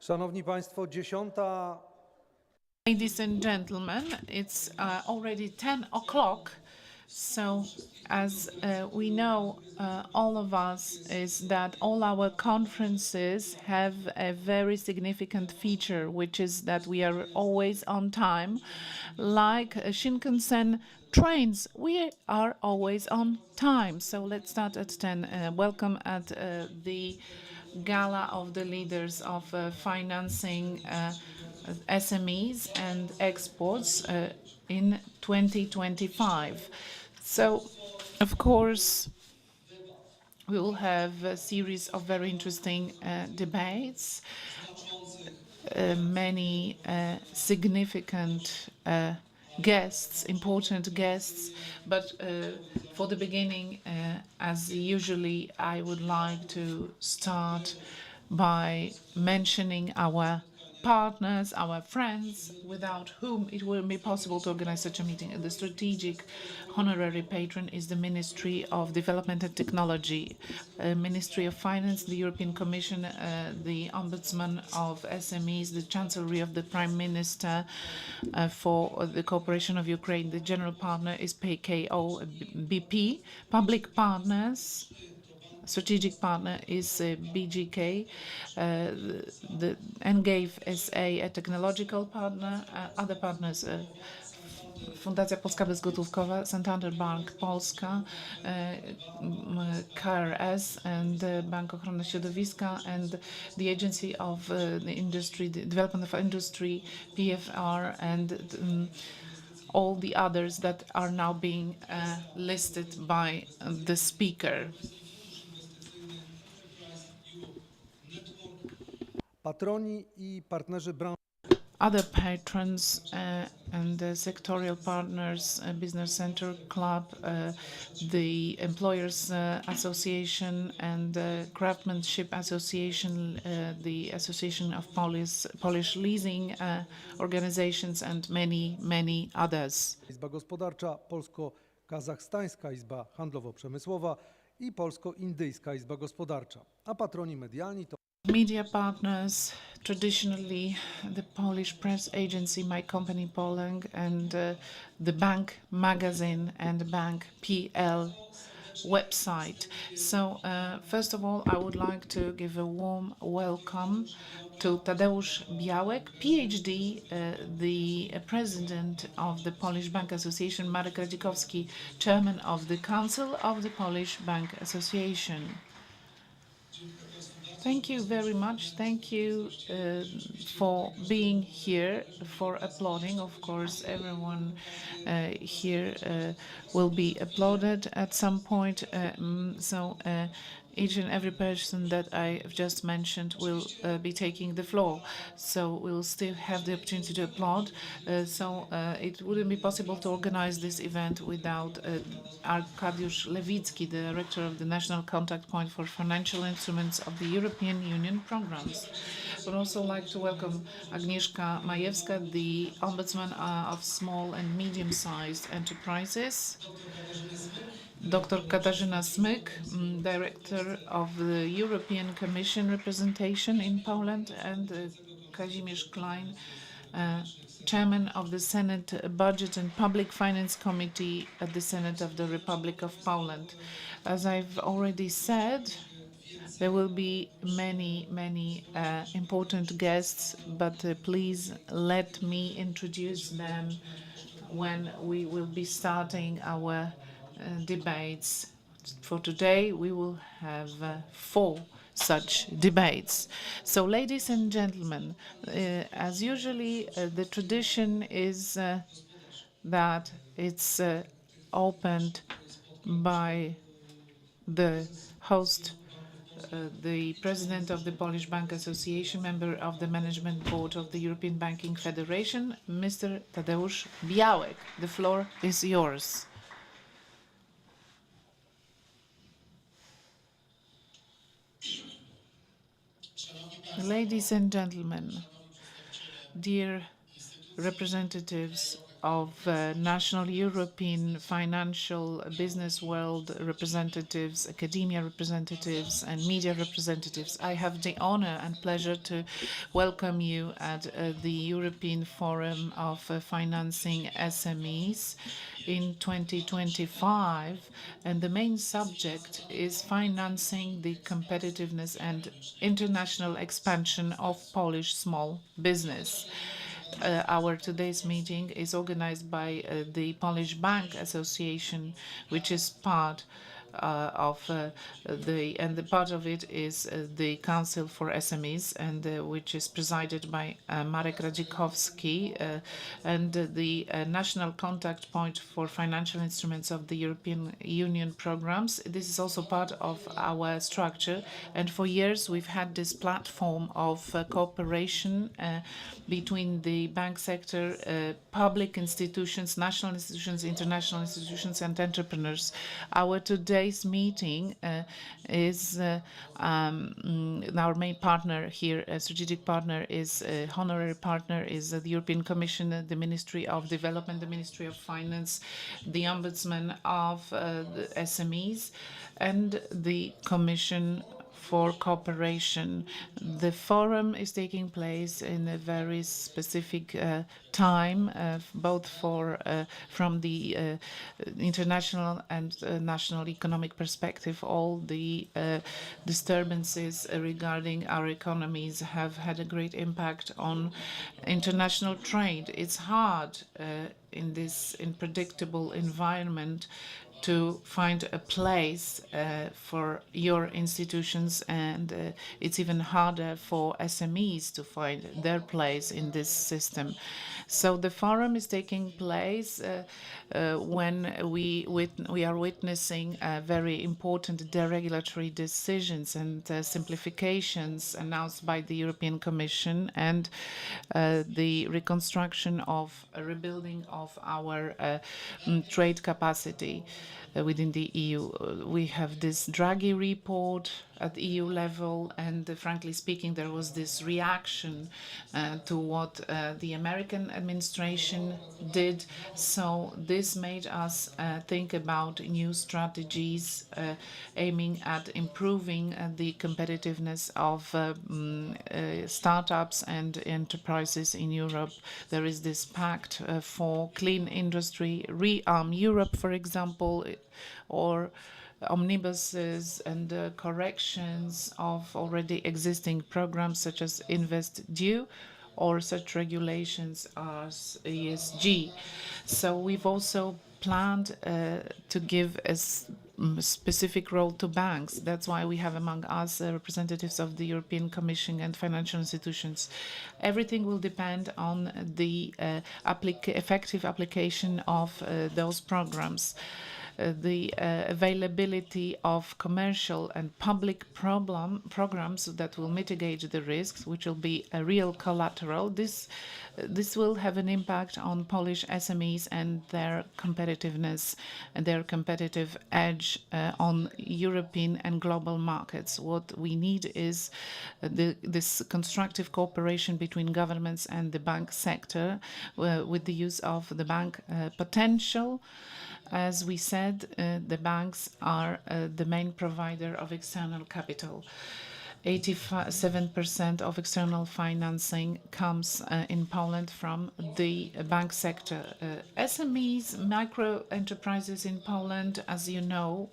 Szanowni Państwo, 10. Ladies and gentlemen, it's already 10 o'clock. So as we know, all of us, is that all our conferences have a very significant feature, which is that we are always on time. Like Shinkansen trains, we are always on time. So let's start at 10. Welcome at the Gala of the Leaders of Financing SMEs and Exports in 2025. So, of course, we will have a series of very interesting debates, many significant guests, important guests. But for the beginning, as usually, I would like to start by mentioning our partners, our friends, without whom it wouldn't be possible to organize such a meeting. The strategic honorary patron is the Ministry of Development and Technology, Ministry of Finance, the European Commission, the Ombudsman of SMEs, the Chancellery of the Prime Minister for the Cooperation of Ukraine. The general partner is PKO BP. Public partners, strategic partner is BGK, the ENG SA, a technological partner, other partners, Fundacja Polska Bezgotówkowa, Santander Bank Polska, KRS and Bank Ochrony Środowiska, and the Agency of the Industry, the Development of Industry, PFR, and all the others that are now being listed by the speaker. Patroni I partnerzy branży. Other patrons and the sectorial partners, Business Center Club, the Employers Association and the Craftsmanship Association, the Association of Polish Leasing Organizations, and many, many others. Izba Gospodarcza, Polsko-Kazachstańska Izba Handlowo-Przemysłowa I Polsko-Indyjska Izba Gospodarcza. A patroni medialni to Media partners, traditionally the Polish Press Agency, my company Poleng, and the Bank Magazine and Bank PL website. So first of all, I would like to give a warm welcome to Tadeusz Białek, PhD, the president of the Polish Bank Association, Marek Radzikowski, chairman of the Council of the Polish Bank Association. Thank you very much. Thank you for being here, for applauding. Of course, everyone here will be applauded at some point. Each and every person that I have just mentioned will be taking the floor. So we'll still have the opportunity to applaud. It wouldn't be possible to organize this event without Arkadiusz Lewicki, the director of the National Contact Point for Financial Instruments of the European Union programs. I would also like to welcome Agnieszka Majewska, the Ombudsman of Small and Medium-Sized Enterprises. Dr. Katarzyna Smyk, Director of the European Commission representation in Poland, and Kazimierz Klein, Chairman of the Senate Budget and Public Finance Committee at the Senate of the Republic of Poland. As I've already said, there will be many, many important guests, but please let me introduce them when we will be starting our debates. For today, we will have 4 such debates. So, ladies and gentlemen, as usually, the tradition is that it's opened by the host, the president of the Polish Bank Association, member of the management board of the European Banking Federation, Mr. Tadeusz Białek. The floor is yours. Ladies and gentlemen, dear representatives of national European financial business world representatives, academia representatives, and media representatives. I have the honor and pleasure to welcome you at the European Forum of Financing SMEs in 2025. And the main subject is financing the competitiveness and international expansion of Polish small business. Our today's meeting is organized by the Polish Bank Association, which is part of the part of it is the Council for SMEs, and which is presided by Marek Radzikowski, and the national contact point for financial instruments of the European Union programs. This is also part of our structure, and for years we've had this platform of cooperation between the bank sector, public institutions, national institutions, international institutions, and entrepreneurs. Our today's meeting is our main partner here, a strategic partner is honorary partner is the European Commission, the Ministry of Development, the Ministry of Finance, the Ombudsman of the SMEs, and the Commission for Cooperation. The forum is taking place in a very specific time, both from the international and national economic perspective. All the disturbances regarding our economies have had a great impact on international trade. It's hard in this unpredictable environment to find a place for your institutions, and it's even harder for SMEs to find their place in this system. So the forum is taking place when we are witnessing very important deregulatory decisions and simplifications announced by the European Commission, and the reconstruction of rebuilding of our trade capacity within the EU. We have this Draghi report at EU level, and frankly speaking, there was this reaction to what the American administration did. So this made us think about new strategies aiming at improving the competitiveness of startups and enterprises in Europe. There is this pact for clean industry, Rearm Europe, for example, or omnibuses and corrections of already existing programs such as InvestDue or such regulations as ESG. So we've also planned to give a specific role to banks. That's why we have among us representatives of the European Commission and financial institutions. Everything will depend on the effective application of those programs. The availability of commercial and public programs that will mitigate the risks, which will be a real collateral. This will have an impact on Polish SMEs and their competitiveness and their competitive edge on European and global markets. What we need is this constructive cooperation between governments and the bank sector with the use of the bank potential. As we said, the banks are the main provider of external capital. 87% of external financing comes in Poland from the bank sector. SMEs, micro enterprises in Poland, as you know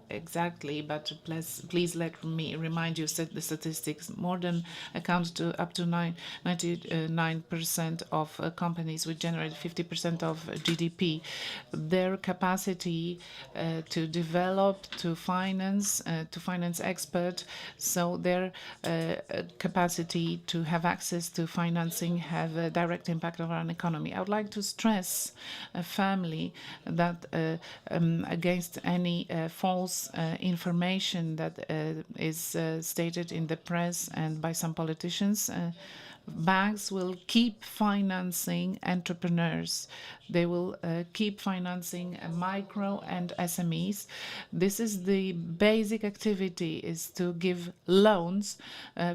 exactly, but please let me remind you the statistics. More than account to up to 99% of companies which generate 50% of GDP. Their capacity to develop, to finance expert, so their capacity to have access to financing have a direct impact on our economy. I would like to stress firmly that against any false information that is stated in the press and by some politicians, banks will keep financing entrepreneurs. They will keep financing micro and SMEs. This is the basic activity, is to give loans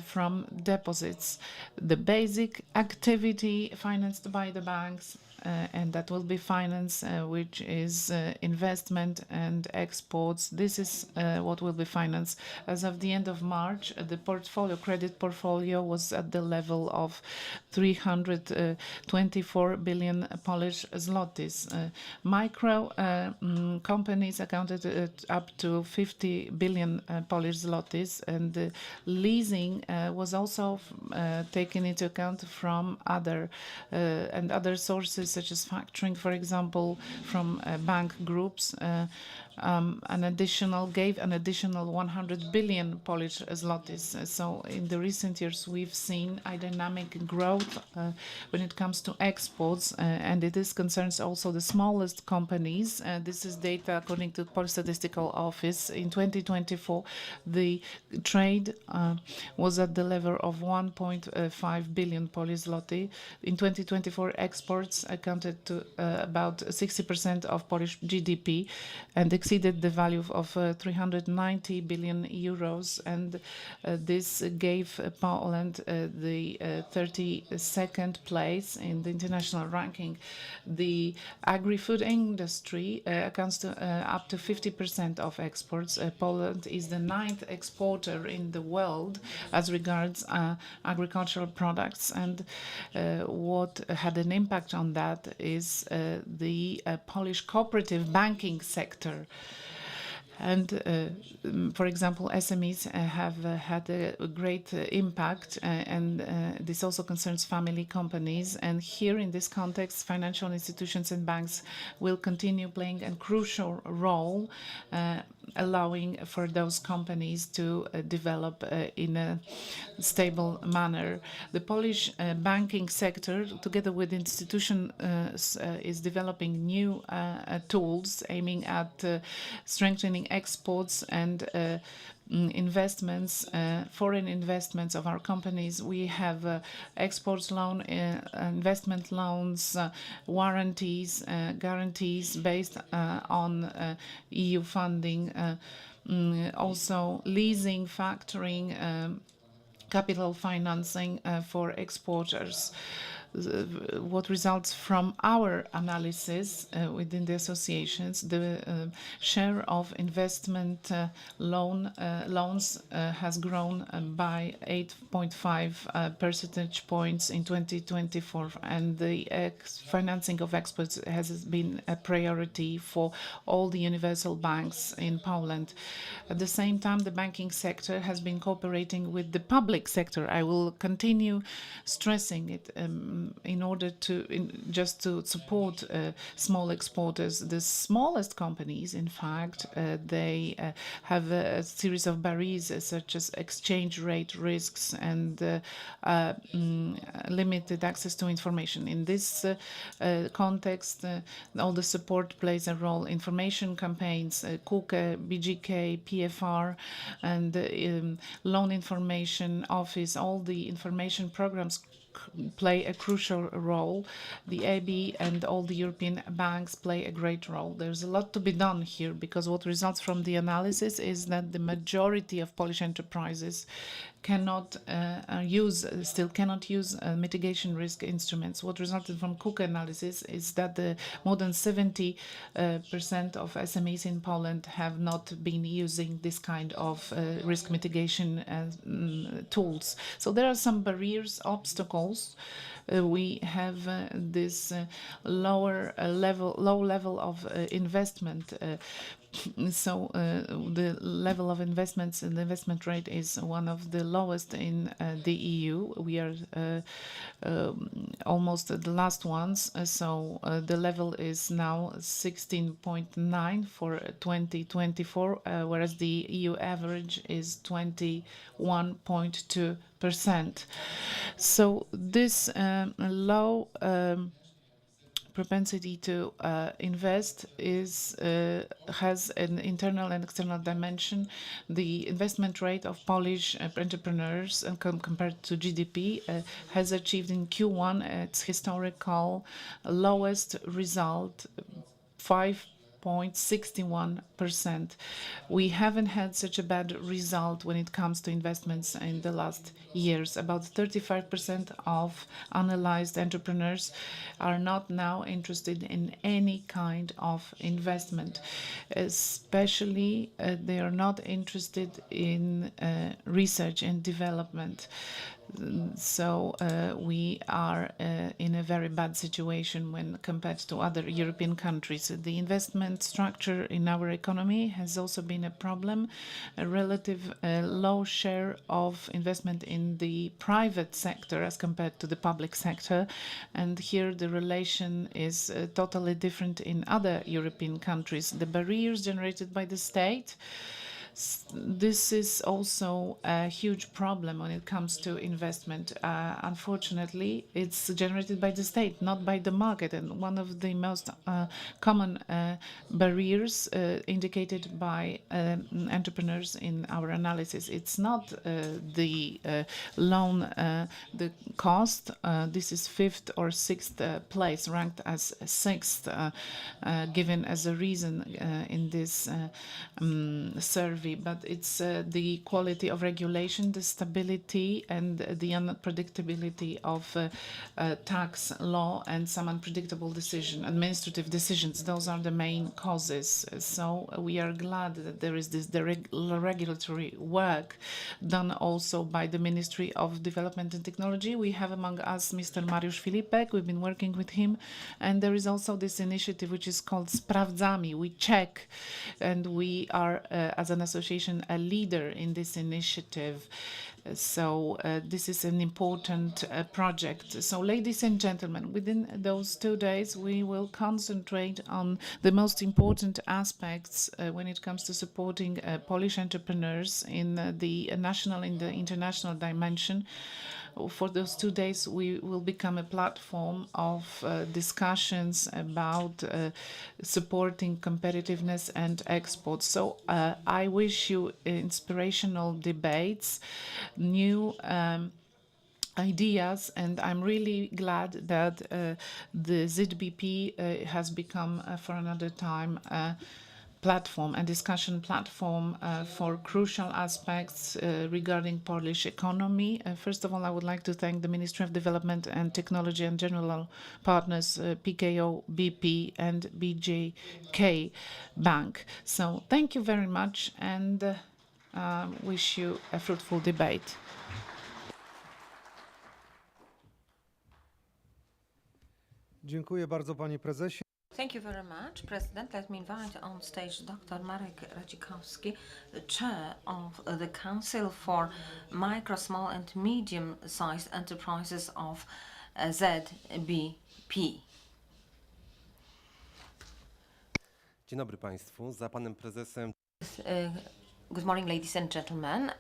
from deposits. The basic activity financed by the banks, and that will be finance, which is investment and exports. This is what will be financed. As of the end of March, the credit portfolio was at the level of 324 billion Polish zlotys. Micro companies accounted up to 50 billion Polish zlotys, and the leasing was also taken into account from other sources, such as factoring, for example, from bank groups. Gave an additional 100 billion Polish zlotys. So in the recent years, we've seen a dynamic growth when it comes to exports, and it concerns also the smallest companies. This is data according to the Polish Statistical Office. In 2024, the trade was at the level of 1.5 billion Polish zloty. In 2024, exports accounted to about 60% of Polish GDP and exceeded the value of 390 billion euros, and this gave Poland the 32nd place in the international ranking. The agri-food industry accounts to up to 50% of exports. Poland is the 9th exporter in the world as regards agricultural products, and what had an impact on that is the Polish cooperative banking sector. And, for example, SMEs have had a great impact, and this also concerns family companies. And here, in this context, financial institutions and banks will continue playing a crucial role, allowing for those companies to develop in a stable manner. The Polish banking sector, together with institutions, is developing new tools aiming at strengthening exports and investments, foreign investments of our companies. We have exports loan, investment loans, warranties, guarantees based on EU funding, also leasing, factoring, capital financing for exporters. What results from our analysis within the associations, the share of investment loans has grown by 8.5 percentage points in 2024, and the financing of exports has been a priority for all the universal banks in Poland. At the same time, the banking sector has been cooperating with the public sector. I will continue stressing it in order to just to support small exporters. The smallest companies, in fact, they have a series of barriers such as exchange rate risks and limited access to information. In this context, all the support plays a role. Information campaigns, KUKE, BGK, PFR, and Loan Information Office, all the information programs play a crucial role. The EIB and all the European banks play a great role. There's a lot to be done here, because what results from the analysis is that the majority of Polish enterprises still cannot use mitigation risk instruments. What resulted from KUKE analysis is that more than 70% of SMEs in Poland have not been using this kind of risk mitigation tools. So there are some barriers, obstacles. We have this low level of investment. So the level of investments and the investment rate is one of the lowest in the EU. We are almost the last ones. So the level is now 16.9 for 2024, whereas the EU average is 21.2%. So this low propensity to invest has an internal and external dimension. The investment rate of Polish entrepreneurs compared to GDP has achieved in Q1 its historical lowest result, 5.61%. We haven't had such a bad result when it comes to investments in the last years. About 35% of analyzed entrepreneurs are not now interested in any kind of investment. Especially, they are not interested in research and development. So we are in a very bad situation when compared to other European countries. The investment structure in our economy has also been a problem. A relative low share of investment in the private sector as compared to the public sector. And here the relation is totally different in other European countries. The barriers generated by the state, this is also a huge problem when it comes to investment. Unfortunately, it's generated by the state, not by the market. And one of the most common barriers indicated by entrepreneurs in our analysis, it's not the loan, the cost. This is 5th or 6th place, ranked as 6th, given as a reason in this survey. But it's the quality of regulation, the stability, and the unpredictability of tax law and some unpredictable administrative decisions. Those are the main causes. So we are glad that there is this regulatory work done also by the Ministry of Development and Technology. We have among us Mr. Mariusz Filipek. We've been working with him. And there is also this initiative which is called Sprawdzamy. We check, and we are, as an association, a leader in this initiative. So this is an important project. So ladies and gentlemen, within those 2 days, we will concentrate on the most important aspects when it comes to supporting Polish entrepreneurs in the national and the international dimension. For those 2 days, we will become a platform of discussions about supporting competitiveness and exports. So I wish you inspirational debates, new ideas, and I'm really glad that the ZBP has become for another time platform, a discussion platform for crucial aspects regarding Polish economy. First of all, I would like to thank the Ministry of Development and Technology and general partners PKO, BP, and BJK Bank. So thank you very much, and wish you a fruitful debate. Dziękuję bardzo, panie prezesie. Thank you very much, President. Let me invite on stage Dr. Marek Radzikowski, Chair of the Council for Micro, Small and Medium-Sized Enterprises of ZBP. Dzień dobry Państwu. Za panem prezesem. Good morning, ladies and gentlemen.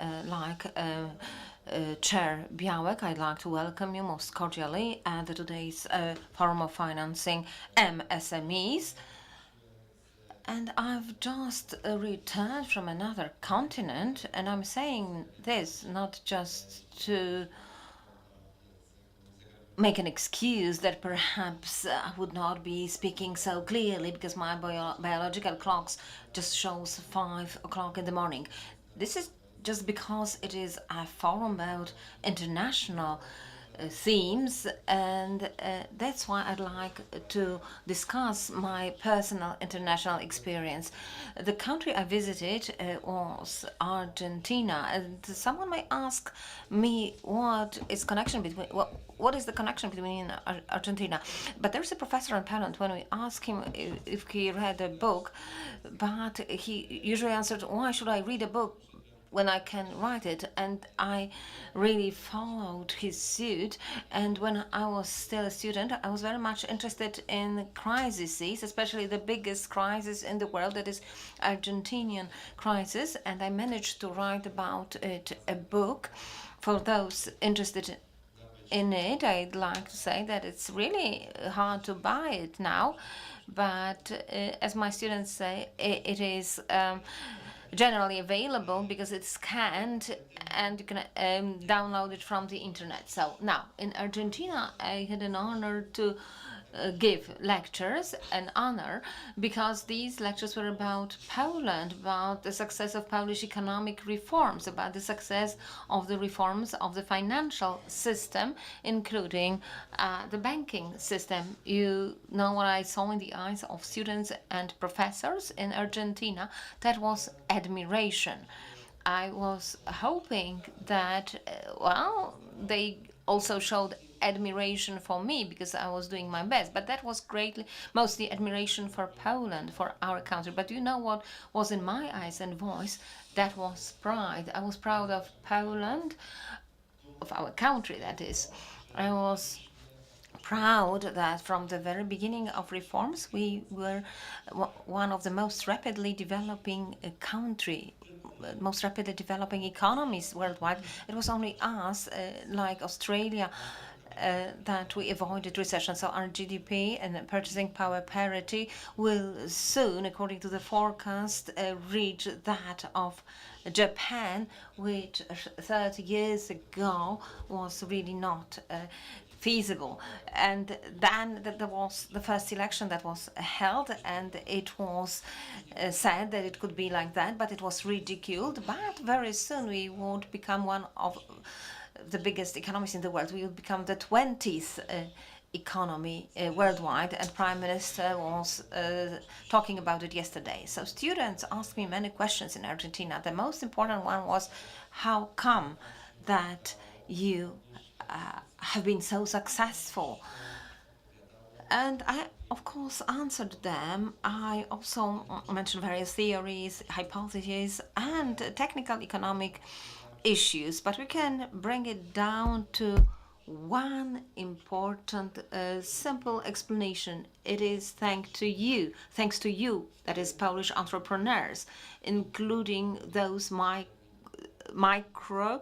Chair Białek, I'd like to welcome you most cordially at today's Forum of Financing MSMEs. And I've just returned from another continent, and I'm saying this not just to make an excuse that perhaps I would not be speaking so clearly because my biological clocks just shows 5 o'clock in the morning. This is just because it is a forum about international themes, and that's why I'd like to discuss my personal international experience. The country I visited was Argentina, and someone may ask me what is the connection between Argentina. But there's a professor in Poland, when we ask him if he read a book, but he usually answered, why should I read a book when I can write it? And I really followed his suit. And when I was still a student, I was very much interested in crises, especially the biggest crisis in the world, that is Argentinian crisis. And I managed to write about it a book for those interested in it. I'd like to say that it's really hard to buy it now, but as my students say, it is generally available because it's scanned and you can download it from the internet. So now in Argentina, I had an honor to give lectures, an honor, because these lectures were about Poland, about the success of Polish economic reforms, about the success of the reforms of the financial system, including the banking system. You know what I saw in the eyes of students and professors in Argentina? That was admiration. I was hoping that, they also showed admiration for me because I was doing my best, but that was mostly admiration for Poland, for our country. But you know what was in my eyes and voice? That was pride. I was proud of Poland, of our country, that is. I was proud that from the very beginning of reforms, we were one of the most rapidly developing most rapidly developing economies worldwide. It was only us, like Australia, that we avoided recession. So our GDP and purchasing power parity will soon, according to the forecast, reach that of Japan, which 30 years ago was really not feasible. And then there was the first election that was held, and it was said that it could be like that, but it was ridiculed. But very soon we would become one of the biggest economies in the world. We will become the 20th economy worldwide, and Prime Minister was talking about it yesterday. So students asked me many questions in Argentina. The most important one was, how come that you have been so successful? And I, of course, answered them. I also mentioned various theories, hypotheses, and technical economic issues, but we can bring it down to one important, simple explanation. It is thanks to you, that is Polish entrepreneurs, including those micro,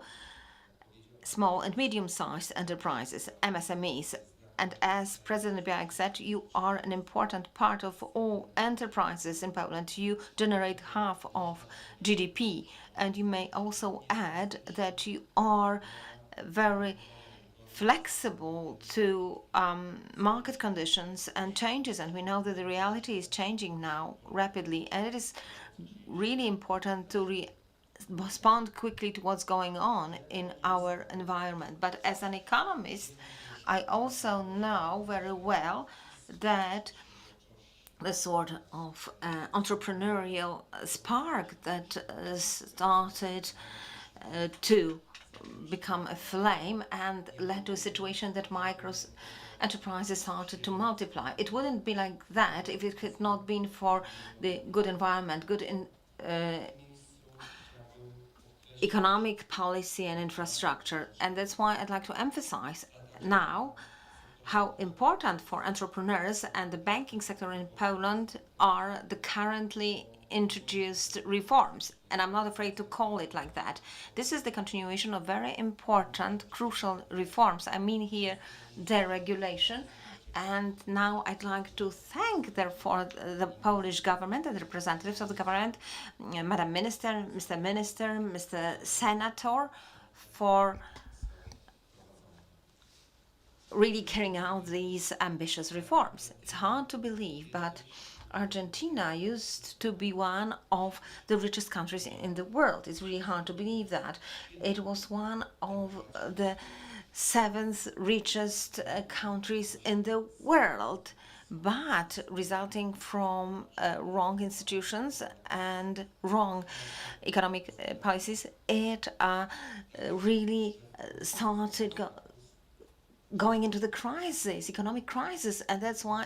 small and medium-sized enterprises, MSMEs. And as President Białek said, you are an important part of all enterprises in Poland. You generate half of GDP. And you may also add that you are very flexible to market conditions and changes. And we know that the reality is changing now rapidly. And it is really important to respond quickly to what's going on in our environment. But as an economist, I also know very well that the sort of entrepreneurial spark that started to become a flame and led to a situation that micro enterprises started to multiply. It wouldn't be like that if it had not been for the good environment, economic policy and infrastructure. And that's why I'd like to emphasize now how important for entrepreneurs and the banking sector in Poland are the currently introduced reforms. And I'm not afraid to call it like that. This is the continuation of very important, crucial reforms. I mean here deregulation. And now I'd like to thank, therefore, the Polish government and the representatives of the government, Madam Minister, Mr. Senator, for really carrying out these ambitious reforms. It's hard to believe, but Argentina used to be one of the richest countries in the world. It's really hard to believe that. It was one of the 7th richest countries in the world, but resulting from wrong institutions and wrong economic policies, it really started going into the economic crisis, and that's why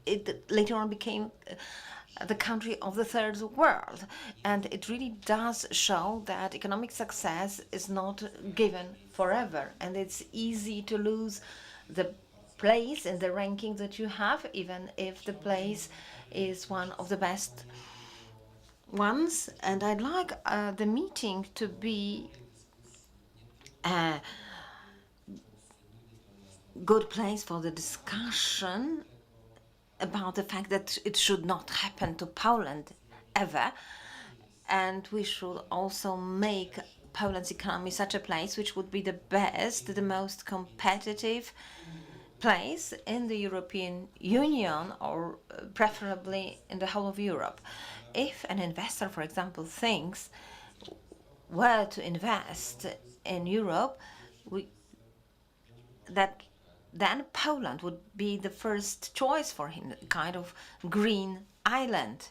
it later on became the country of the third world. And it really does show that economic success is not given forever, and it's easy to lose the place in the ranking that you have, even if the place is one of the best ones. And I'd like the meeting to be good place for the discussion about the fact that it should not happen to Poland ever. And we should also make Poland's economy such a place which would be the best, the most competitive place in the European Union, or preferably in the whole of Europe. If an investor, for example, thinks where to invest in Europe, then Poland would be the first choice for him, a kind of green island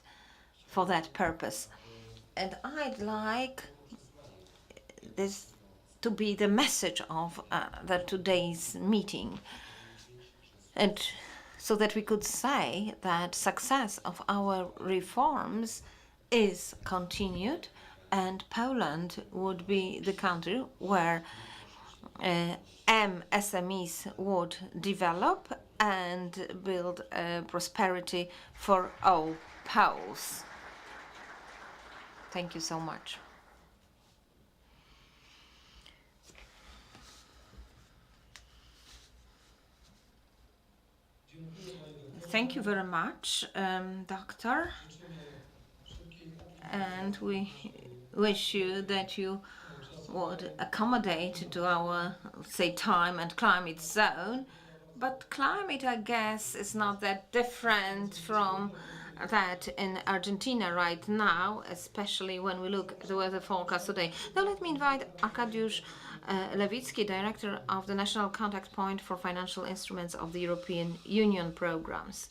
for that purpose. And I'd like this to be the message of today's meeting, and so that we could say that success of our reforms is continued, and Poland would be the country where SMEs would develop and build prosperity for all Poles. Thank you so much. Thank you very much, Doctor. And we wish you that you would accommodate to our, say, time and climate zone. But climate, I guess, is not that different from that in Argentina right now, especially when we look at the weather forecast today. Now let me invite Arkadiusz Lewicki, Director of the National Contact Point for Financial Instruments of the European Union programs.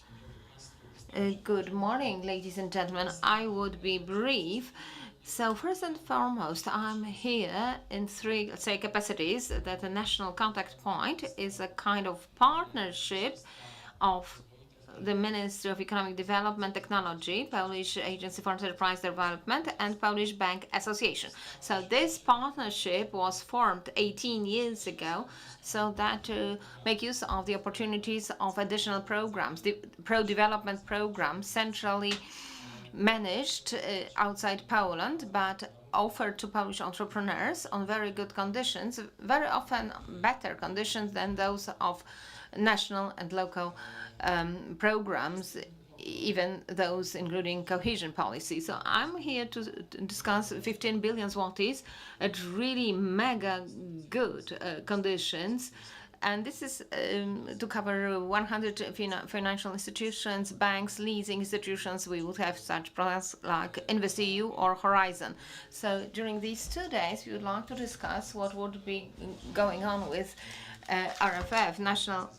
Good morning, ladies and gentlemen. I would be brief. So first and foremost, I'm here in three, let's say, capacities. That the National Contact Point is a kind of partnership of the Ministry of Economic Development Technology, Polish Agency for Enterprise Development, and Polish Bank Association. So this partnership was formed 18 years ago, so that to make use of the opportunities of additional programs, the pro-development programs centrally managed outside Poland, but offered to Polish entrepreneurs on very good conditions, very often better conditions than those of national and local programs, even those including cohesion policy. So I'm here to discuss 15 billion zlotys at really mega good conditions. And this is to cover 100 financial institutions, banks, leasing institutions. We would have such products like InvestEU or Horizon. So during these 2 days, we would like to discuss what would be going on with RFF, National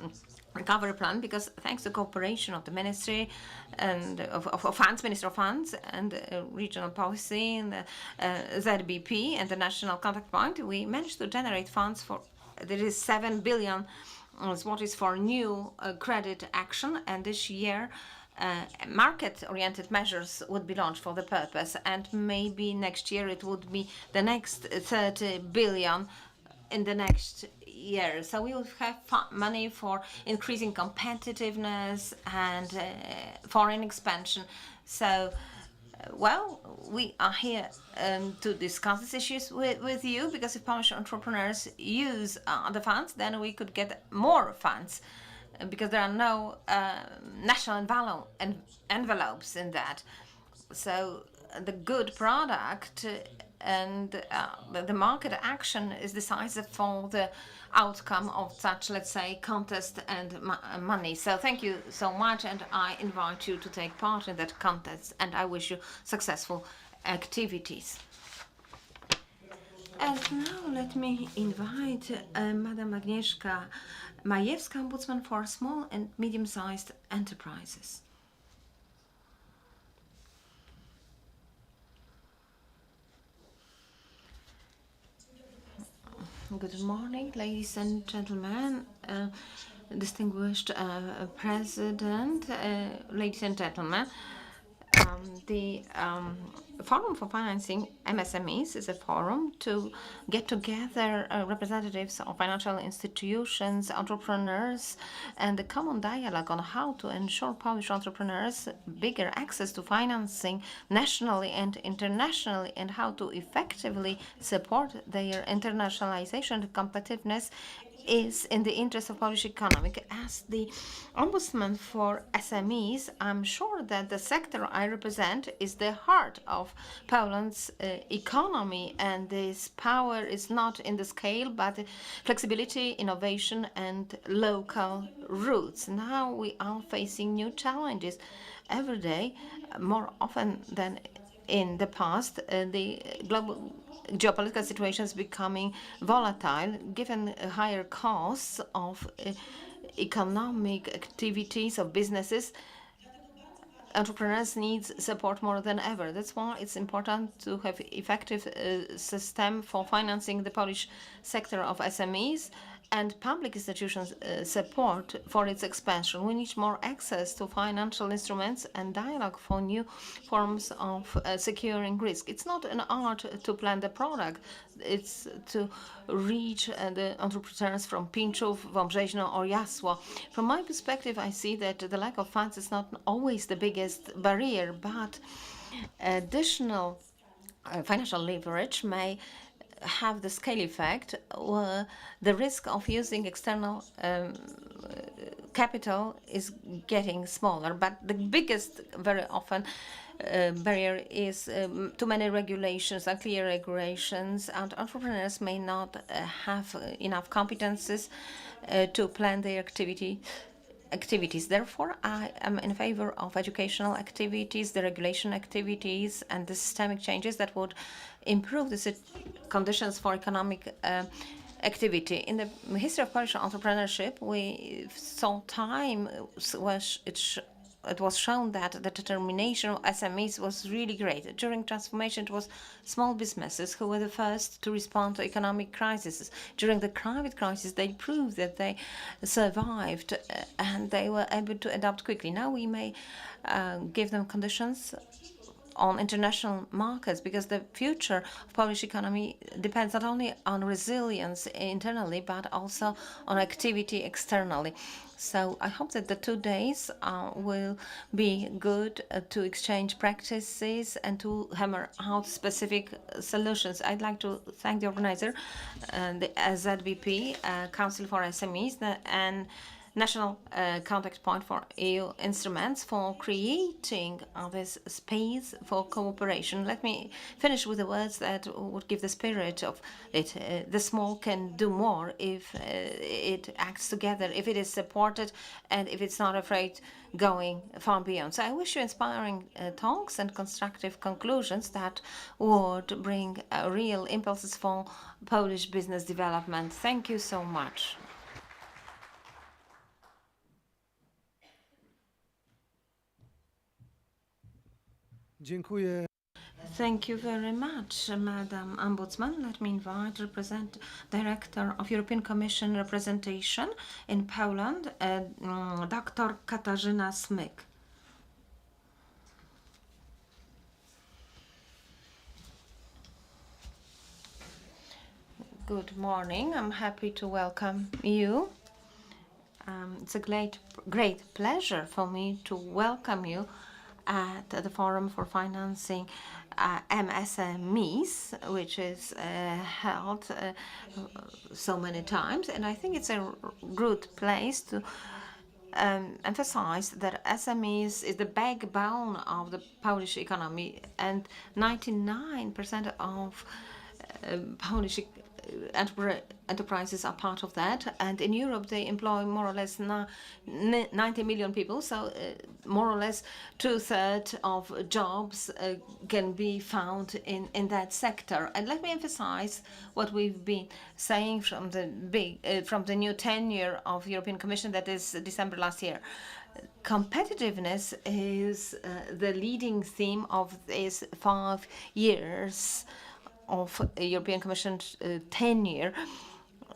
Recovery Plan, because thanks to cooperation of the Ministry and of Funds, Minister of Funds, and Regional Policy, and the ZBP, and the National Contact Point, we managed to generate funds for, there is 7 billion zlotys for new credit action, and this year market-oriented measures would be launched for the purpose, and maybe next year it would be the next 30 billion in the next year. So we will have money for increasing competitiveness and foreign expansion. So well, we are here to discuss these issues with you, because if Polish entrepreneurs use the funds, then we could get more funds, because there are no national envelopes in that. So the good product and the market action is decisive for the outcome of such, let's say, contest and money. So thank you so much, and I invite you to take part in that contest, and I wish you successful activities. And now let me invite Madam Agnieszka Majewska, Ombudsman for Small and Medium-Sized Enterprises. Good morning, ladies and gentlemen, distinguished President, ladies and gentlemen. The Forum for Financing MSMEs is a forum to get together representatives of financial institutions, entrepreneurs, and a common dialogue on how to ensure Polish entrepreneurs bigger access to financing nationally and internationally, and how to effectively support their internationalization and competitiveness is in the interest of Polish economy. As the ombudsman for SMEs, I'm sure that the sector I represent is the heart of Poland's economy, and this power is not in the scale, but flexibility, innovation, and local roots. Now we are facing new challenges every day, more often than in the past. The global geopolitical situation is becoming volatile, given higher costs of economic activities of businesses. Entrepreneurs need support more than ever. That's why it's important to have effective system for financing the Polish sector of SMEs and public institutions support for its expansion. We need more access to financial instruments and dialogue for new forms of securing risk. It's not an art to plan the product. It's to reach the entrepreneurs from Pinczów, Wąbrzeźno, or Jasło. From my perspective, I see that the lack of funds is not always the biggest barrier, but additional financial leverage may have the scale effect, the risk of using external capital is getting smaller. But the biggest, very often, barrier is too many regulations, unclear regulations, and entrepreneurs may not have enough competences to plan their activities. Therefore, I am in favor of educational activities, the regulation activities, and the systemic changes that would improve the conditions for economic activity. In the history of Polish entrepreneurship, we saw time it was shown that the determination of SMEs was really great. During transformation, it was small businesses who were the first to respond to economic crises. During the climate crisis, they proved that they survived and they were able to adapt quickly. Now we may give them conditions on international markets, because the future of Polish economy depends not only on resilience internally, but also on activity externally. So I hope that the 2 days will be good to exchange practices and to hammer out specific solutions. I'd like to thank the organizer, the ZBP, Council for SMEs, and National Contact Point for EU Instruments, for creating this space for cooperation. Let me finish with the words that would give the spirit of it. The small can do more if it acts together, if it is supported, and if it's not afraid going far beyond. So I wish you inspiring talks and constructive conclusions that would bring real impulses for Polish business development. Thank you so much. Dziękuję. Thank you very much, Madam Ombudsman. Let me invite Director of European Commission Representation in Poland, Dr. Katarzyna Smyk. Good morning. I'm happy to welcome you. It's a great pleasure for me to welcome you at the Forum for Financing MSMEs, which is held so many times. And I think it's a good place to emphasize that SMEs is the backbone of the Polish economy, and 99% of Polish enterprises are part of that, and in Europe they employ more or less 90 million people, so more or less 2/3 of jobs can be found in that sector. And let me emphasize what we've been saying from the new tenure of European Commission, that is December last year. Competitiveness is the leading theme of these 5 years of European Commission tenure.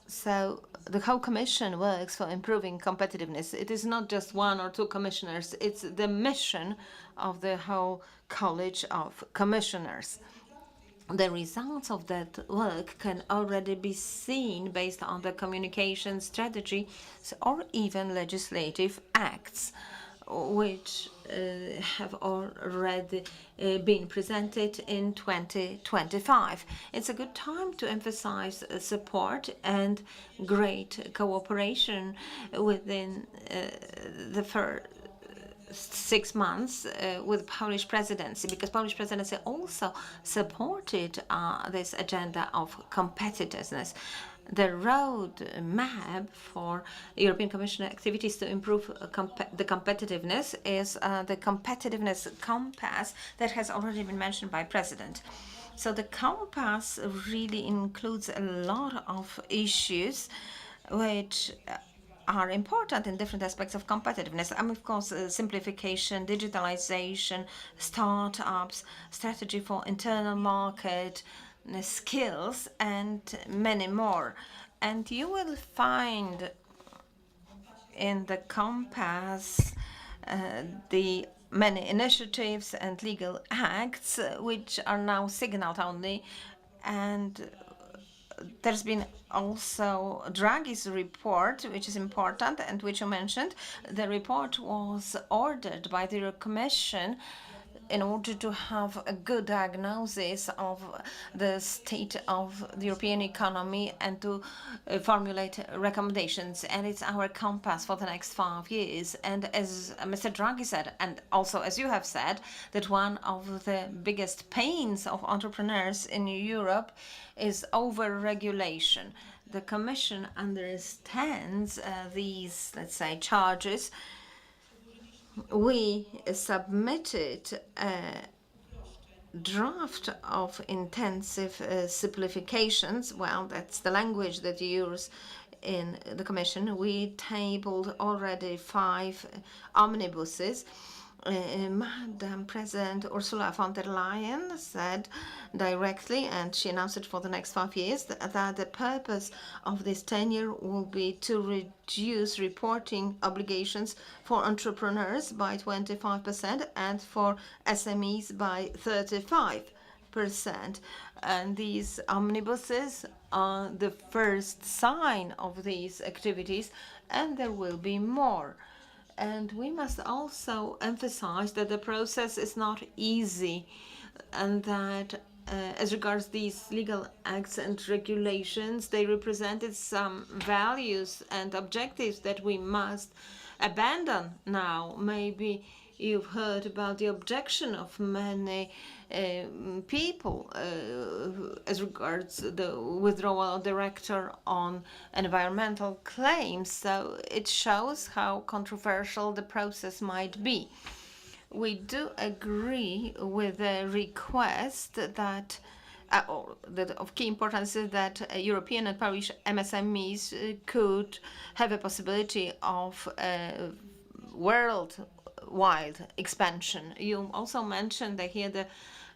So the whole Commission works for improving competitiveness. It is not just one or two commissioners, it's the mission of the whole College of Commissioners. The results of that work can already be seen based on the communication strategies or even legislative acts, which have already been presented in 2025. It's a good time to emphasize support and great cooperation within the first 6 months with Polish presidency, because Polish presidency also supported this agenda of competitiveness. The road map for European Commission activities to improve the competitiveness is the competitiveness compass that has already been mentioned by President. So the compass really includes a lot of issues which are important in different aspects of competitiveness. Of course, simplification, digitalization, startups, strategy for internal market, skills, and many more. And you will find in the compass the many initiatives and legal acts which are now signaled only, and there's been also Draghi's report, which is important and which you mentioned. The report was ordered by the Commission in order to have a good diagnosis of the state of the European economy and to formulate recommendations. And it's our compass for the next 5 years. And as Mr. Draghi said, and also as you have said, that one of the biggest pains of entrepreneurs in Europe is over-regulation. The Commission understands these, let's say, charges. We submitted a draft of intensive simplifications. Well, that's the language that you use in the Commission. We tabled already 5 omnibuses. Madam President Ursula von der Leyen said directly, and she announced it for the next 5 years, that the purpose of this tenure will be to reduce reporting obligations for entrepreneurs by 25% and for SMEs by 35%. And these omnibuses are the first sign of these activities, and there will be more. And we must also emphasize that the process is not easy, and that as regards these legal acts and regulations, they represented some values and objectives that we must abandon now. Maybe you've heard about the objection of many people as regards the withdrawal of director on environmental claims. So it shows how controversial the process might be. We do agree with the request that of key importance is that European and Polish MSMEs could have a possibility of worldwide expansion. You also mentioned that here the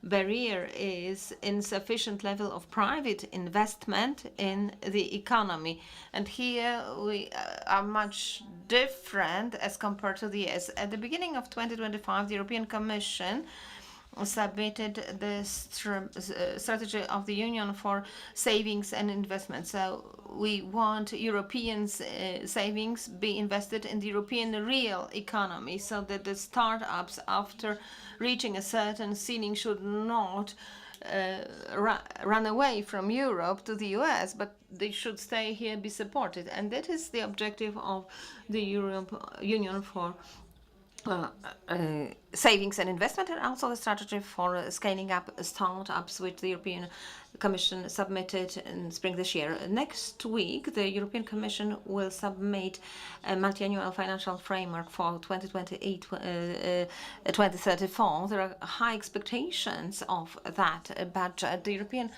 barrier is insufficient level of private investment in the economy. And here we are much different as compared to the US. At the beginning of 2025, the European Commission submitted the strategy of the Union for savings and investment. So we want European savings be invested in the European real economy, so that the startups, after reaching a certain ceiling, should not run away from Europe to the US, but they should stay here, be supported. And that is the objective of the Union for savings and investment, and also a strategy for scaling up startups, which the European Commission submitted in spring this year. Next week, the European Commission will submit a multi-annual financial framework for 2028-2034. There are high expectations of that budget. The European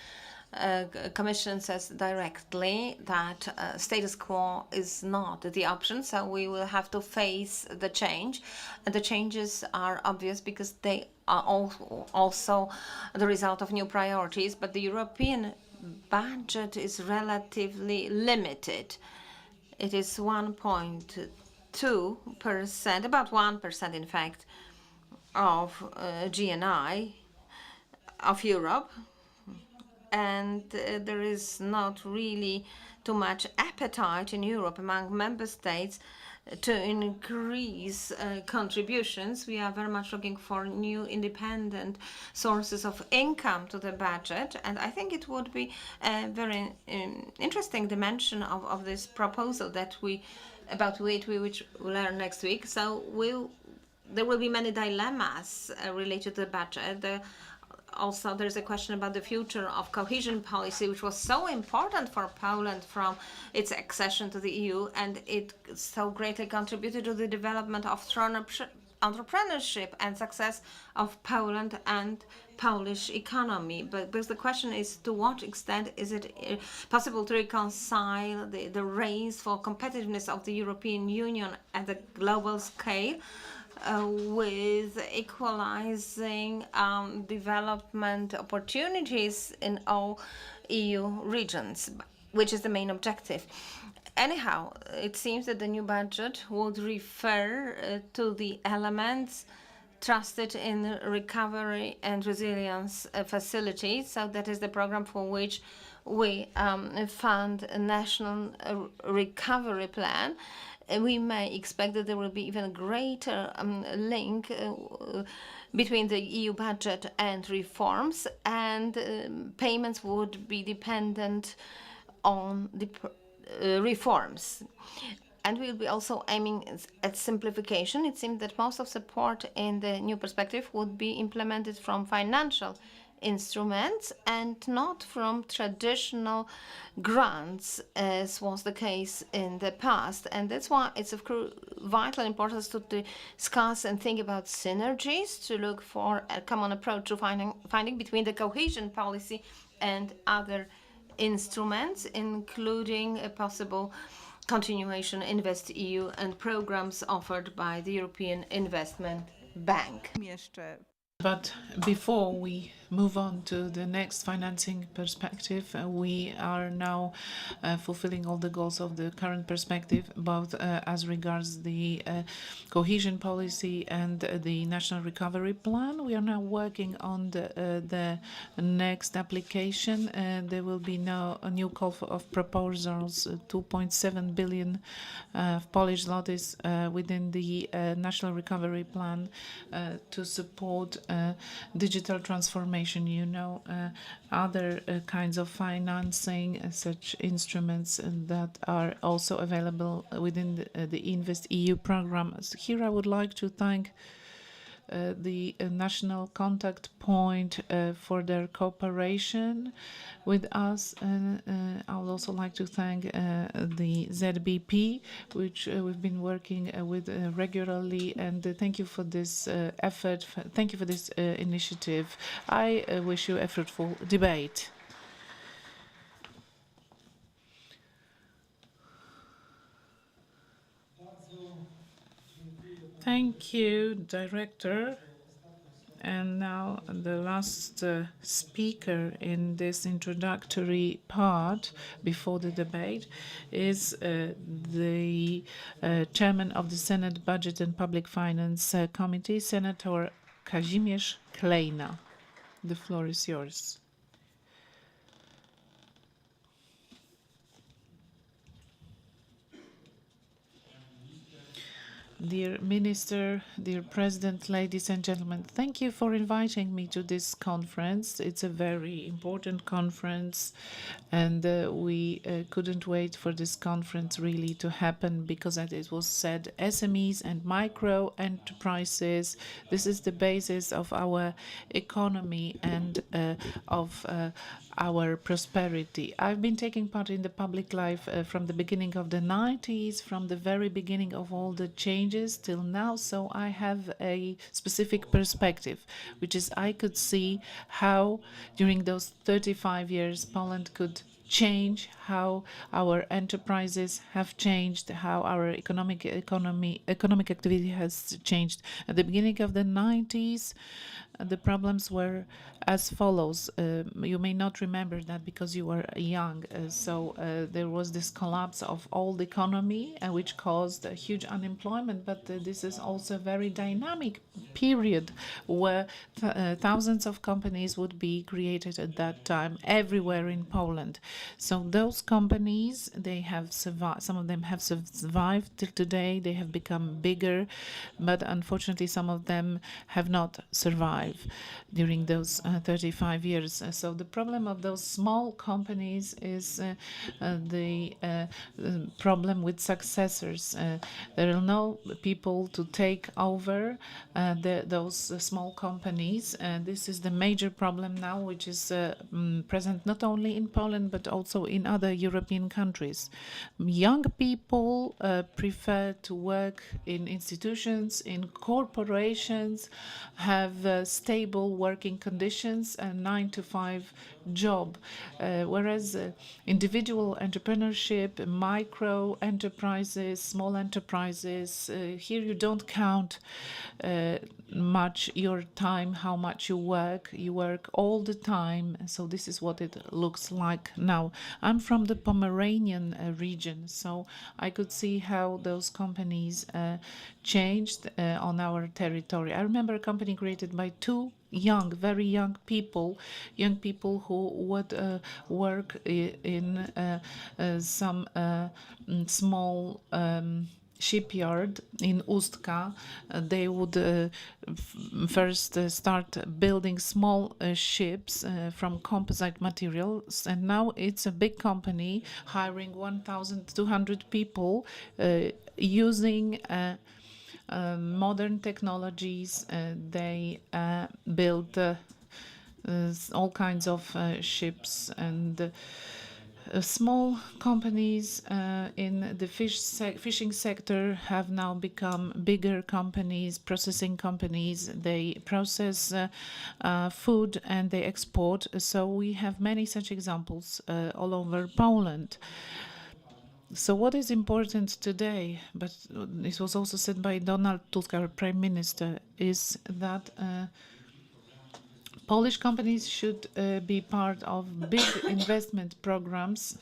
Commission says directly that status quo is not the option, so we will have to face the change. And the changes are obvious because they are also the result of new priorities, but the European budget is relatively limited. It is 1.2%, about 1% in fact, of GNI of Europe. And there is not really too much appetite in Europe among member states to increase contributions. We are very much looking for new independent sources of income to the budget, and I think it would be a very interesting dimension of this proposal that about which we will learn next week. So there will be many dilemmas related to the budget. Also, there's a question about the future of cohesion policy, which was so important for Poland from its accession to the EU, and it so greatly contributed to the development of entrepreneurship and success of Poland and Polish economy. But because the question is, to what extent is it possible to reconcile the race for competitiveness of the European Union at the global scale with equalizing development opportunities in all EU regions, which is the main objective. Anyhow, it seems that the new budget would refer to the elements trusted in recovery and resilience facilities. So that is the program for which we fund a national recovery plan. We may expect that there will be even greater link between the EU budget and reforms, and payments would be dependent on the reforms. And we'll be also aiming at simplification. It seems that most of support in the new perspective would be implemented from financial instruments and not from traditional grants, as was the case in the past. And that's why it's of vital importance to discuss and think about synergies, to look for a common approach to finding between the cohesion policy and other instruments, including a possible continuation InvestEU and programs offered by the European Investment Bank. But before we move on to the next financing perspective, we are now fulfilling all the goals of the current perspective, both as regards the cohesion policy and the national recovery plan. We are now working on the next application. There will be now a new call of proposals, 2.7 billion Polish zlotys within the national recovery plan to support digital transformation. Other kinds of financing, such instruments that are also available within the InvestEU program. So here I would like to thank the national contact point for their cooperation with us. I would also like to thank the ZBP, which we've been working with regularly, and thank you for this effort. Thank you for this initiative. I wish you a fruitful debate. Thank you, Director. And now the last speaker in this introductory part before the debate is the Chairman of the Senate Budget and Public Finance Committee, Senator Kazimierz Klejna. The floor is yours. Dear Minister, dear President, ladies and gentlemen, thank you for inviting me to this conference. It's a very important conference, and we couldn't wait for this conference really to happen because, as it was said, SMEs and micro enterprises, this is the basis of our economy and of our prosperity. I've been taking part in the public life from the beginning of the 90s, from the very beginning of all the changes till now, so I have a specific perspective, which is I could see how during those 35 years Poland could change, how our enterprises have changed, how our economic activity has changed. At the beginning of the 90s, the problems were as follows. You may not remember that because you were young. There was this collapse of old economy, which caused a huge unemployment. But this is also a very dynamic period where thousands of companies would be created at that time everywhere in Poland. So those companies, they have survived. Some of them have survived till today. They have become bigger, but unfortunately, some of them have not survived during those 35 years. So the problem of those small companies is the problem with successors. There are no people to take over those small companies. This is the major problem now, which is present not only in Poland, but also in other European countries. Young people prefer to work in institutions, in corporations, have stable working conditions, a 9-to-5 job, whereas individual entrepreneurship, micro enterprises, small enterprises, here you don't count much your time, how much you work all the time. So this is what it looks like now. I'm from the Pomeranian region, so I could see how those companies changed on our territory. I remember a company created by two very young people who would work in some small shipyard in Ustka. They would first start building small ships from composite materials, and now it's a big company hiring 1,200 people using modern technologies. They build all kinds of ships, and small companies in the fishing sector have now become bigger companies, processing companies. They process food and they export. So we have many such examples all over Poland. So what is important today, but this was also said by Donald Tusk, our Prime Minister, is that Polish companies should be part of big investment programs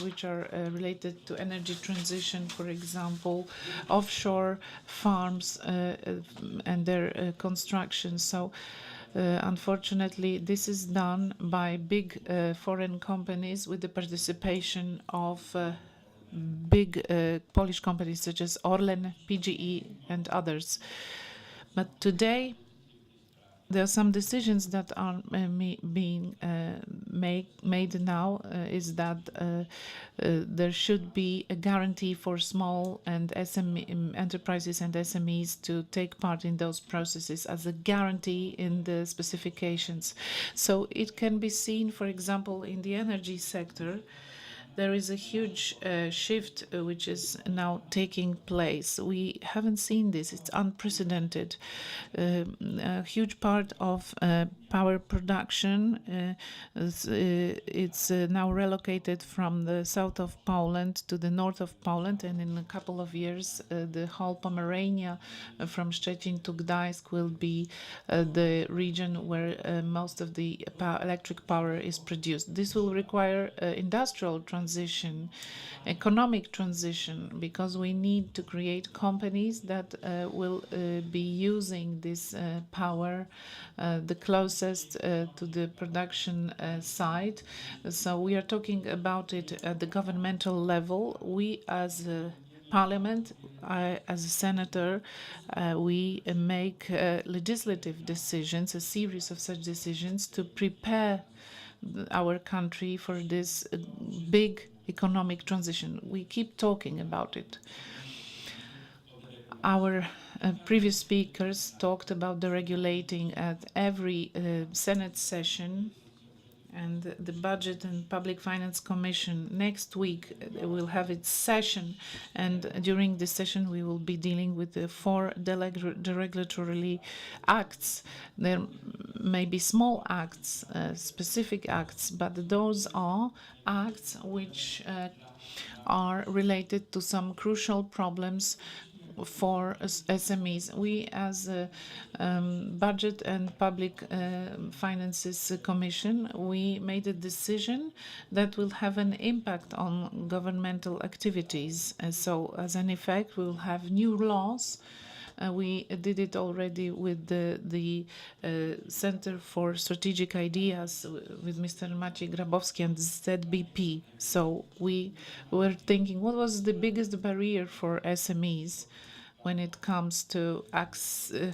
which are related to energy transition, for example, offshore farms and their construction. So unfortunately, this is done by big foreign companies with the participation of big Polish companies such as Orlen, PGE, and others. But today, there are some decisions that are being made now, is that there should be a guarantee for small and SME enterprises and SMEs to take part in those processes as a guarantee in the specifications. So it can be seen, for example, in the energy sector. There is a huge shift which is now taking place. We haven't seen this. It's unprecedented. A huge part of power production it's now relocated from the south of Poland to the north of Poland, and in a couple of years the whole Pomerania from Szczecin to Gdańsk will be the region where most of the electric power is produced. This will require industrial transition, economic transition, because we need to create companies that will be using this power the closest to the production side. So we are talking about it at the governmental level. We as a Parliament, I as a senator, we make legislative decisions, a series of such decisions to prepare our country for this big economic transition. We keep talking about it. Our previous speakers talked about the regulating at every Senate session, and the Budget and Public Finance Commission next week will have its session, and during this session we will be dealing with the 4 deregulatory acts. There may be small acts, specific acts, but those are acts which are related to some crucial problems for SMEs. We, as a Budget and Public Finances Commission, we made a decision that will have an impact on governmental activities. So, as an effect, we will have new laws. We did it already with the Center for Strategic Ideas with Mr. Maciej Grabowski and ZBP. So we were thinking, what was the biggest barrier for SMEs when it comes to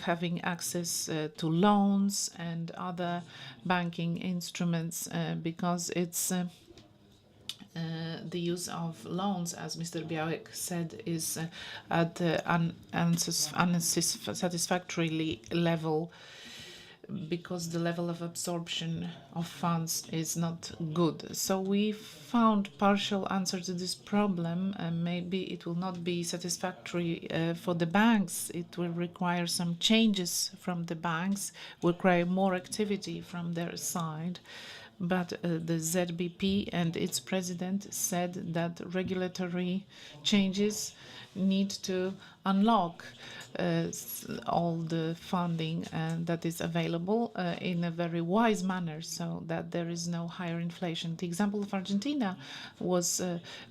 having access to loans and other banking instruments, because it's the use of loans, as Mr. Białek said, is at an unsatisfactory level, because the level of absorption of funds is not good. So we found partial answer to this problem. Maybe it will not be satisfactory for the banks. It will require some changes from the banks, will require more activity from their side. But the ZBP and its president said that regulatory changes need to unlock all the funding that is available in a very wise manner, so that there is no higher inflation. The example of Argentina was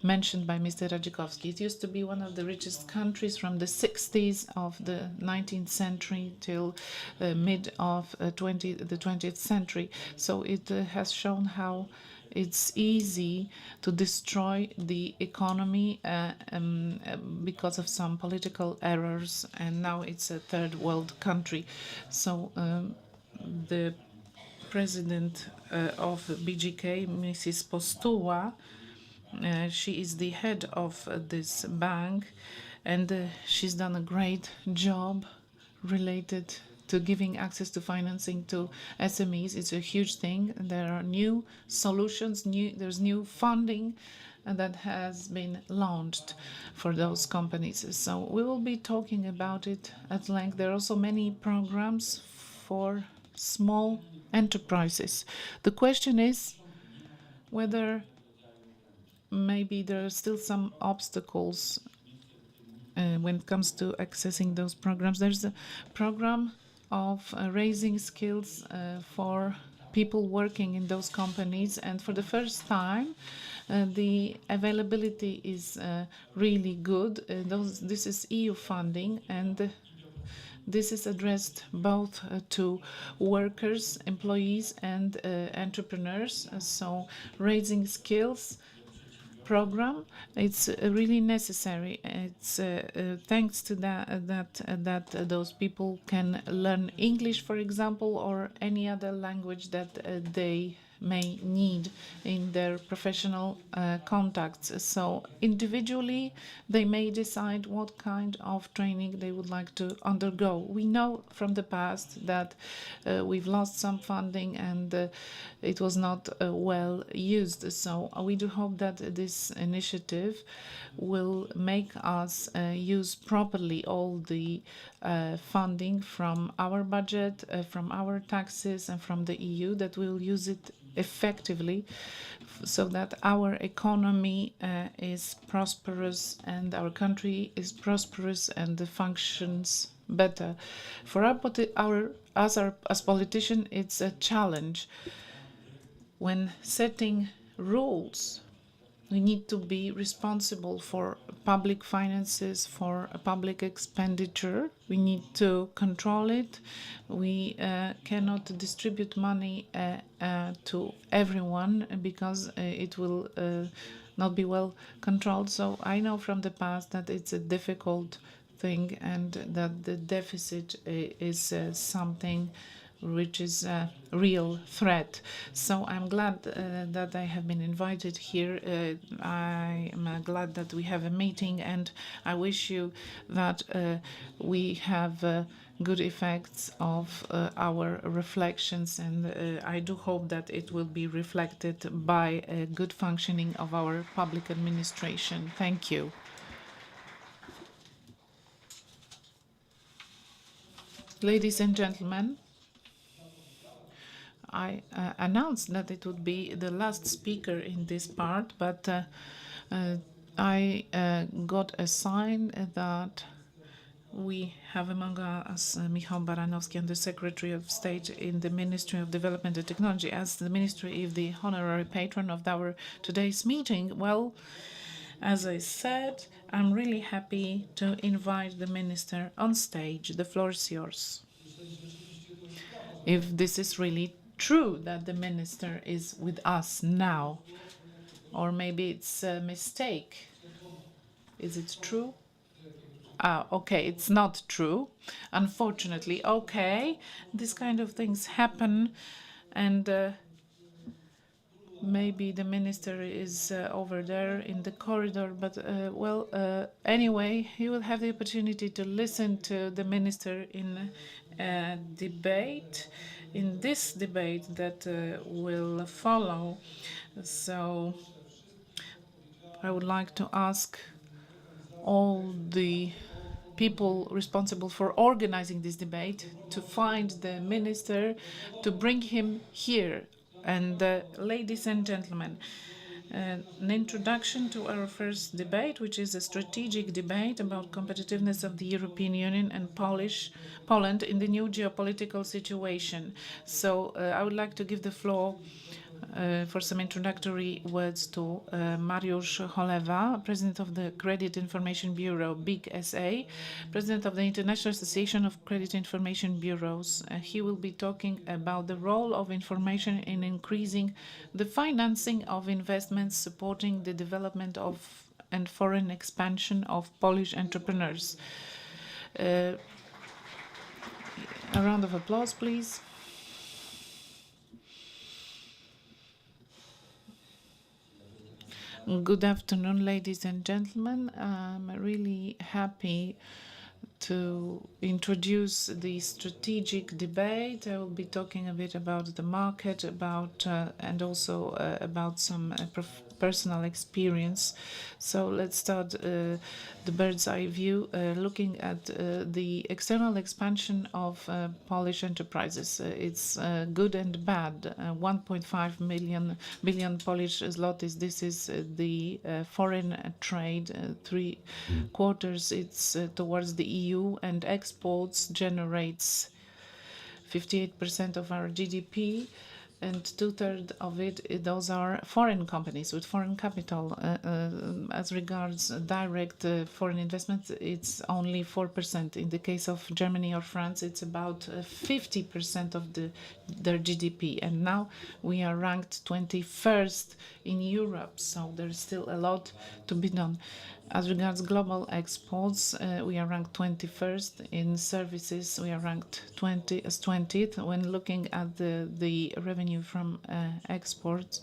mentioned by Mr. Radzikowski. It used to be one of the richest countries from the 60s of the 19th century till mid of the 20th century. So it has shown how it's easy to destroy the economy because of some political errors, and now it's a third world country. So the president of BGK, Mrs. Postuła, she is the head of this bank, and she's done a great job related to giving access to financing to SMEs. It's a huge thing. There are new solutions, there's new funding that has been launched for those companies. So we will be talking about it at length. There are also many programs for small enterprises. The question is whether maybe there are still some obstacles when it comes to accessing those programs. There's a program of raising skills for people working in those companies, and for the first time the availability is really good. This is EU funding, and this is addressed both to workers, employees, and entrepreneurs. So raising skills program, it's really necessary. It's thanks to that those people can learn English, for example, or any other language that they may need in their professional contacts. So individually, they may decide what kind of training they would like to undergo. We know from the past that we've lost some funding and it was not well used. So we do hope that this initiative will make us use properly all the funding from our budget, from our taxes, and from the EU, that we will use it effectively so that our economy is prosperous and our country is prosperous and functions better. For as politicians, it's a challenge. When setting rules, we need to be responsible for public finances, for public expenditure. We need to control it. We cannot distribute money to everyone because it will not be well controlled. So I know from the past that it's a difficult thing and that the deficit is something which is a real threat. So I'm glad that I have been invited here. I am glad that we have a meeting, and I wish you that we have good effects of our reflections, and I do hope that it will be reflected by a good functioning of our public administration. Thank you. Ladies and gentlemen, I announced that it would be the last speaker in this part, but I got a sign that we have among us Michał Baranowski, the Secretary of State in the Ministry of Development and Technology. As the Ministry is the honorary patron of our today's meeting, well, as I said, I'm really happy to invite the Minister on stage. The floor is yours. If this is really true that the Minister is with us now, or maybe it's a mistake. Is it true? Okay, it's not true, unfortunately. Okay, this kind of things happen, and maybe the minister is over there in the corridor, but anyway, you will have the opportunity to listen to the minister in a debate, in this debate that will follow. So I would like to ask all the people responsible for organizing this debate to find the minister, to bring him here. And ladies and gentlemen, an introduction to our first debate, which is a strategic debate about competitiveness of the European Union and Poland in the new geopolitical situation. So I would like to give the floor for some introductory words to Mariusz Cholewa, President of the Credit Information Bureau, BIG SA, President of the International Association of Credit Information Bureaus. He will be talking about the role of information in increasing the financing of investments, supporting the development of and foreign expansion of Polish entrepreneurs. A round of applause, please. Good afternoon, ladies and gentlemen. I'm really happy to introduce the strategic debate. I will be talking a bit about the market, and also about some personal experience. So let's start the bird's eye view, looking at the external expansion of Polish enterprises. It's good and bad. 1.5 billion Polish zlotys. This is the foreign trade. 3/4 it's towards the EU, and exports generates 58% of our GDP. And 2/3 of it, those are foreign companies with foreign capital. As regards direct foreign investments, it's only 4%. In the case of Germany or France, it's about 50% of their GDP. And now we are ranked 21st in Europe, so there's still a lot to be done. As regards global exports, we are ranked 21st. In services, we are ranked 20th when looking at the revenue from exports.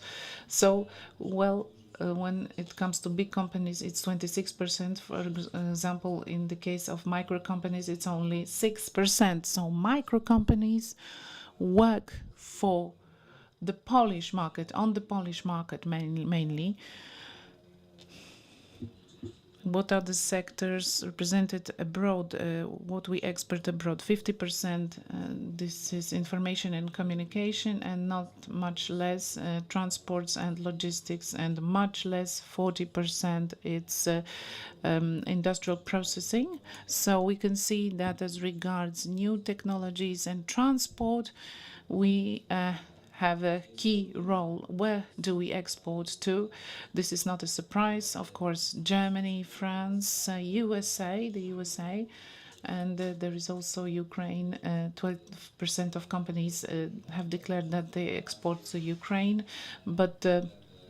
So, when it comes to big companies, it's 26%. For example, in the case of micro companies, it's only 6%. So micro companies work for the Polish market, on the Polish market mainly. What are the sectors represented abroad, what we export abroad? 50%, this is information and communication, and not much less transports and logistics, and much less, 40%, it's industrial processing. So we can see that as regards new technologies and transport, we have a key role. Where do we export to? This is not a surprise. Of course, Germany, France, USA, the USA, and there is also Ukraine. 12% of companies have declared that they export to Ukraine, but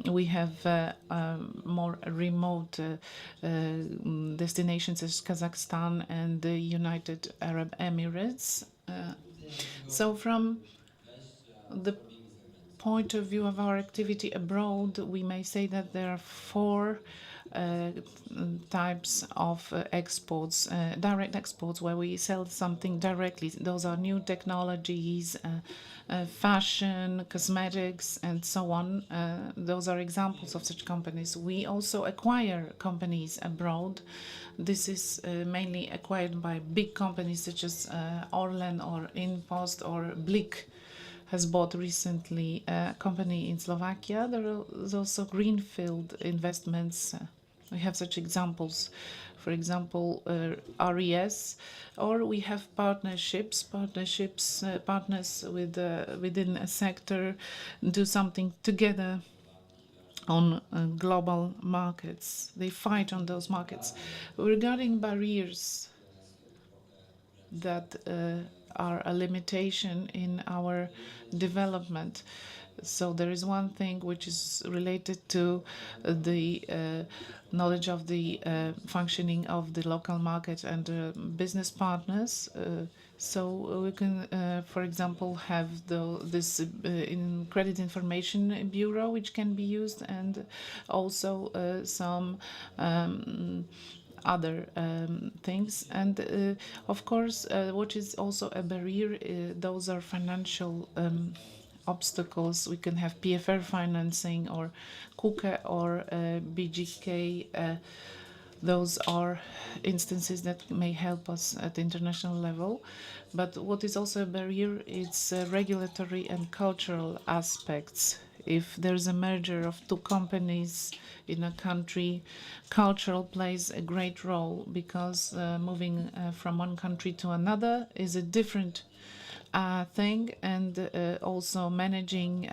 we have more remote destinations as Kazakhstan and the United Arab Emirates. So from the point of view of our activity abroad, we may say that there are four types of exports, direct exports, where we sell something directly. Those are new technologies, fashion, cosmetics, and so on. Those are examples of such companies. We also acquire companies abroad. This is mainly acquired by big companies such as Orlen or Inpost or Blik has bought recently a company in Slovakia. There is also greenfield investments. We have such examples, for example, RES, or we have partners with within a sector, do something together on global markets. They fight on those markets. Regarding barriers that are a limitation in our development. So there is one thing which is related to the knowledge of the functioning of the local market and business partners. So we can, for example, have this in credit information bureau, which can be used, and also some other things. And of course, what is also a barrier, those are financial obstacles. We can have PFR financing or KUKE or BGK. Those are instances that may help us at the international level. But what is also a barrier is regulatory and cultural aspects. If there's a merger of two companies in a country, cultural plays a great role, because moving from one country to another is a different thing, and also managing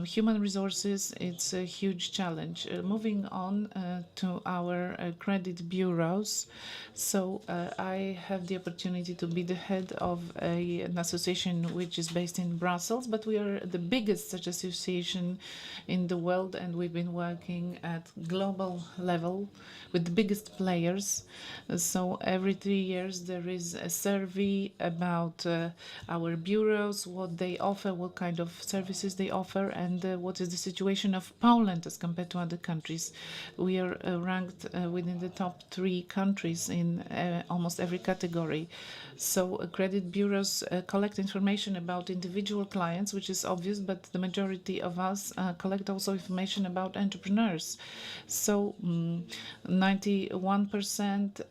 human resources, it's a huge challenge. Moving on to our credit bureaus. So I have the opportunity to be the head of an association which is based in Brussels, but we are the biggest such association in the world, and we've been working at global level with the biggest players. So every 3 years there is a survey about our bureaus, what they offer, what kind of services they offer, and what is the situation of Poland as compared to other countries. We are ranked within the top 3 countries in almost every category. So credit bureaus collect information about individual clients, which is obvious, but the majority of us collect also information about entrepreneurs. So 91%,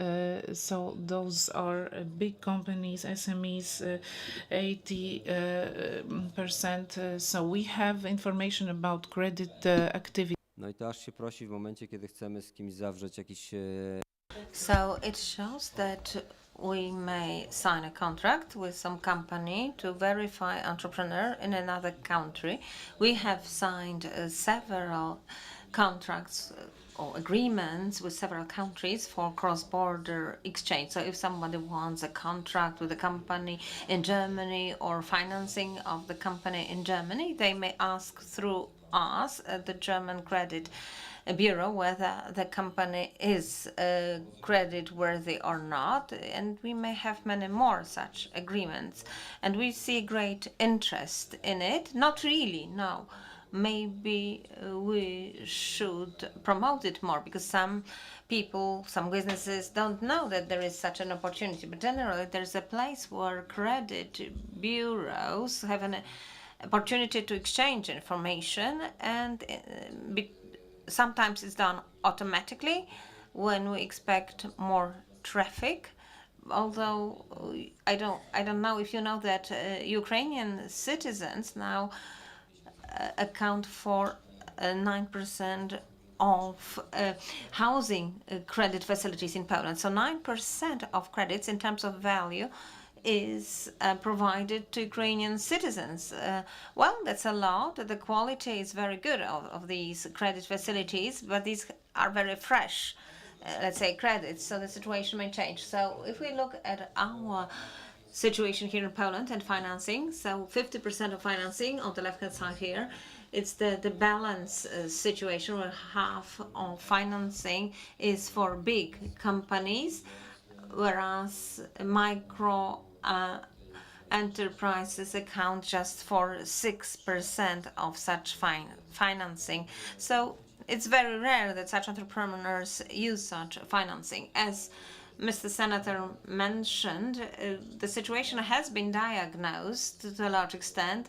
so those are big companies, SMEs, 80%. So we have information about credit activity. No i to aż się prosi w momencie, kiedy chcemy z kimś zawrzeć jakiś So it shows that we may sign a contract with some company to verify entrepreneur in another country. We have signed several contracts or agreements with several countries for cross-border exchange. So if somebody wants a contract with a company in Germany or financing of the company in Germany, they may ask through us, the German Credit Bureau, whether the company is credit worthy or not, and we may have many more such agreements, and we see great interest in it. Not really, no. Maybe we should promote it more, because some people, some businesses don't know that there is such an opportunity. But generally, there's a place where credit bureaus have an opportunity to exchange information, and sometimes it's done automatically when we expect more traffic. Although I don't know if you know that Ukrainian citizens now account for 9% of housing credit facilities in Poland. So 9% of credits in terms of value is provided to Ukrainian citizens. Well, that's a lot. The quality is very good of these credit facilities, but these are very fresh, let's say, credits, so the situation may change. So if we look at our situation here in Poland and financing, so 50% of financing on the left-hand side here, it's the balance situation where half of financing is for big companies, whereas micro enterprises account just for 6% of such financing. So it's very rare that such entrepreneurs use such financing. As Mr. Senator mentioned, the situation has been diagnosed to a large extent,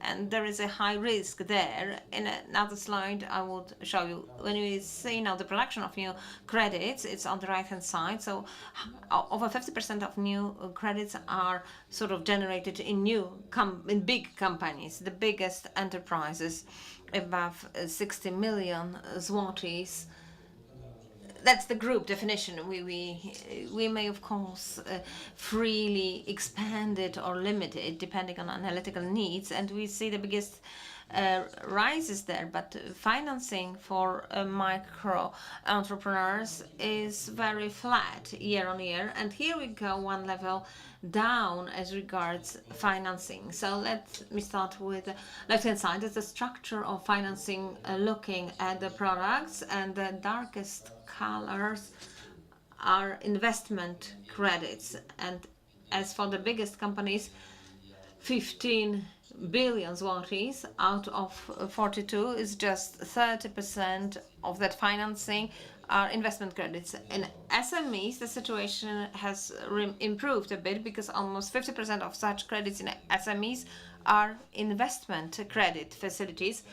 and there is a high risk there. In another slide, I would show you. When we see now the production of new credits, it's on the right-hand side. So over 50% of new credits are sort of generated in in big companies, the biggest enterprises above 60 million zlotys. That's the group definition. We may, of course, freely expand it or limit it depending on analytical needs, and we see the biggest rises there. But financing for micro entrepreneurs is very flat year on year, and here we go one level down as regards financing. So let me start with the left-hand side. It's the structure of financing, looking at the products, and the darkest colors are investment credits. And as for the biggest companies, 15 billion zlotys out of 42 is just 30% of that financing are investment credits. In SMEs, the situation has improved a bit because almost 50% of such credits in SMEs are investment credit facilities.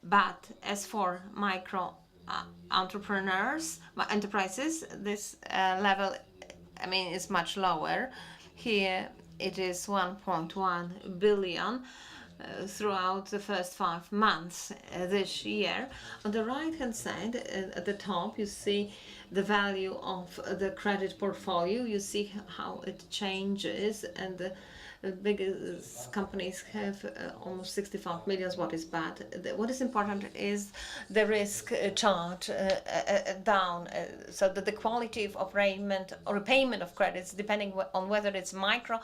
But as for micro enterprises, this level, is much lower. Here it is 1.1 billion throughout the first 5 months this year. On the right-hand side, at the top, you see the value of the credit portfolio. You see how it changes, and the biggest companies have almost 65 million. What is bad? What is important is the risk chart down, so that the quality of repayment or repayment of credits, depending on whether it's micro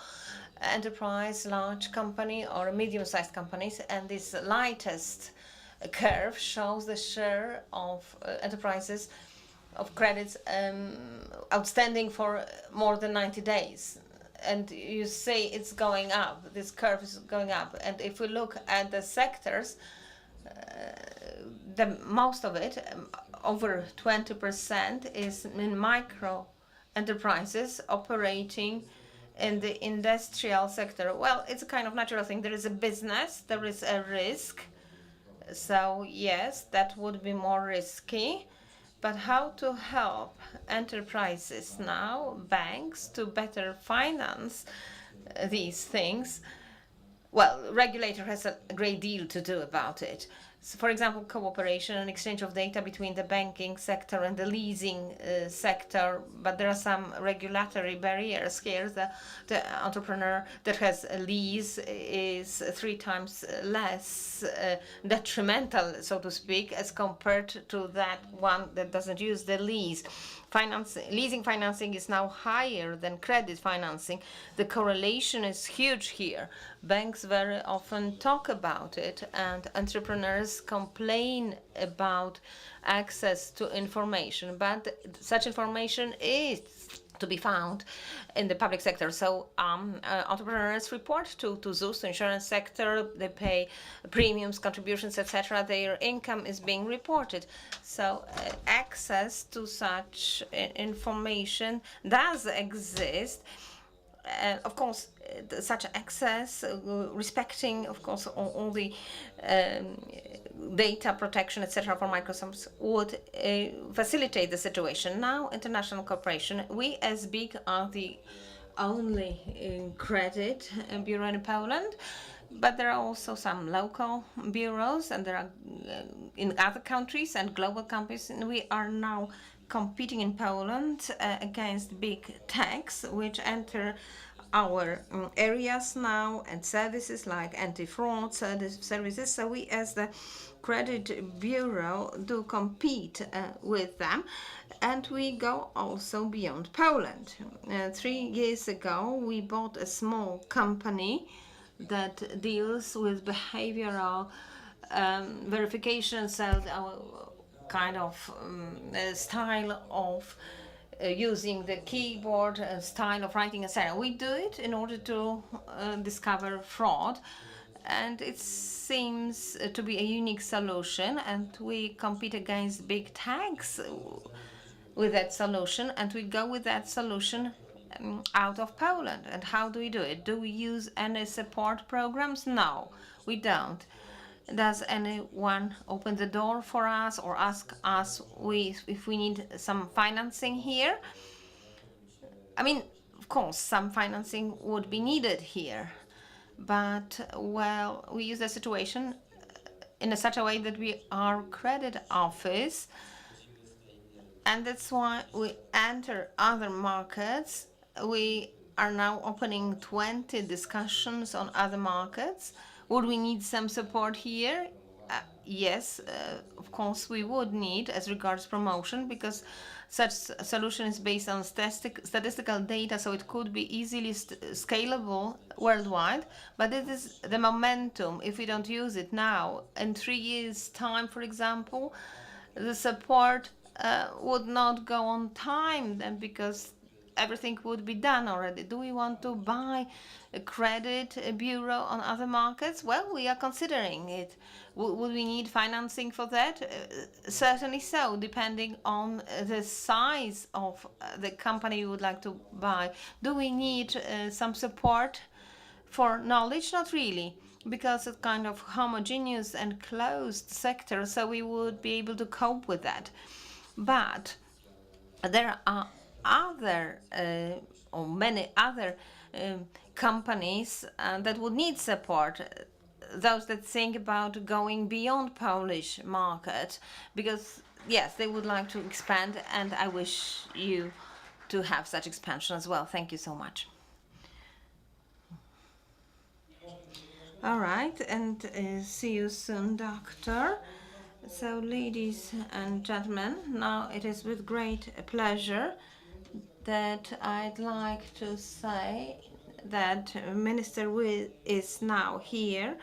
enterprise, large company, or medium-sized companies. And this lightest curve shows the share of enterprises of credits outstanding for more than 90 days. And you see it's going up, this curve is going up. And if we look at the sectors, the most of it, over 20%, is in micro enterprises operating in the industrial sector. Well, it's a kind of natural thing. There is a business, there is a risk. So yes, that would be more risky. But how to help enterprises now, banks, to better finance these things? Well, regulator has a great deal to do about it. So, for example, cooperation and exchange of data between the banking sector and the leasing sector, but there are some regulatory barriers here. The entrepreneur that has a lease is 3 times less detrimental, so to speak, as compared to that one that doesn't use the lease. Leasing financing is now higher than credit financing. The correlation is huge here. Banks very often talk about it, and entrepreneurs complain about access to information, but such information is to be found in the public sector. So entrepreneurs report to ZUS, to insurance sector, they pay premiums, contributions, etc. Their income is being reported. So access to such information does exist. Of course, such access, respecting, of course, all the data protection, etc., for Microsoft would facilitate the situation. Now, international cooperation. We, as big, are the only credit bureau in Poland, but there are also some local bureaus, and there are in other countries and global companies. And we are now competing in Poland against big techs, which enter our areas now, and services like anti-fraud services. So we, as the credit bureau, do compete with them, and we go also beyond Poland. 3 years ago, we bought a small company that deals with behavioral verification, so our kind of style of using the keyboard style of writing, etc. We do it in order to discover fraud, and it seems to be a unique solution, and we compete against big tanks with that solution, and we go with that solution out of Poland. And how do we do it? Do we use any support programs? No, we don't. Does anyone open the door for us or ask us if we need some financing here? I mean, of course, some financing would be needed here, but, well, we use the situation in such a way that we are credit office, and that's why we enter other markets. We are now opening 20 discussions on other markets. Would we need some support here? Yes, of course we would need as regards promotion, because such a solution is based on statistical data, so it could be easily scalable worldwide. But it is the momentum. If we don't use it now, in 3 years' time, for example, the support would not go on time then, because everything would be done already. Do we want to buy a credit bureau on other markets? Well, we are considering it. Would we need financing for that? Certainly so, depending on the size of the company you would like to buy. Do we need some support for knowledge? Not really, because it's kind of homogeneous and closed sector, so we would be able to cope with that. But there are other or many other companies that would need support, those that think about going beyond Polish market, because yes, they would like to expand, and I wish you to have such expansion as well. Thank you so much. All right, and see you soon, doctor. So, ladies and gentlemen, now it is with great pleasure that I'd like to say that Minister is now here,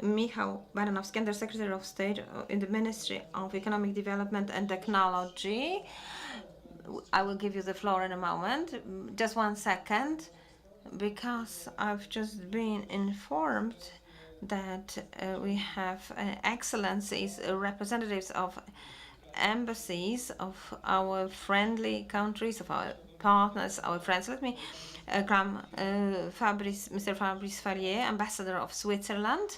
Michał Baranowski, Undersecretary of State in the Ministry of Economic Development and Technology. I will give you the floor in a moment. Just 1 second, because I've just been informed that we have excellencies, representatives of embassies of our friendly countries, of our partners, our friends. Let me come Mr. Fabrice Farrier, Ambassador of Switzerland,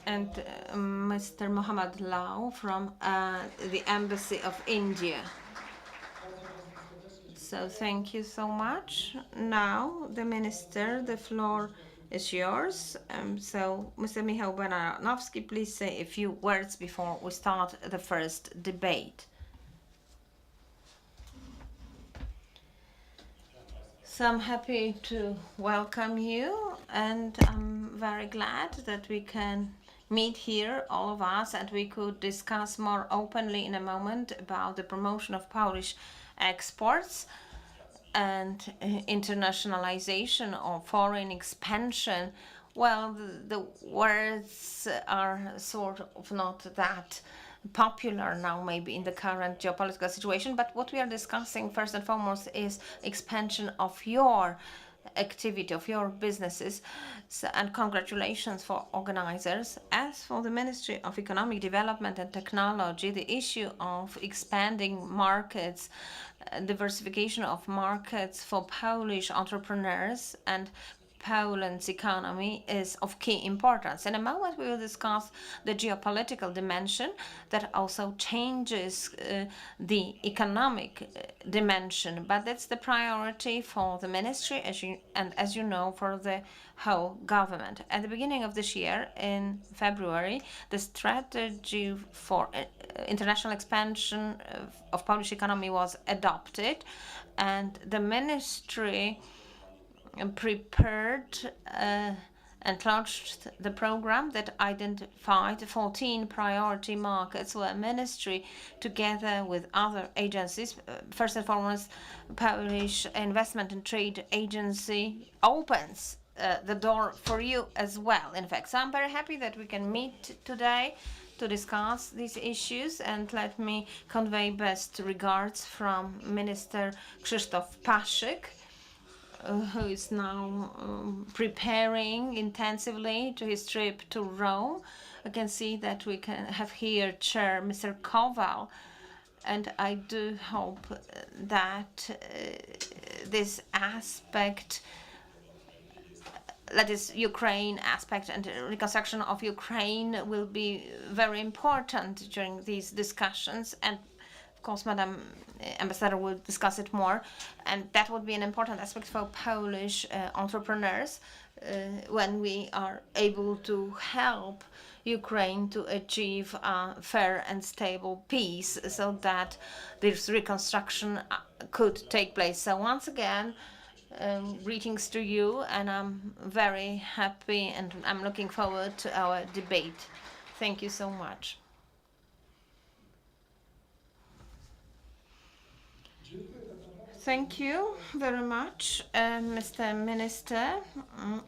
and Mr. Mohammad Lau from the Embassy of India. So thank you so much. Now, the Minister, the floor is yours. So, Mr. Michał Baranowski, please say a few words before we start the first debate. So I'm happy to welcome you, and I'm very glad that we can meet here, all of us, and we could discuss more openly in a moment about the promotion of Polish exports and internationalization or foreign expansion. Well, the words are sort of not that popular now, maybe in the current geopolitical situation, but what we are discussing first and foremost is expansion of your activity, of your businesses. So, and congratulations for organizers. As for the Ministry of Economic Development and Technology, the issue of expanding markets, diversification of markets for Polish entrepreneurs and Poland's economy is of key importance. In a moment, we will discuss the geopolitical dimension that also changes the economic dimension, but that's the priority for the ministry, as you know, for the whole government. At the beginning of this year, in February, the strategy for international expansion of Polish economy was adopted, and the ministry prepared and launched the program that identified 14 priority markets where ministry, together with other agencies, first and foremost, Polish Investment and Trade Agency, opens the door for you as well. In fact, so I'm very happy that we can meet today to discuss these issues, and let me convey best regards from Minister Krzysztof Paszyk, who is now preparing intensively to his trip to Rome. I can see that we can have here Chair Mr. Kowal, and I do hope that this aspect, that is Ukraine aspect and reconstruction of Ukraine, will be very important during these discussions. And of course, Madam Ambassador will discuss it more. And that would be an important aspect for Polish entrepreneurs when we are able to help Ukraine to achieve a fair and stable peace so that this reconstruction could take place. So once again, greetings to you, and I'm very happy and I'm looking forward to our debate. Thank you so much. Thank you very much, Mr. Minister.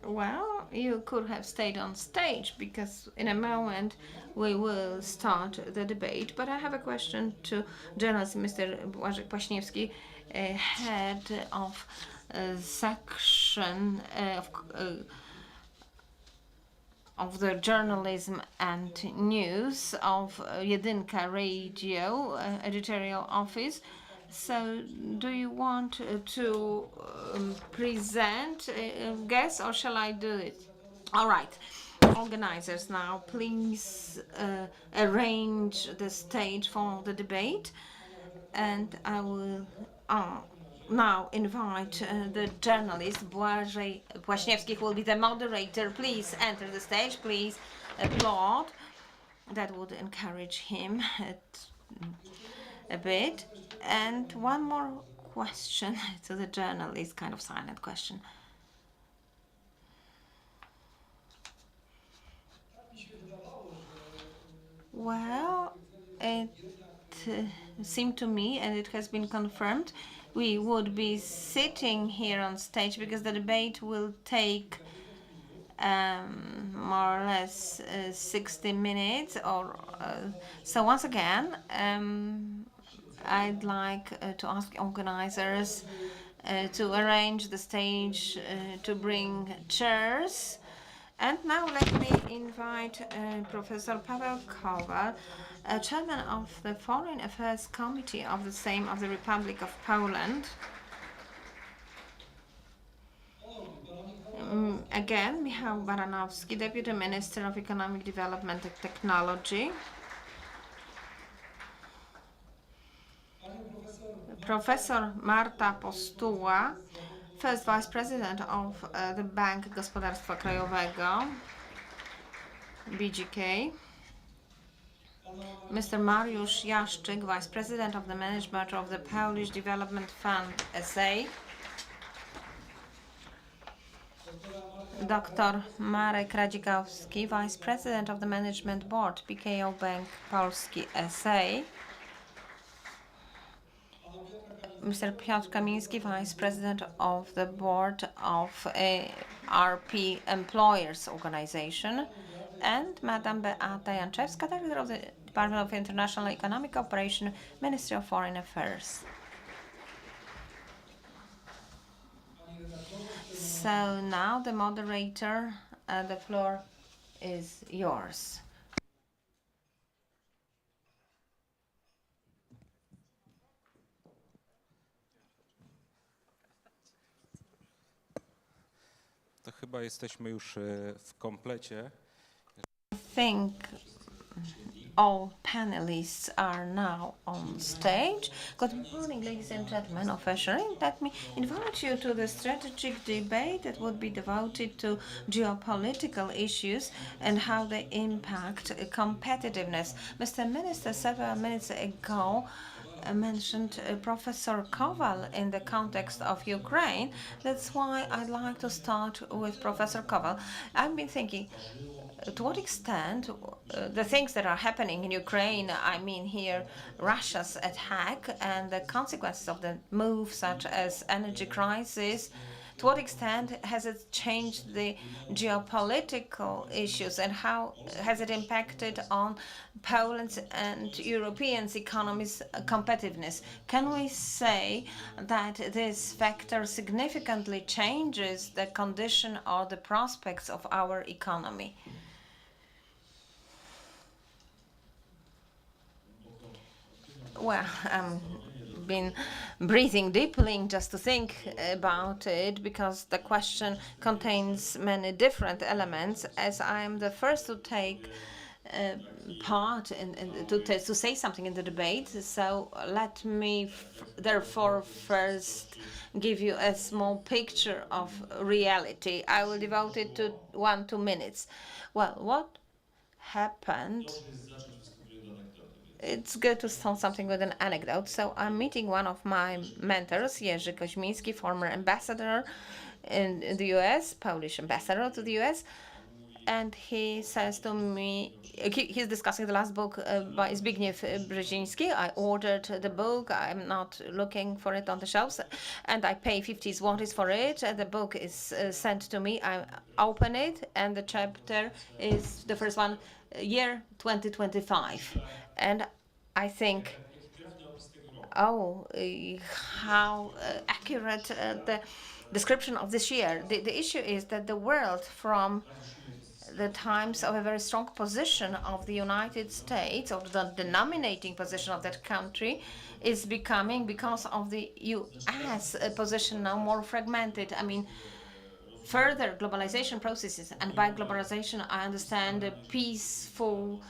Well, you could have stayed on stage because in a moment we will start the debate. But I have a question to journalist Mr. Błażej Kwaśniewski, head of section of the journalism and news of Jedynka Radio editorial office. So, do you want to present guests, or shall I do it? All right, organizers, now please arrange the stage for the debate, and I will now invite the journalist Błażej Kwaśniewski, who will be the moderator. Please enter the stage. Please applaud. That would encourage him a bit. And one more question to the journalist, kind of silent question. Well, it seemed to me, and it has been confirmed, we would be sitting here on stage because the debate will take more or less 60 minutes or so. Once again, I'd like to ask organizers to arrange the stage, to bring chairs. And now let me invite Professor Paweł Kowal, chairman of the Foreign Affairs Committee of the Sejm of the Republic of Poland. Again, Michał Baranowski, Deputy Minister of Economic Development and Technology. Professor Marta Postuła, First Vice President of the Bank Gospodarstwa Krajowego, BGK. Mr. Mariusz Jaszczyk, Vice President of the Management of the Polish Development Fund SA. Dr. Marek Radzikowski, Vice President of the Management Board, PKO Bank Polski SA. Mr. Piotr Kamiński, Vice President of the Board of RP Employers Organization, and Madam Beata Janczewska, Director of the Department of International Economic Cooperation, Ministry of Foreign Affairs. So now the moderator, the floor is yours. To chyba jesteśmy już w komplecie. I think all panelists are now on stage. Good morning, ladies and gentlemen. Officially, let me invite you to the strategic debate that would be devoted to geopolitical issues and how they impact competitiveness. Mr. Minister, several minutes ago, mentioned Professor Kowal in the context of Ukraine. That's why I'd like to start with Professor Kowal. I've been thinking, to what extent the things that are happening in Ukraine, I mean here Russia's attack and the consequences of the move, such as energy crisis, To what extent has it changed the geopolitical issues, and how has it impacted on Poland's and Europeans' economies' competitiveness? Can we say that this factor significantly changes the condition or the prospects of our economy? Well, been breathing deeply just to think about it, because the question contains many different elements, as I am the first to take part and to say something in the debate. So let me therefore first give you a small picture of reality. I will devote it to 1-2 minutes. Well, what happened? It's good to start something with an anecdote. So I'm meeting one of my mentors, Jerzy Koźmiński, former ambassador in the US, Polish ambassador to the US. And he says to me, he's discussing the last book by Zbigniew Brzeziński. I ordered the book. I'm not looking for it on the shelves. And I pay 50 zlotys for it. The book is sent to me. I open it, and the chapter is the first one, year 2025. And I think, oh, how accurate the description of this year. The issue is that the world, from the times of a very strong position of the United States, or the dominating position of that country, is becoming, because of the US position now, more fragmented. I mean, further globalization processes, and by globalization I understand peaceful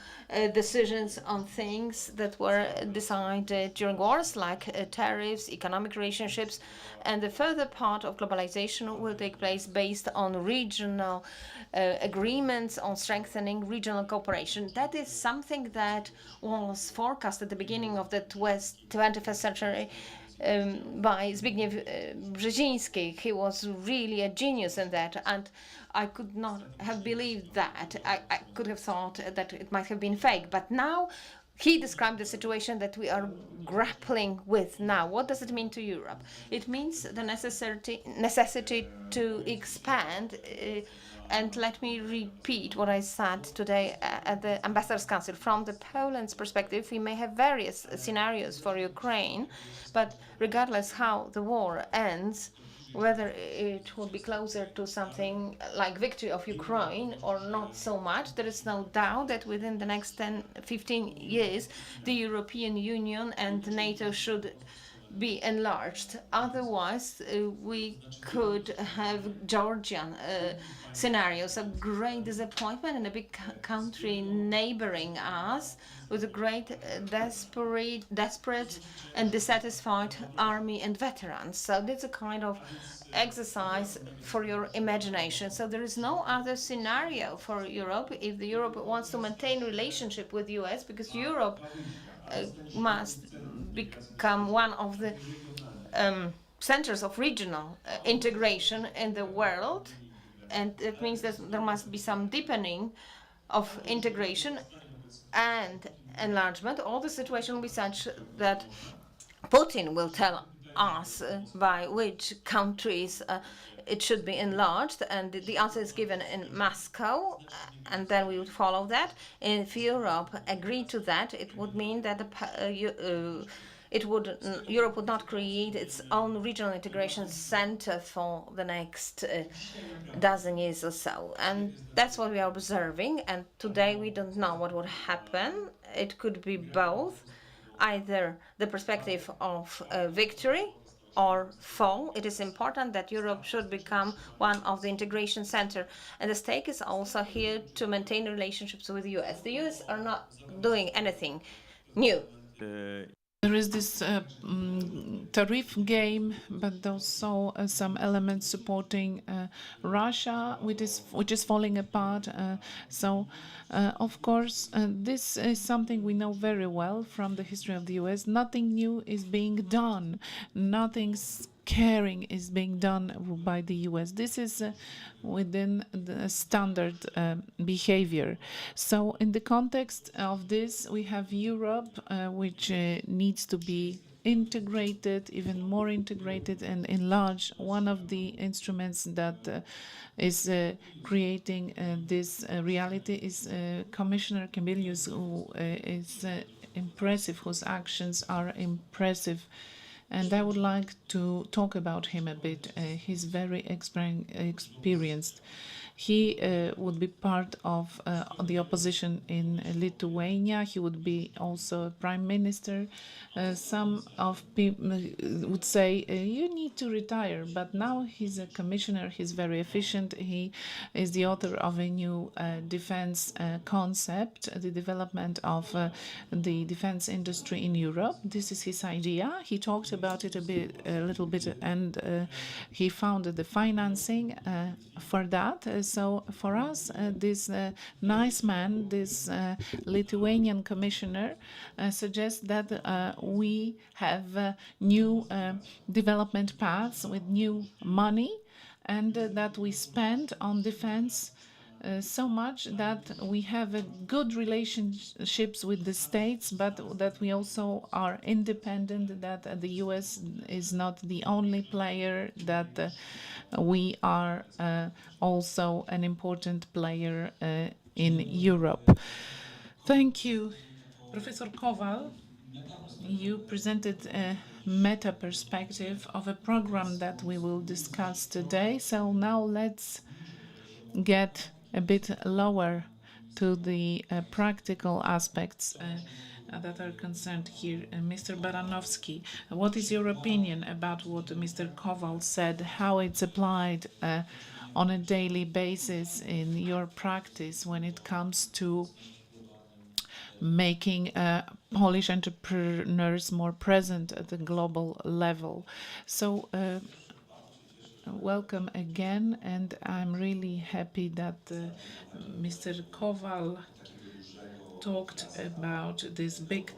decisions on things that were decided during wars, like tariffs, economic relationships, and the further part of globalization will take place based on regional agreements on strengthening regional cooperation. That is something that was forecast at the beginning of the 21st century by Zbigniew Brzeziński. He was really a genius in that, and I could not have believed that. I could have thought that it might have been fake, but now he described the situation that we are grappling with now. What does it mean to Europe? It means the necessity to expand. And let me repeat what I said today at the Ambassadors' Council. From the Poland's perspective, we may have various scenarios for Ukraine, but regardless how the war ends, whether it will be closer to something like victory of Ukraine or not so much, there is no doubt that within the next 10-15 years, the European Union and NATO should be enlarged. Otherwise, we could have Georgian scenarios, a great disappointment in a big country neighboring us, with a great desperate and dissatisfied army and veterans. So that's a kind of exercise for your imagination. So there is no other scenario for Europe if Europe wants to maintain relationship with the US, because Europe must become one of the centers of regional integration in the world, and it means that there must be some deepening of integration and enlargement. All the situation will be such that Putin will tell us by which countries it should be enlarged, and the answer is given in Moscow, and then we would follow that. If Europe agreed to that, it would mean that Europe would not create its own regional integration center for the next dozen years or so. And that's what we are observing. And today we don't know what would happen. It could be both, either the perspective of victory or fall. It is important that Europe should become one of the integration center. And the stake is also here to maintain relationships with the US. The US are not doing anything new. There is this tariff game, but also some elements supporting Russia, which is falling apart. Of course, this is something we know very well from the history of the US. Nothing new is being done. Nothing caring is being done by the US. This is within the standard behavior. So in the context of this, we have Europe, which needs to be integrated, even more integrated and enlarged. One of the instruments that is creating this reality is Commissioner Kembilius, who is impressive, whose actions are impressive. And I would like to talk about him a bit. He's very experienced. He would be part of the opposition in Lithuania. He would be also a prime minister. Some of people would say, you need to retire, but now he's a commissioner. He's very efficient. He is the author of a new defense concept, the development of the defense industry in Europe. This is his idea. He talked about it a little bit, and he founded the financing for that. So for us, this nice man, this Lithuanian commissioner, suggests that we have new development paths with new money, and that we spend on defense so much that we have a good relationships with the states, but that we also are independent, that the US is not the only player, that we are also an important player in Europe. Thank you. Professor Kowal, you presented a meta perspective of a program that we will discuss today. So now let's get a bit lower to the practical aspects that are concerned here. Mr. Baranowski, what is your opinion about what Mr. Kowal said, how it's applied on a daily basis in your practice when it comes to making Polish entrepreneurs more present at the global level? So welcome again, and I'm really happy that Mr. Kowal talked about this big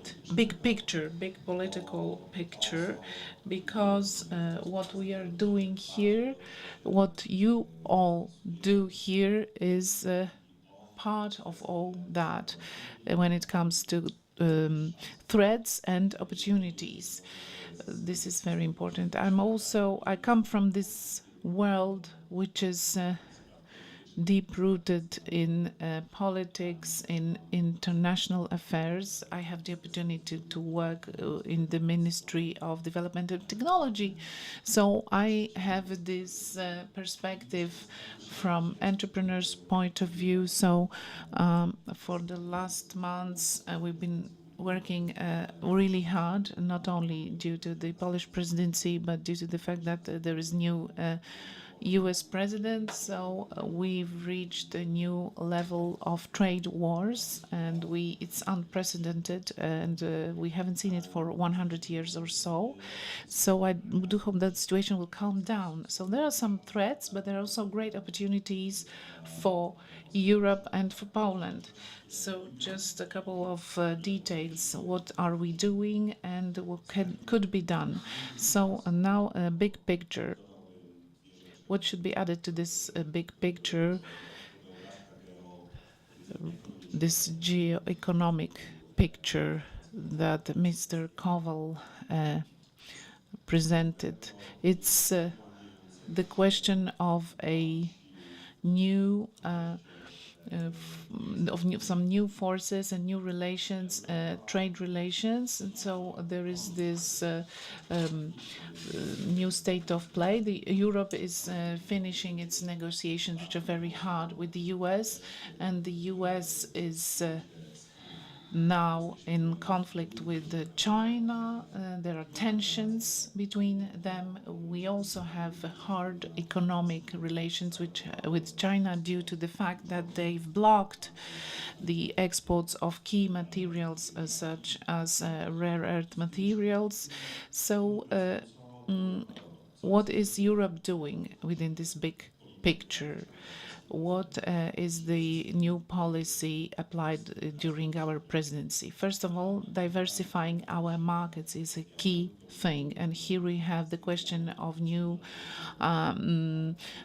picture, big political picture, because what we are doing here, what you all do here, is part of all that when it comes to threats and opportunities. This is very important. I come from this world which is deep-rooted in politics, in international affairs. I have the opportunity to work in the Ministry of Development and Technology. So I have this perspective from entrepreneurs' point of view. So for the last months, we've been working really hard, not only due to the Polish presidency, but due to the fact that there is new US president. So we've reached a new level of trade wars, and it's unprecedented, and we haven't seen it for 100 years or so. So I do hope that the situation will calm down. So there are some threats, but there are also great opportunities for Europe and for Poland. So just a couple of details. What are we doing and what could be done? So now a big picture. What should be added to this big picture, this geo-economic picture that Mr. Kowal presented? It's the question of a new some new forces and new relations, trade relations. And so there is this new state of play. Europe is finishing its negotiations, which are very hard, with the US, and the US is now in conflict with China. There are tensions between them. We also have hard economic relations with China due to the fact that they've blocked the exports of key materials such as rare earth materials. So what is Europe doing within this big picture? what is the new policy applied during our presidency? First of all, diversifying our markets is a key thing. And here we have the question of new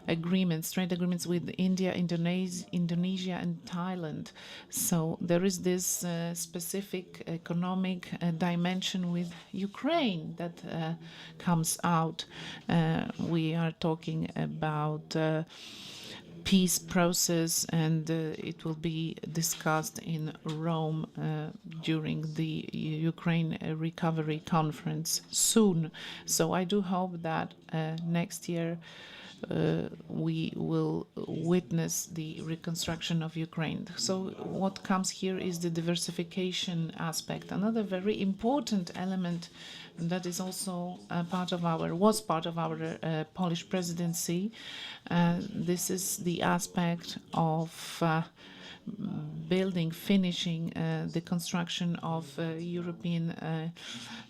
agreements, trade agreements with India, Indonesia, and Thailand. So there is this specific economic dimension with Ukraine that comes out. We are talking about peace process, and it will be discussed in Rome during the Ukraine Recovery Conference soon. So I do hope that next year we will witness the reconstruction of Ukraine. So what comes here is the diversification aspect. Another very important element that is also was part of our Polish presidency. This is the aspect of finishing the construction of a European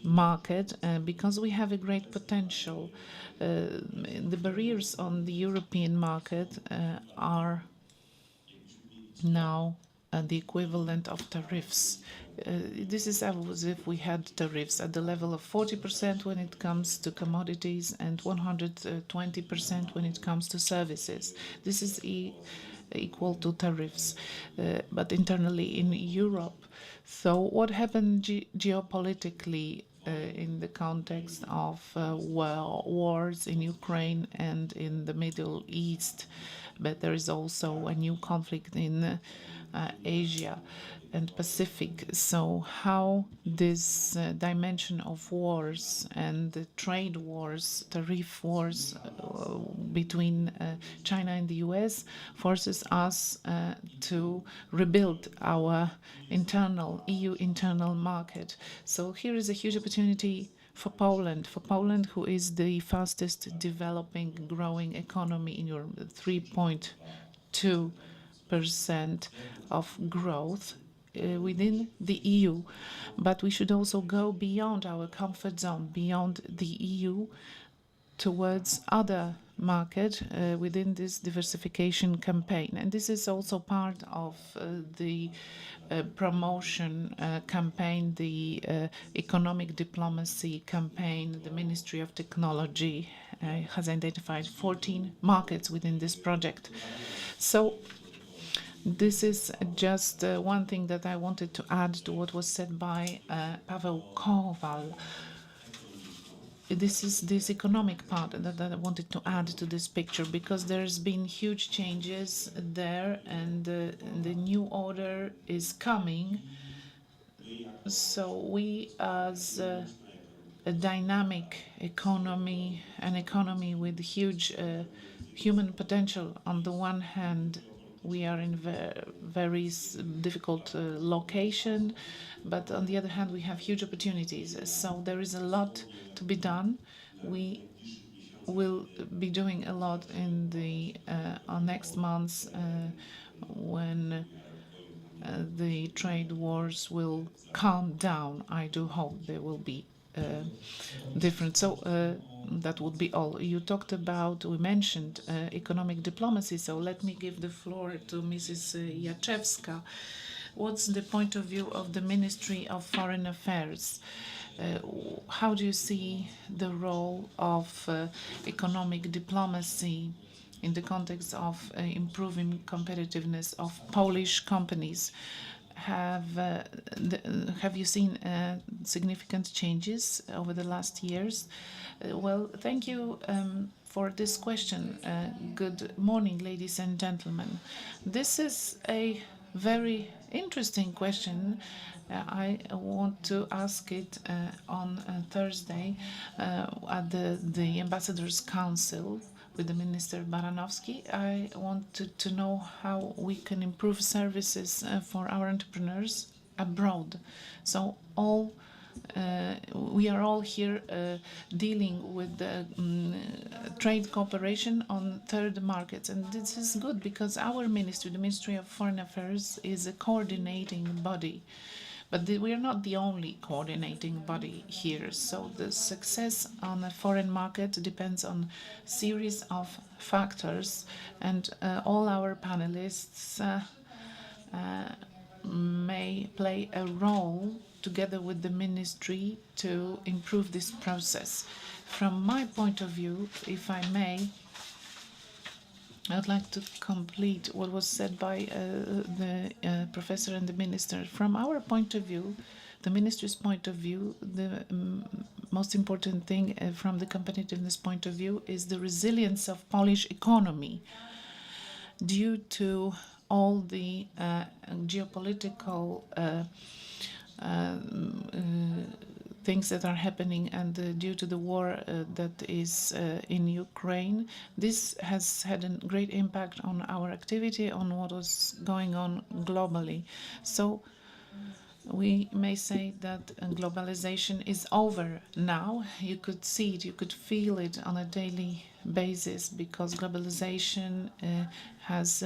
market, because we have a great potential. The barriers on the European market are now the equivalent of tariffs. This is as if we had tariffs at the level of 40% when it comes to commodities and 120% when it comes to services. This is equal to tariffs, but internally in Europe. So what happened geopolitically in the context of wars in Ukraine and in the Middle East? But there is also a new conflict in Asia and Pacific. So how this dimension of wars and the trade wars, tariff wars between China and the US forces us to rebuild our EU internal market. So here is a huge opportunity for Poland, who is the fastest developing, growing economy in Europe, 3.2% of growth within the EU. But we should also go beyond our comfort zone, beyond the EU, towards other market within this diversification campaign. And this is also part of the promotion campaign, the economic diplomacy campaign. The Ministry of Technology has identified 14 markets within this project. So this is just one thing that I wanted to add to what was said by Paweł Kowal. This is this economic part that I wanted to add to this picture, because there's been huge changes there, and the new order is coming. So we, as a dynamic economy, an economy with huge human potential, on the one hand, we are in very difficult location, but on the other hand, we have huge opportunities. So there is a lot to be done. We will be doing a lot in the next months when the trade wars will calm down. I do hope they will be different. So that would be all. We mentioned economic diplomacy, so let me give the floor to Mrs. Jaczewska. What's the point of view of the Ministry of Foreign Affairs? How do you see the role of economic diplomacy in the context of improving competitiveness of Polish companies? Have you seen significant changes over the last years? Well, thank you for this question. Good morning, ladies and gentlemen. This is a very interesting question. I want to ask it on Thursday at the Ambassadors' Council with the Minister Baranowski. I wanted to know how we can improve services for our entrepreneurs abroad. So we are all here dealing with trade cooperation on third markets. And this is good because our ministry, the Ministry of Foreign Affairs, is a coordinating body. But we are not the only coordinating body here. So the success on a foreign market depends on a series of factors, and all our panelists may play a role together with the ministry to improve this process. From my point of view, if I may, I would like to complete what was said by the professor and the minister. From our point of view, the ministry's point of view, the most important thing from the competitiveness point of view is the resilience of Polish economy due to all the geopolitical things that are happening, and due to the war that is in Ukraine. This has had a great impact on our activity, on what was going on globally. So we may say that globalization is over now. You could see it, you could feel it on a daily basis, because globalization has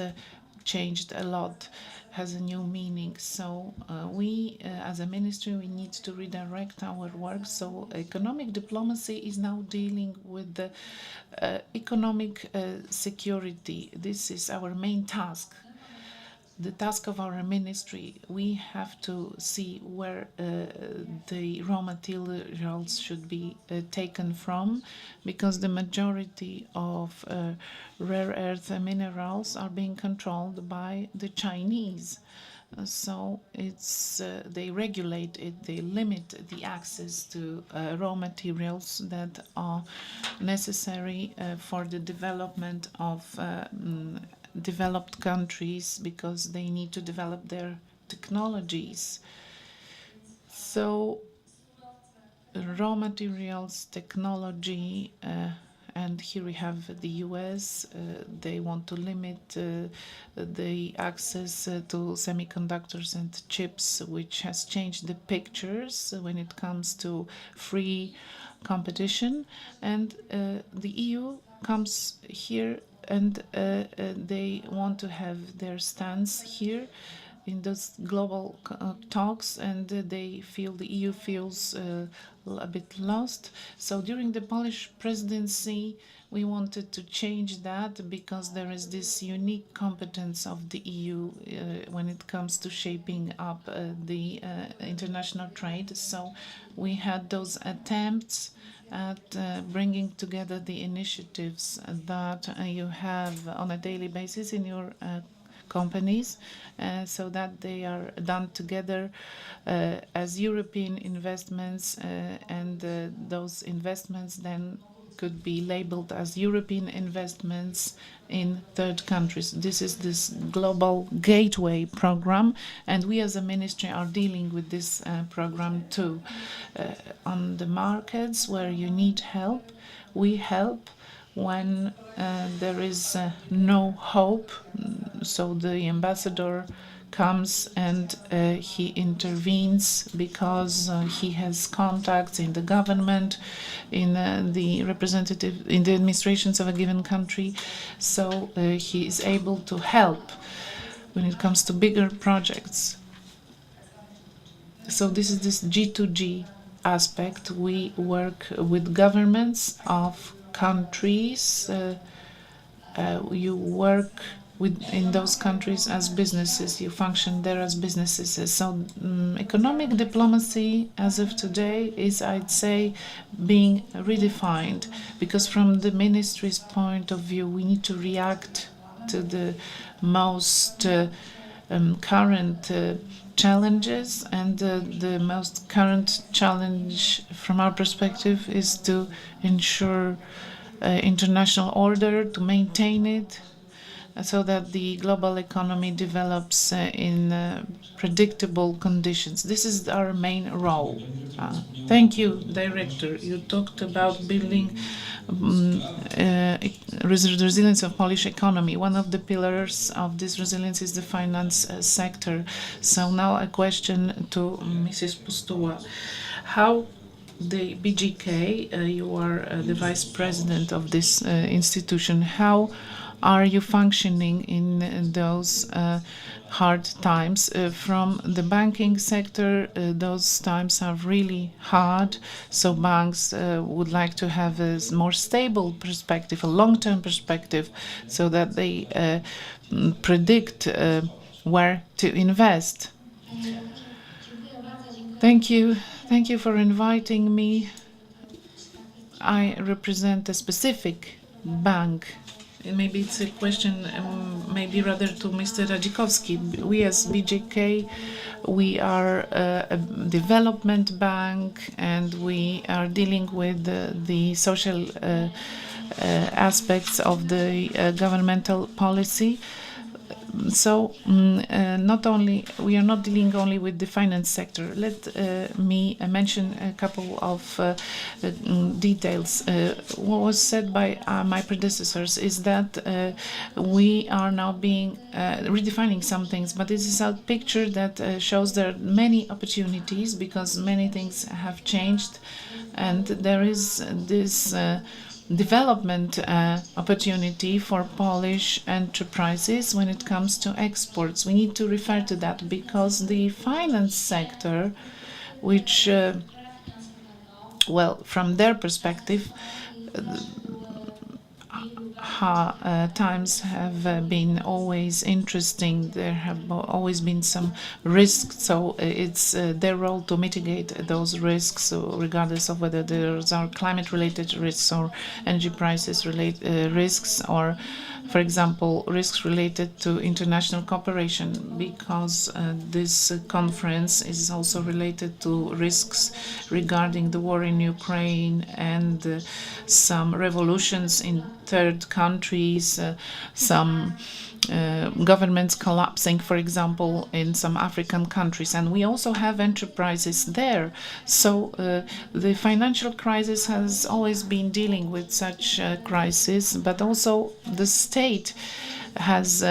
changed a lot, has a new meaning. So we, as a ministry, we need to redirect our work. So economic diplomacy is now dealing with the economic security. This is our main task. The task of our ministry. We have to see where the raw materials should be taken from, because the majority of rare earth minerals are being controlled by the Chinese. So it's they regulate it, they limit the access to raw materials that are necessary for the development of developed countries, because they need to develop their technologies. So raw materials, technology, and here we have the US. They want to limit the access to semiconductors and chips, which has changed the pictures when it comes to free competition. And the EU comes here, and they want to have their stance here in those global talks, and they feel, the EU feels a bit lost. So during the Polish presidency, we wanted to change that, because there is this unique competence of the EU when it comes to shaping up the international trade. So we had those attempts at bringing together the initiatives that you have on a daily basis in your companies, so that they are done together as European investments, and those investments then could be labeled as European investments in third countries. This is this global gateway program, and we as a ministry are dealing with this program too. On the markets where you need help, we help. When there is no hope, so the ambassador comes and he intervenes, because he has contacts in the government, in the administrations of a given country. So he is able to help when it comes to bigger projects. So this is this G2G aspect. We work with governments of countries. You work in those countries as businesses, you function there as businesses. So economic diplomacy as of today is, I'd say, being redefined, because from the ministry's point of view, we need to react to the most current challenges, and the most current challenge from our perspective is to ensure international order, to maintain it, so that the global economy develops in predictable conditions. This is our main role. Thank you, Director. You talked about building resilience of Polish economy. One of the pillars of this resilience is the finance sector. So now a question to Mrs. Pustuła. How the BGK, you are the vice president of this institution, how are you functioning in those hard times? From the banking sector, those times are really hard, so banks would like to have a more stable perspective, a long-term perspective, so that they predict where to invest. Thank you. Thank you for inviting me. I represent a specific bank. Maybe it's a question, maybe rather to Mr. Radzikowski. We as BGK, we are a development bank, and we are dealing with the social aspects of the governmental policy. So not only we are not dealing only with the finance sector. Let me mention a couple of details. What was said by my predecessors is that we are now being redefining some things, but this is a picture that shows there are many opportunities because many things have changed, and there is this development opportunity for Polish enterprises when it comes to exports. We need to refer to that because the finance sector, which, well, from their perspective, times have been always interesting. There have always been some risks, so it's their role to mitigate those risks, regardless of whether those are climate-related risks or energy prices related risks, or, for example, risks related to international cooperation, because this conference is also related to risks regarding the war in Ukraine and some revolutions in third countries, some governments collapsing, for example, in some African countries. And we also have enterprises there. So the financial crisis has always been dealing with such crisis, but also the state has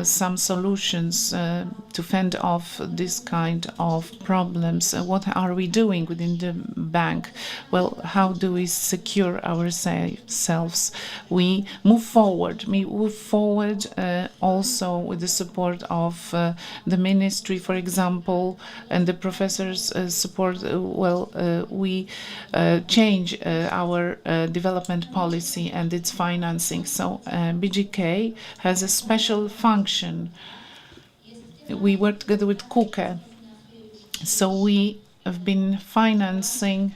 some solutions to fend off this kind of problems. What are we doing within the bank? Well, how do we secure ourselves? We move forward. We move forward also with the support of the ministry, for example, and the professors' support. We change our development policy and its financing. So BGK has a special function. We work together with KUKE. So we have been financing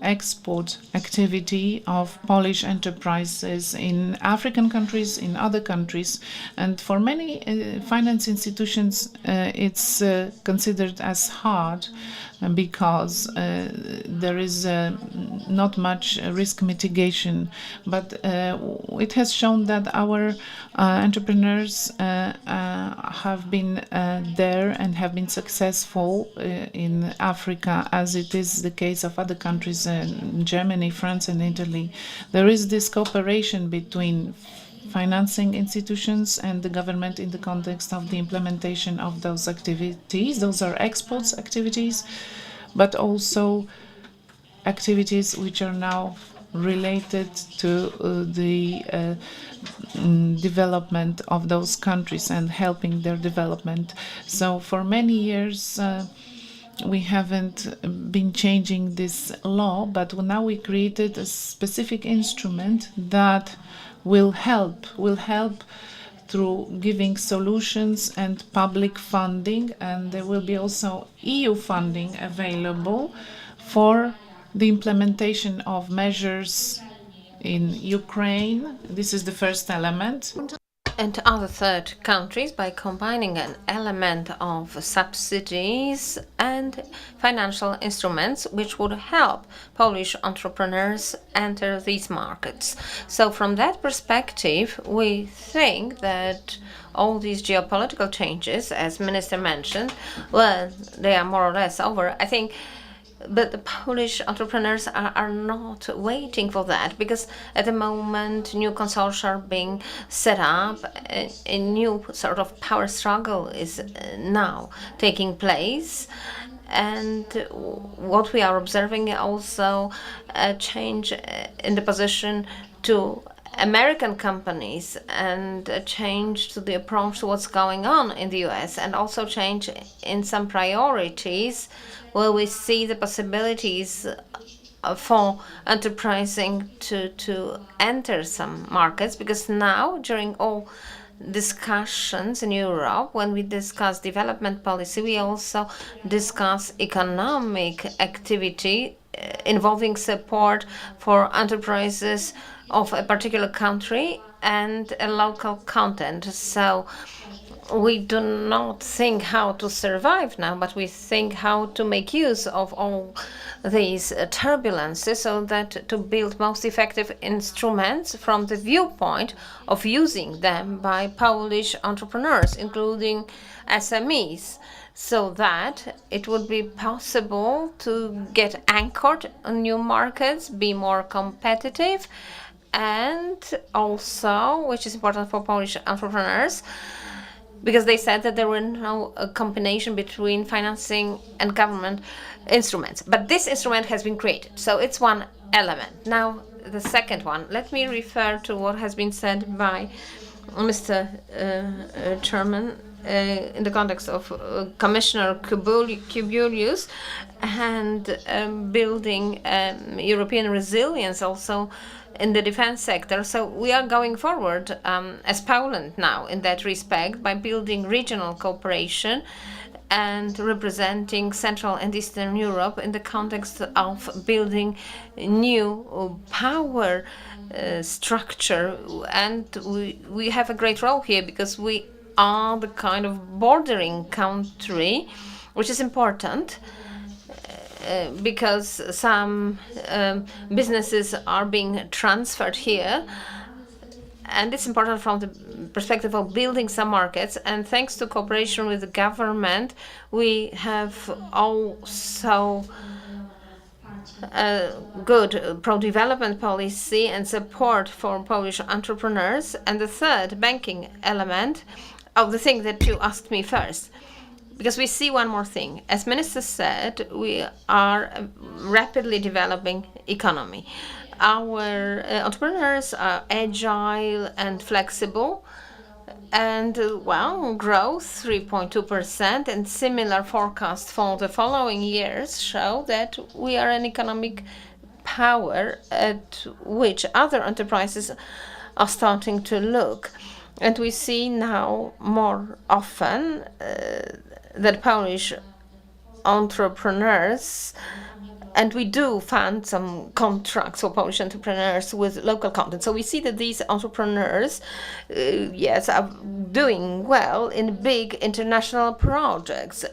export activity of Polish enterprises in African countries, in other countries. And for many finance institutions, it's considered as hard because there is not much risk mitigation. But it has shown that our entrepreneurs have been there and have been successful in Africa, as it is the case of other countries, Germany, France, and Italy. There is this cooperation between financing institutions and the government in the context of the implementation of those activities. Those are exports activities, but also activities which are now related to the development of those countries and helping their development. So for many years, we haven't been changing this law, but now we created a specific instrument that will help through giving solutions and public funding, and there will be also EU funding available for the implementation of measures in Ukraine. This is the first element. And other third countries by combining an element of subsidies and financial instruments which would help Polish entrepreneurs enter these markets. So from that perspective, we think that all these geopolitical changes, as Minister mentioned, well, they are more or less over. I think but the Polish entrepreneurs are not waiting for that, because at the moment new consortia are being set up, a new sort of power struggle is now taking place. And what we are observing also a change in the position to American companies and a change to the approach to what's going on in the US, and also change in some priorities where we see the possibilities for enterprising to enter some markets. Because now, during all discussions in Europe, when we discuss development policy, we also discuss economic activity involving support for enterprises of a particular country and a local content. So we do not think how to survive now, but we think how to make use of all these turbulences so that to build most effective instruments from the viewpoint of using them by Polish entrepreneurs, including SMEs, so that it would be possible to get anchored on new markets, be more competitive, and also, which is important for Polish entrepreneurs, because they said that there were no combination between financing and government instruments. But this instrument has been created, so it's one element. Now, the second one, let me refer to what has been said by Mr. Chairman in the context of Commissioner Kubilius and building European resilience also in the defense sector. So we are going forward as Poland now in that respect by building regional cooperation and representing Central and Eastern Europe in the context of building new power structure. And we have a great role here because we are the kind of bordering country, which is important because some businesses are being transferred here, and it's important from the perspective of building some markets. And thanks to cooperation with the government, we have also a good pro-development policy and support for Polish entrepreneurs. And the third banking element of the thing that you asked me first, because we see one more thing. As Minister said, we are a rapidly developing economy. Our entrepreneurs are agile and flexible, and growth 3.2%, and similar forecasts for the following years show that we are an economic power at which other enterprises are starting to look. And we see now more often that Polish entrepreneurs, and we do fund some contracts for Polish entrepreneurs with local content. So we see that these entrepreneurs, are doing well in big international projects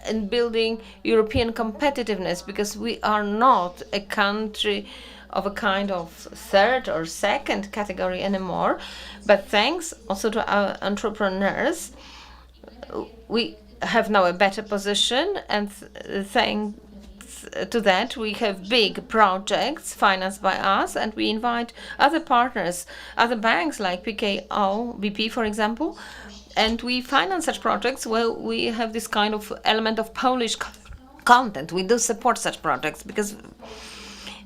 and building European competitiveness, because we are not a country of a kind of third or second category anymore. But thanks also to our entrepreneurs, we have now a better position, and thanks to that we have big projects financed by us, and we invite other partners, other banks like PKO, BP for example, and we finance such projects where we have this kind of element of Polish content. We do support such projects because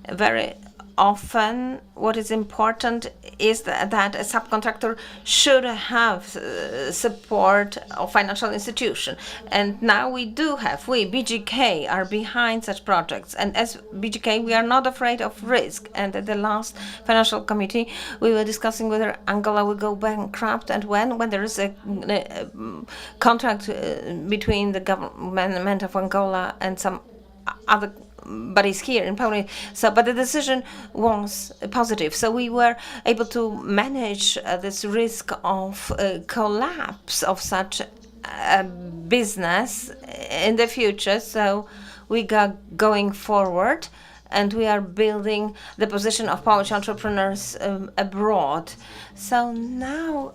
very often what is important is that a subcontractor should have support of financial institution. And now we BGK are behind such projects. And as BGK, we are not afraid of risk. And at the last financial committee, we were discussing whether Angola will go bankrupt, and when there is a contract between the government of Angola and some other bodies here in Poland. So, but the decision was positive. So we were able to manage this risk of collapse of such a business in the future. So we got going forward, and we are building the position of Polish entrepreneurs abroad. So now,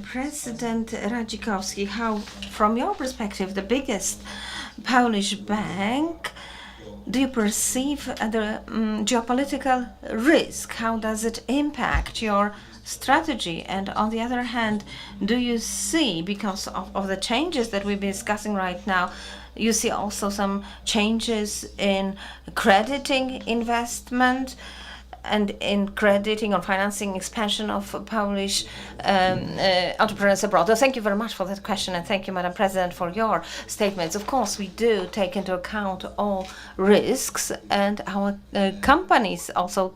President Radzikowski, how, from your perspective, the biggest Polish bank, do you perceive the geopolitical risk? How does it impact your strategy? And on the other hand, do you see, because of the changes that we've been discussing right now, you see also some changes in crediting investment and in crediting or financing expansion of Polish entrepreneurs abroad? So thank you very much for that question, and thank you, Madam President, for your statements. Of course, we do take into account all risks, and our companies also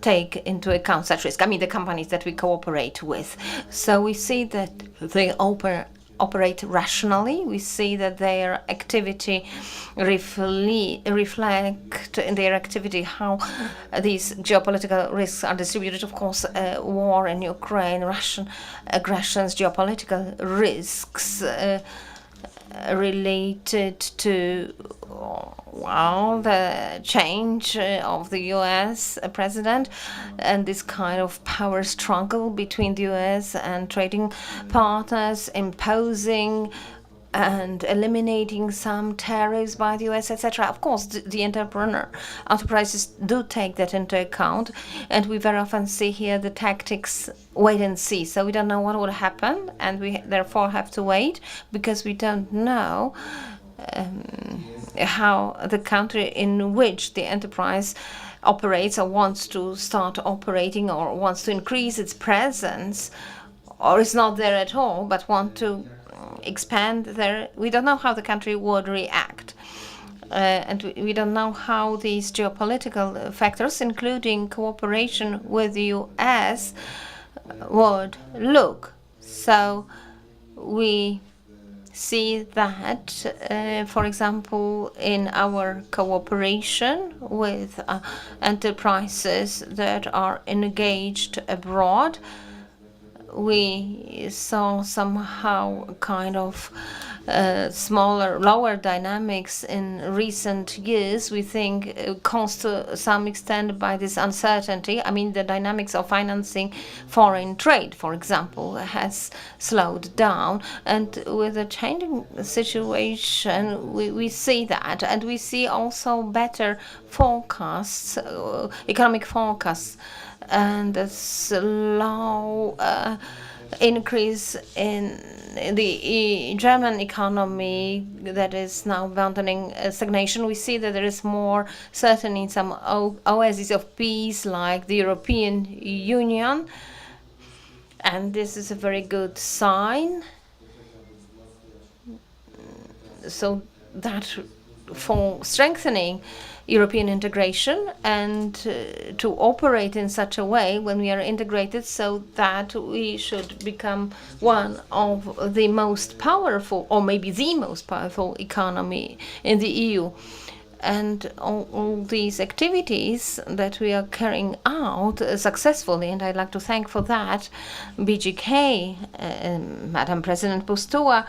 take into account such risk. I mean, the companies that we cooperate with. So we see that they operate rationally. We see that their activity reflect in their activity how these geopolitical risks are distributed. Of course, war in Ukraine, Russian aggressions, geopolitical risks related to the change of the US president and this kind of power struggle between the US and trading partners, imposing and eliminating some tariffs by the US, etc. Of course, the enterprises do take that into account, and we very often see here the tactics wait and see. So we don't know what will happen, and we therefore have to wait because we don't know how the country in which the enterprise operates or wants to start operating or wants to increase its presence or is not there at all but want to expand there. We don't know how the country would react. And we don't know how these geopolitical factors, including cooperation with the US, would look. So we see that, for example, in our cooperation with enterprises that are engaged abroad, we saw somehow kind of smaller, lower dynamics in recent years, we think caused to some extent by this uncertainty. I mean, the dynamics of financing foreign trade, for example, has slowed down. And with the changing situation, we see that. And we see also better forecasts, economic forecasts, and a slow increase in the German economy that is now abandoning stagnation. We see that there is more certainty in some oases of peace like the European Union, and this is a very good sign. So that for strengthening European integration and to operate in such a way when we are integrated so that we should become one of the most powerful, or maybe the most powerful economy in the EU. And all these activities that we are carrying out successfully, and I'd like to thank for that BGK, Madam President Pustuła,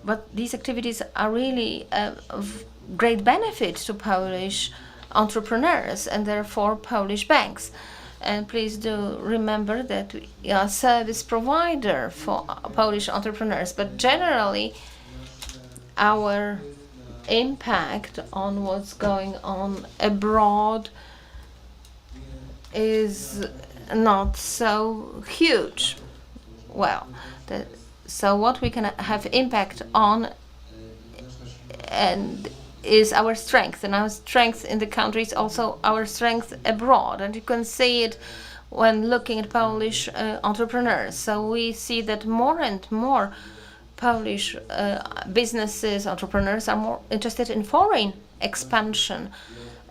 but these activities are really of great benefit to Polish entrepreneurs and therefore Polish banks. And please do remember that we are a service provider for Polish entrepreneurs, but generally our impact on what's going on abroad is not so huge. Well, so what we can have impact on and is our strength, and our strength in the country is also our strength abroad, and you can see it when looking at Polish entrepreneurs. So we see that more and more Polish businesses, entrepreneurs are more interested in foreign expansion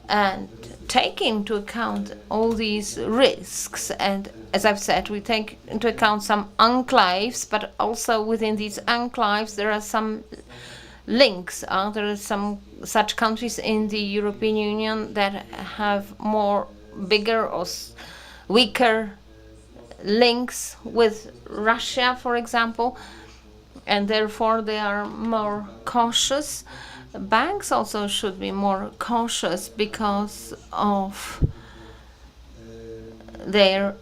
and taking into account all these risks. And as I've said, we take into account some enclaves, but also within these enclaves there are some links. There are some such countries in the European Union that have more bigger or weaker links with Russia, for example, and therefore they are more cautious. Banks also should be more cautious because of their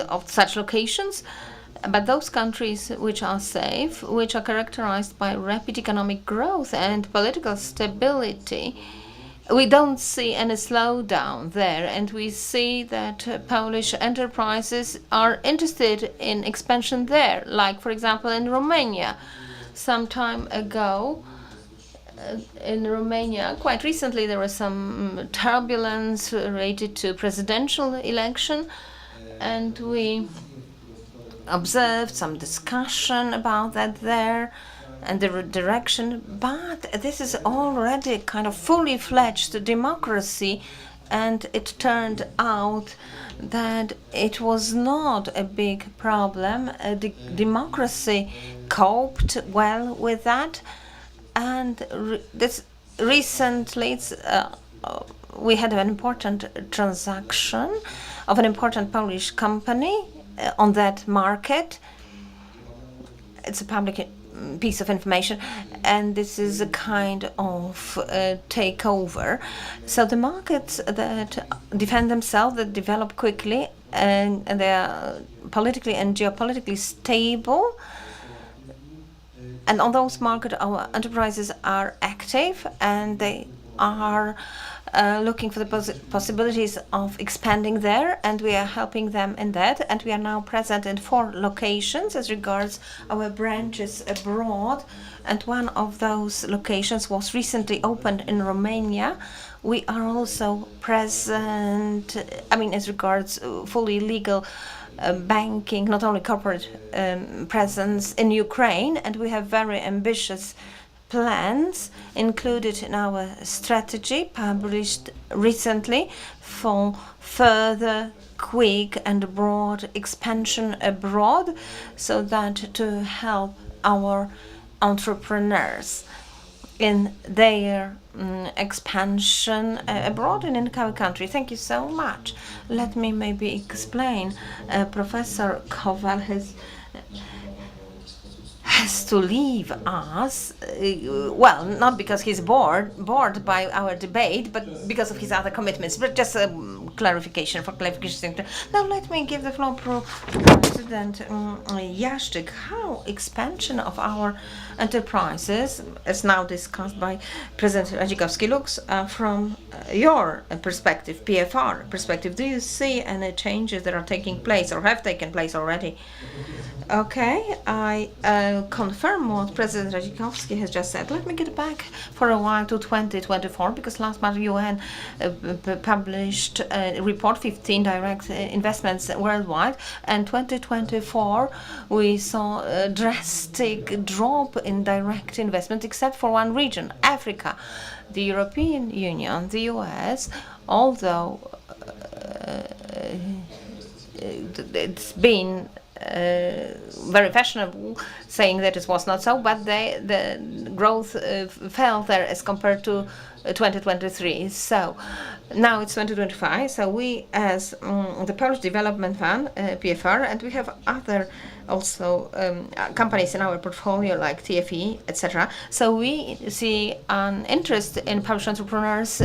of such locations. But those countries which are safe, which are characterized by rapid economic growth and political stability, we don't see any slowdown there, and we see that Polish enterprises are interested in expansion there, like, for example, in Romania. Some time ago, in Romania, quite recently there was some turbulence related to presidential election, and we observed some discussion about that there and the direction. But this is already kind of fully fledged democracy, and it turned out that it was not a big problem. The democracy coped well with that, and this recently we had an important transaction of an important Polish company on that market. It's a public piece of information, and this is a kind of takeover. So the markets that defend themselves, that develop quickly, and they are politically and geopolitically stable, and on those markets our enterprises are active, and they are looking for the possibilities of expanding there, and we are helping them in that. And we are now present in 4 locations as regards our branches abroad, and one of those locations was recently opened in Romania. We are also present, as regards fully legal banking, not only corporate presence in Ukraine, and we have very ambitious plans included in our strategy published recently for further quick and broad expansion abroad, so that to help our entrepreneurs in their expansion abroad and in our country. Thank you so much. Let me maybe explain. Professor Kowal has to leave us, well, not because he's bored by our debate, but because of his other commitments. But just a clarification for clarification. Now let me give the floor to President Jaszczyk. How expansion of our enterprises, as now discussed by President Radzikowski, looks from your perspective, PFR perspective. Do you see any changes that are taking place or have taken place already? Okay, I confirm what President Radzikowski has just said. Let me get back for a while to 2024, because last month UN published a report, 15 direct investments worldwide, and 2024 we saw a drastic drop in direct investment, except for one region, Africa. The European Union, the US, although it's been very fashionable saying that it was not so, but the growth fell there as compared to 2023. So now it's 2025. So we, as the Polish Development Fund, PFR, and we have other also companies in our portfolio like TFE, etc. So we see an interest in Polish entrepreneurs,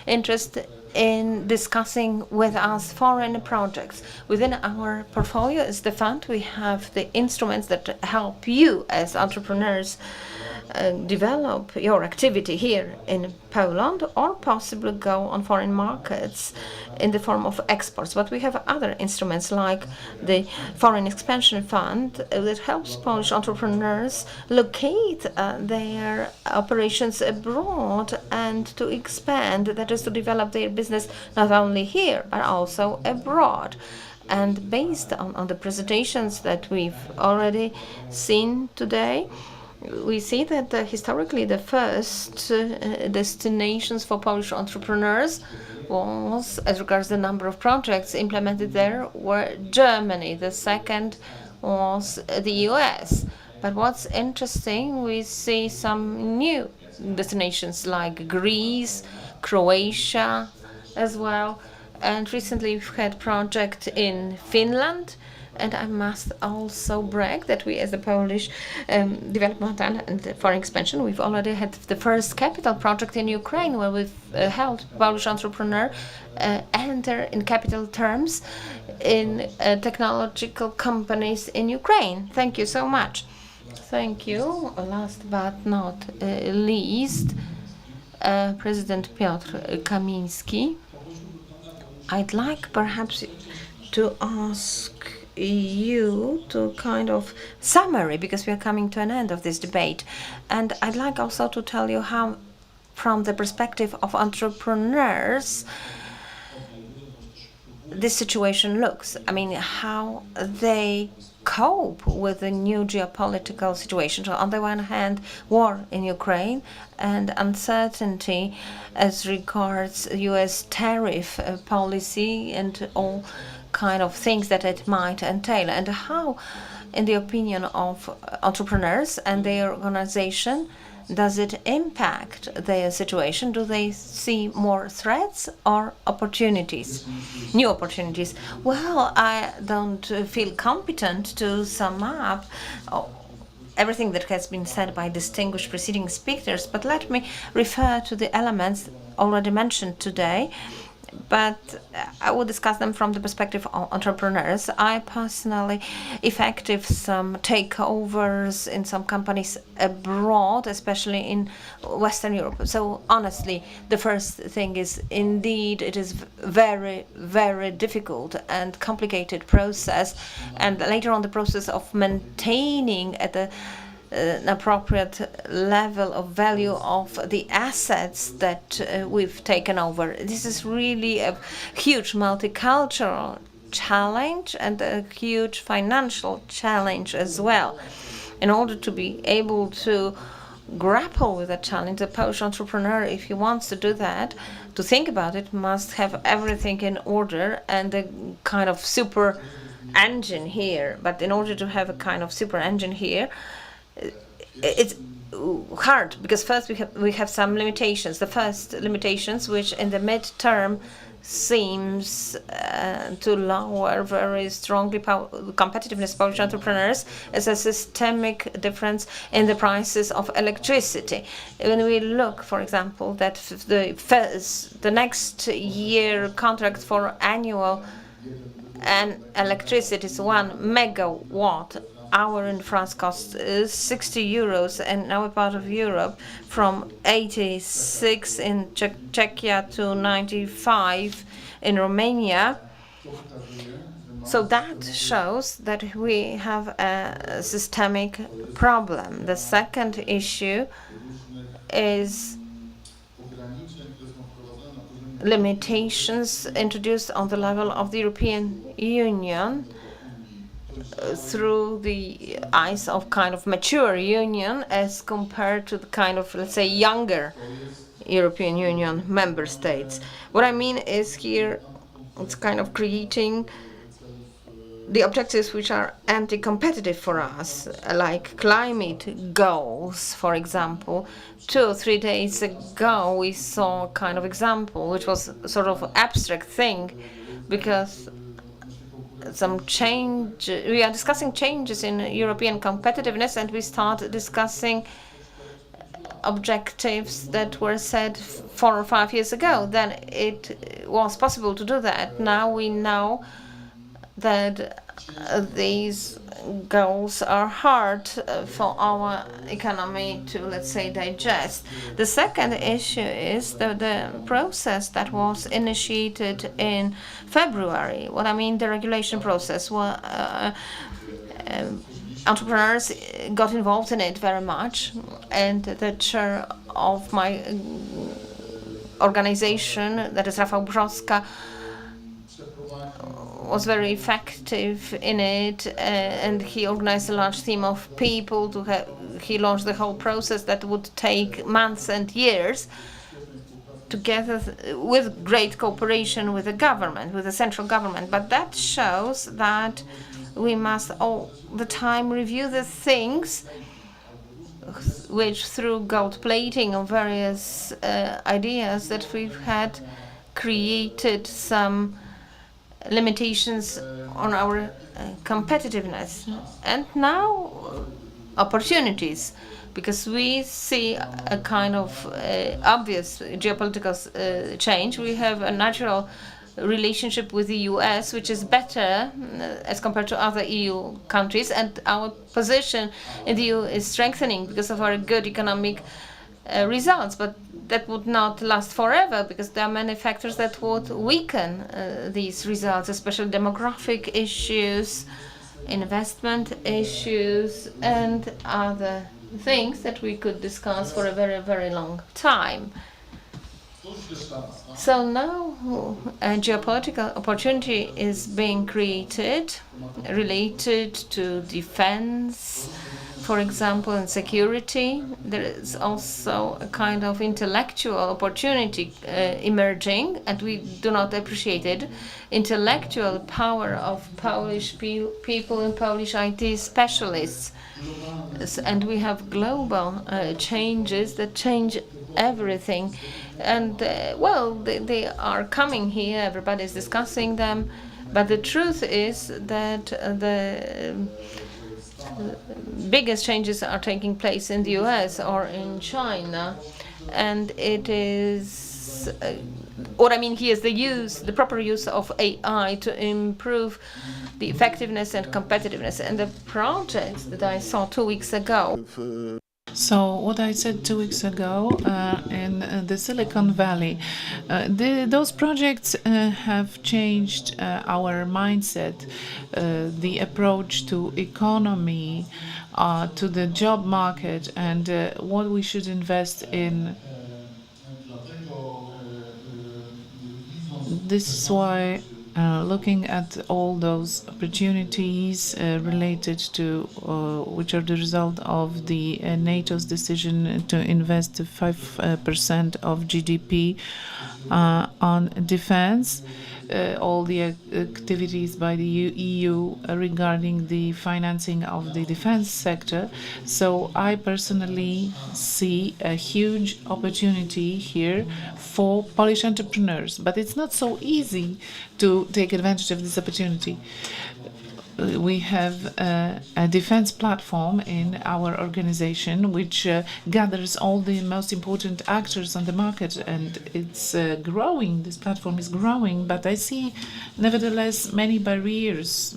interest in discussing with us foreign projects. Within our portfolio is the fund. We have the instruments that help you as entrepreneurs develop your activity here in Poland, or possibly go on foreign markets in the form of exports. But we have other instruments like the Foreign Expansion Fund that helps Polish entrepreneurs locate their operations abroad and to expand, that is to develop their business not only here but also abroad. And based on the presentations that we've already seen today, we see that historically the first destinations for Polish entrepreneurs was, as regards the number of projects implemented there, were Germany. The second was the US. But what's interesting, we see some new destinations like Greece, Croatia as well. And recently we've had project in Finland. And I must also brag that we, as the Polish Development and Foreign Expansion, we've already had the first capital project in Ukraine, where we've helped Polish entrepreneur enter in capital terms in technological companies in Ukraine. Thank you so much. Thank you. Last but not least, President Piotr Kamiński. I'd like perhaps to ask you to kind of summary, because we are coming to an end of this debate. And I'd like also to tell you how, from the perspective of entrepreneurs, this situation looks. I mean, how they cope with the new geopolitical situation. So on the one hand, war in Ukraine and uncertainty as regards US tariff policy and all kind of things that it might entail, and how, in the opinion of entrepreneurs and their organization, does it impact their situation? Do they see more threats or opportunities, new opportunities? Well, I don't feel competent to sum up everything that has been said by distinguished preceding speakers, but let me refer to the elements already mentioned today. But I will discuss them from the perspective of entrepreneurs. I personally effective some takeovers in some companies abroad, especially in Western Europe. So honestly, the first thing is, indeed, it is very, very difficult and complicated process. And later on, the process of maintaining at an appropriate level of value of the assets that we've taken over. This is really a huge multicultural challenge and a huge financial challenge as well. In order to be able to grapple with that challenge, the Polish entrepreneur, if he wants to do that, to think about it, must have everything in order and a kind of super engine here. But in order to have a kind of super engine here, it's hard, because first we have some limitations. The first limitations, which in the midterm seems to lower very strongly competitiveness of Polish entrepreneurs, is a systemic difference in the prices of electricity. When we look, for example, that the next year contract for annual and electricity is 1 megawatt hour in France costs 60 euros, and in our part of Europe from 86 in Czechia to 95 in Romania. So that shows that we have a systemic problem. The second issue is limitations introduced on the level of the European Union through the eyes of kind of mature union as compared to the kind of, let's say, younger European Union member states. What I mean is here it's kind of creating the objectives which are anti-competitive for us, like climate goals, for example. 2 or 3 days ago we saw a kind of example which was sort of abstract thing, because some change, we are discussing changes in European competitiveness, and we start discussing objectives that were set 4 or 5 years ago. Then it was possible to do that. Now we know that these goals are hard for our economy to, let's say, digest. The second issue is the process that was initiated in February. What I mean, the regulation process. Well, entrepreneurs got involved in it very much, and the chair of my organization, that is Rafał Brzoska, was very effective in it, and he organized a large team of people to have. He launched the whole process that would take months and years, together with great cooperation with the government, with the central government. But that shows that we must all the time review the things which, through gold plating of various ideas that we've had, created some limitations on our competitiveness. And now opportunities, because we see a kind of obvious geopolitical change. We have a natural relationship with the US, which is better as compared to other EU countries, and our position in the EU is strengthening because of our good economic results. But that would not last forever, because there are many factors that would weaken these results, especially demographic issues, investment issues, and other things that we could discuss for a very, very long time. So now a geopolitical opportunity is being created related to defense, for example, and security. There is also a kind of intellectual opportunity emerging, and we do not appreciate it. Intellectual power of Polish people and Polish IT specialists. And we have global changes that change everything. And well, they are coming here, everybody's discussing them. But the truth is that the biggest changes are taking place in the US or in China. And it is, what I mean here is the proper use of AI to improve the effectiveness and competitiveness. And the projects that I saw 2 weeks ago. So what I said 2 weeks ago in the Silicon Valley, those projects have changed our mindset, the approach to economy, to the job market, and what we should invest in. This is why looking at all those opportunities related to which are the result of the NATO's decision to invest 5% of GDP on defense, all the activities by the EU regarding the financing of the defense sector. So I personally see a huge opportunity here for Polish entrepreneurs, but it's not so easy to take advantage of this opportunity. We have a defense platform in our organization which gathers all the most important actors on the market, and it's growing. This platform is growing, but I see nevertheless many barriers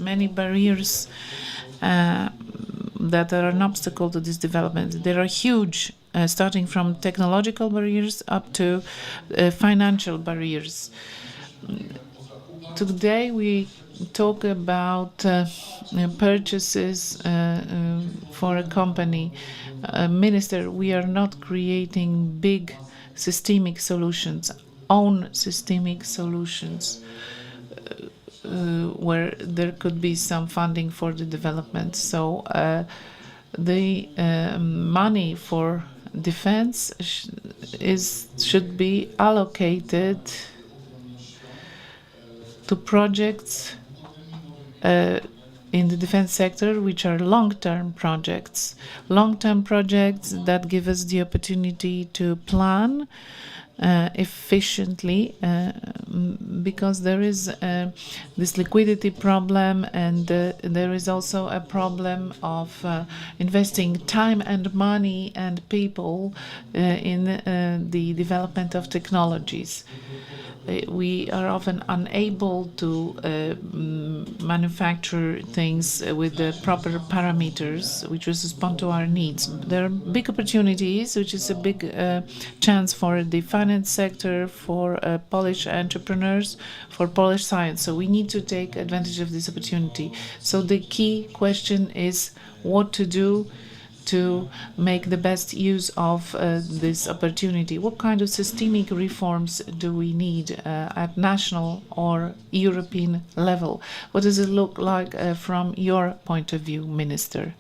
that are an obstacle to this development. There are huge, starting from technological barriers up to financial barriers. Today we talk about purchases for a company. Minister, we are not creating big systemic solutions, own systemic solutions where there could be some funding for the development. So the money for defense should be allocated to projects in the defense sector, which are long-term projects that give us the opportunity to plan efficiently, because there is this liquidity problem, and there is also a problem of investing time and money and people in the development of technologies. We are often unable to manufacture things with the proper parameters which respond to our needs. There are big opportunities, which is a big chance for the finance sector, for Polish entrepreneurs, for Polish science. So we need to take advantage of this opportunity. So the key question is what to do to make the best use of this opportunity. What kind of systemic reforms do we need at national or European level? What does it look like from your point of view, Minister?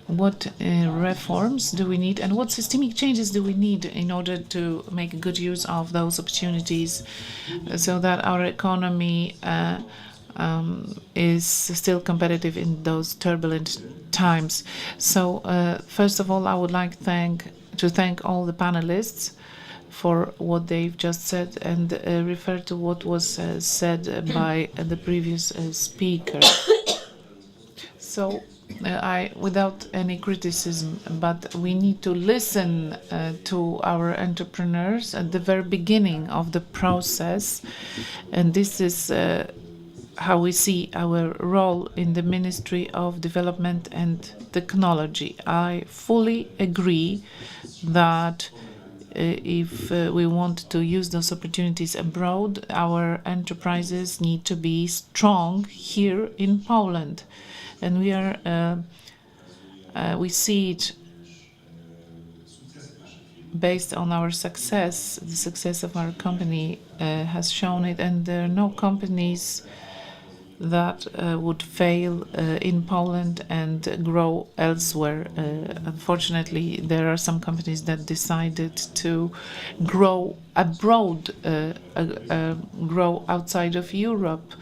What reforms do we need, and what systemic changes do we need in order to make good use of those opportunities so that our economy is still competitive in those turbulent times? So first of all, I would like to thank all the panelists for what they've just said, and refer to what was said by the previous speaker. So without any criticism, but we need to listen to our entrepreneurs at the very beginning of the process, and this is how we see our role in the Ministry of Development and Technology. I fully agree that if we want to use those opportunities abroad, our enterprises need to be strong here in Poland. And we see it based on our success. The success of our company has shown it, and there are no companies that would fail in Poland and grow elsewhere. Unfortunately, there are some companies that decided to grow abroad, grow outside of Europe.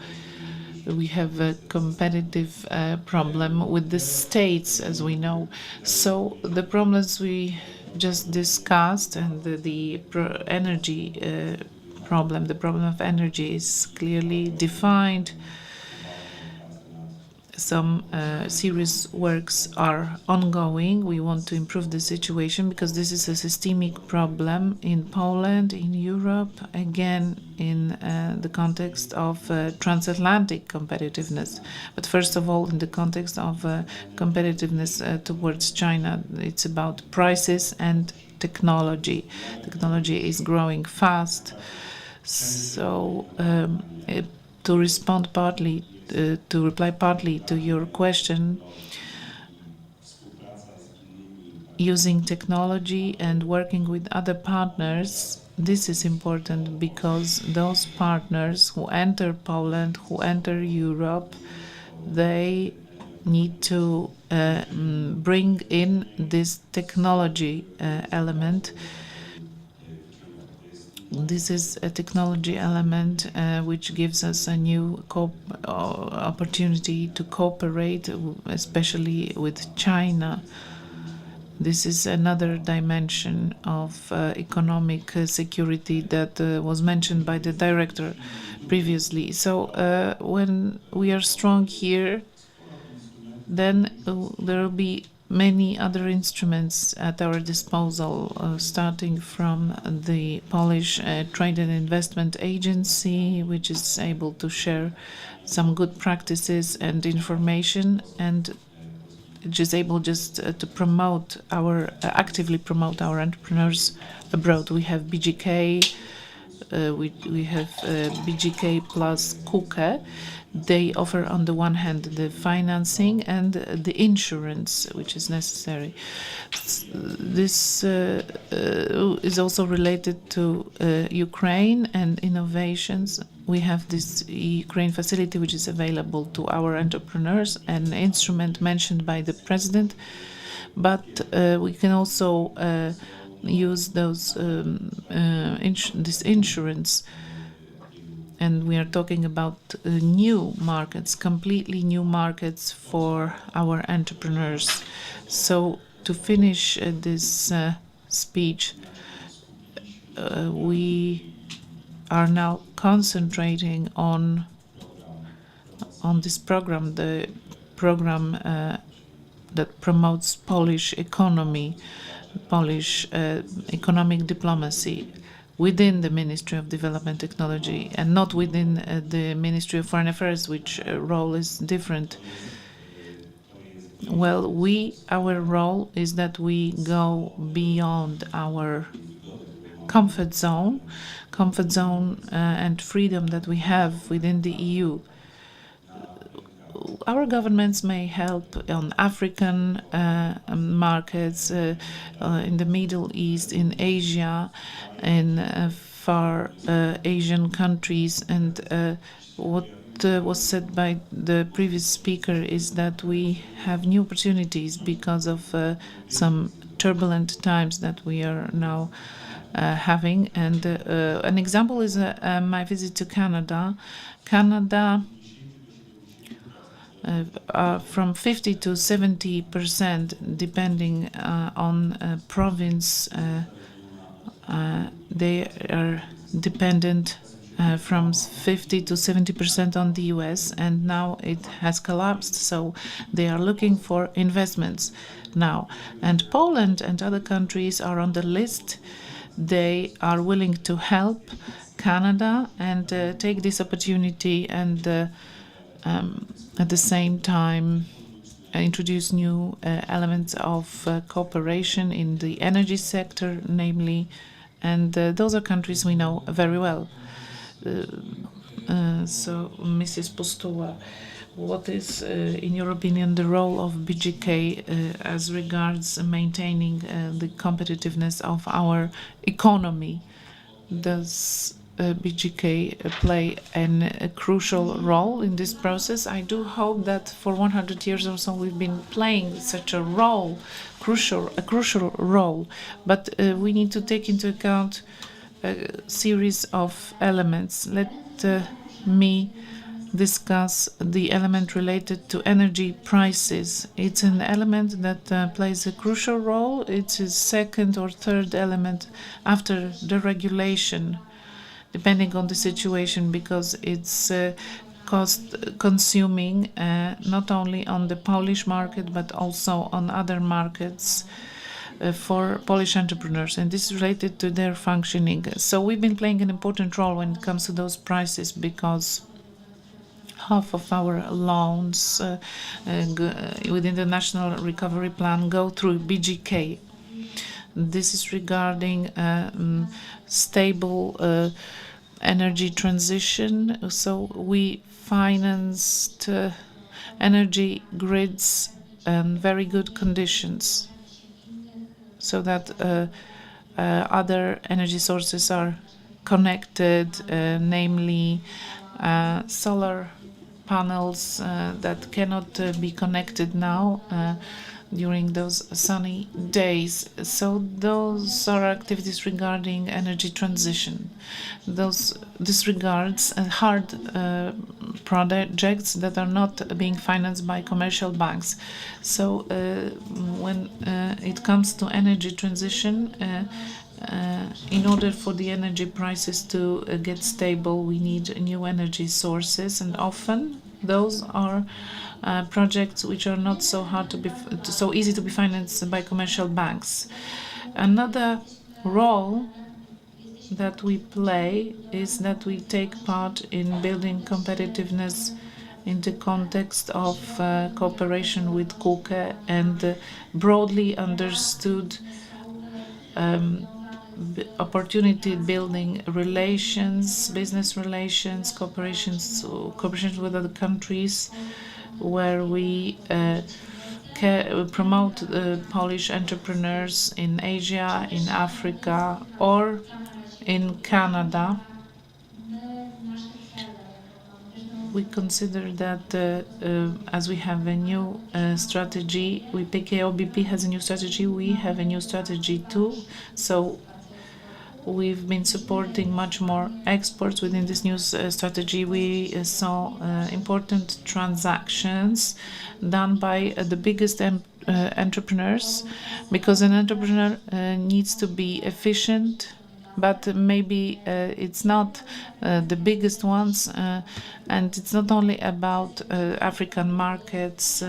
We have a competitive problem with the States, as we know. So the problems we just discussed, and the energy problem, the problem of energy is clearly defined. Some serious works are ongoing. We want to improve the situation because this is a systemic problem in Poland, in Europe, again in the context of transatlantic competitiveness. But first of all, in the context of competitiveness towards China, it's about prices and technology. Technology is growing fast. So to respond partly to reply partly to your question, using technology and working with other partners, this is important because those partners who enter Poland, who enter Europe, they need to bring in this technology element. This is a technology element which gives us a new opportunity to cooperate, especially with China. This is another dimension of economic security that was mentioned by the director previously. So when we are strong here, then there will be many other instruments at our disposal, starting from the Polish Trade and Investment Agency, which is able to share some good practices and information, and which is able just to promote actively promote our entrepreneurs abroad. We have BGK, we have BGK plus KUKE. They offer, on the one hand, the financing and the insurance, which is necessary. This is also related to Ukraine and innovations. We have this Ukraine facility, which is available to our entrepreneurs, an instrument mentioned by the president. But we can also use those this insurance. And we are talking about new markets, completely new markets for our entrepreneurs. So to finish this speech, we are now concentrating on this program, the program that promotes Polish economy, Polish economic diplomacy, within the Ministry of Development Technology and not within the Ministry of Foreign Affairs, which role is different. Well, our role is that we go beyond our comfort zone and freedom that we have within the EU. Our governments may help on African markets, in the Middle East, in Asia, in far Asian countries. And what was said by the previous speaker is that we have new opportunities because of some turbulent times that we are now having. And an example is my visit to Canada. Canada, from 50 to 70%, depending on province, they are dependent from 50 to 70% on the US, and now it has collapsed, so they are looking for investments now. And Poland and other countries are on the list. They are willing to help Canada and take this opportunity and at the same time introduce new elements of cooperation in the energy sector, namely, and those are countries we know very well. So, Mrs. Postova, what is, in your opinion, the role of BGK as regards maintaining the competitiveness of our economy? Does BGK play a crucial role in this process? I do hope that for 100 years or so we've been playing such a role, a crucial role, but we need to take into account a series of elements. Let me discuss the element related to energy prices. It's an element that plays a crucial role. It's a second or third element after the regulation, depending on the situation, because it's cost consuming not only on the Polish market but also on other markets for Polish entrepreneurs, and this is related to their functioning. So we've been playing an important role when it comes to those prices, because half of our loans within the National Recovery Plan go through BGK. This is regarding stable energy transition. So we financed energy grids in very good conditions, so that other energy sources are connected, namely solar panels that cannot be connected now during those sunny days. So those are activities regarding energy transition. This regards hard projects that are not being financed by commercial banks. So when it comes to energy transition, in order for the energy prices to get stable, we need new energy sources, and often those are projects which are not so easy to be financed by commercial banks. Another role that we play is that we take part in building competitiveness in the context of cooperation with KUKE and broadly understood opportunity building relations, business relations, cooperations with other countries, where we promote Polish entrepreneurs in Asia, in Africa, or in Canada. We consider that as we have a new strategy, PKO BP has a new strategy, we have a new strategy too. So we've been supporting much more exports within this new strategy. We saw important transactions done by the biggest entrepreneurs, because an entrepreneur needs to be efficient, but maybe it's not the biggest ones, and it's not only about African markets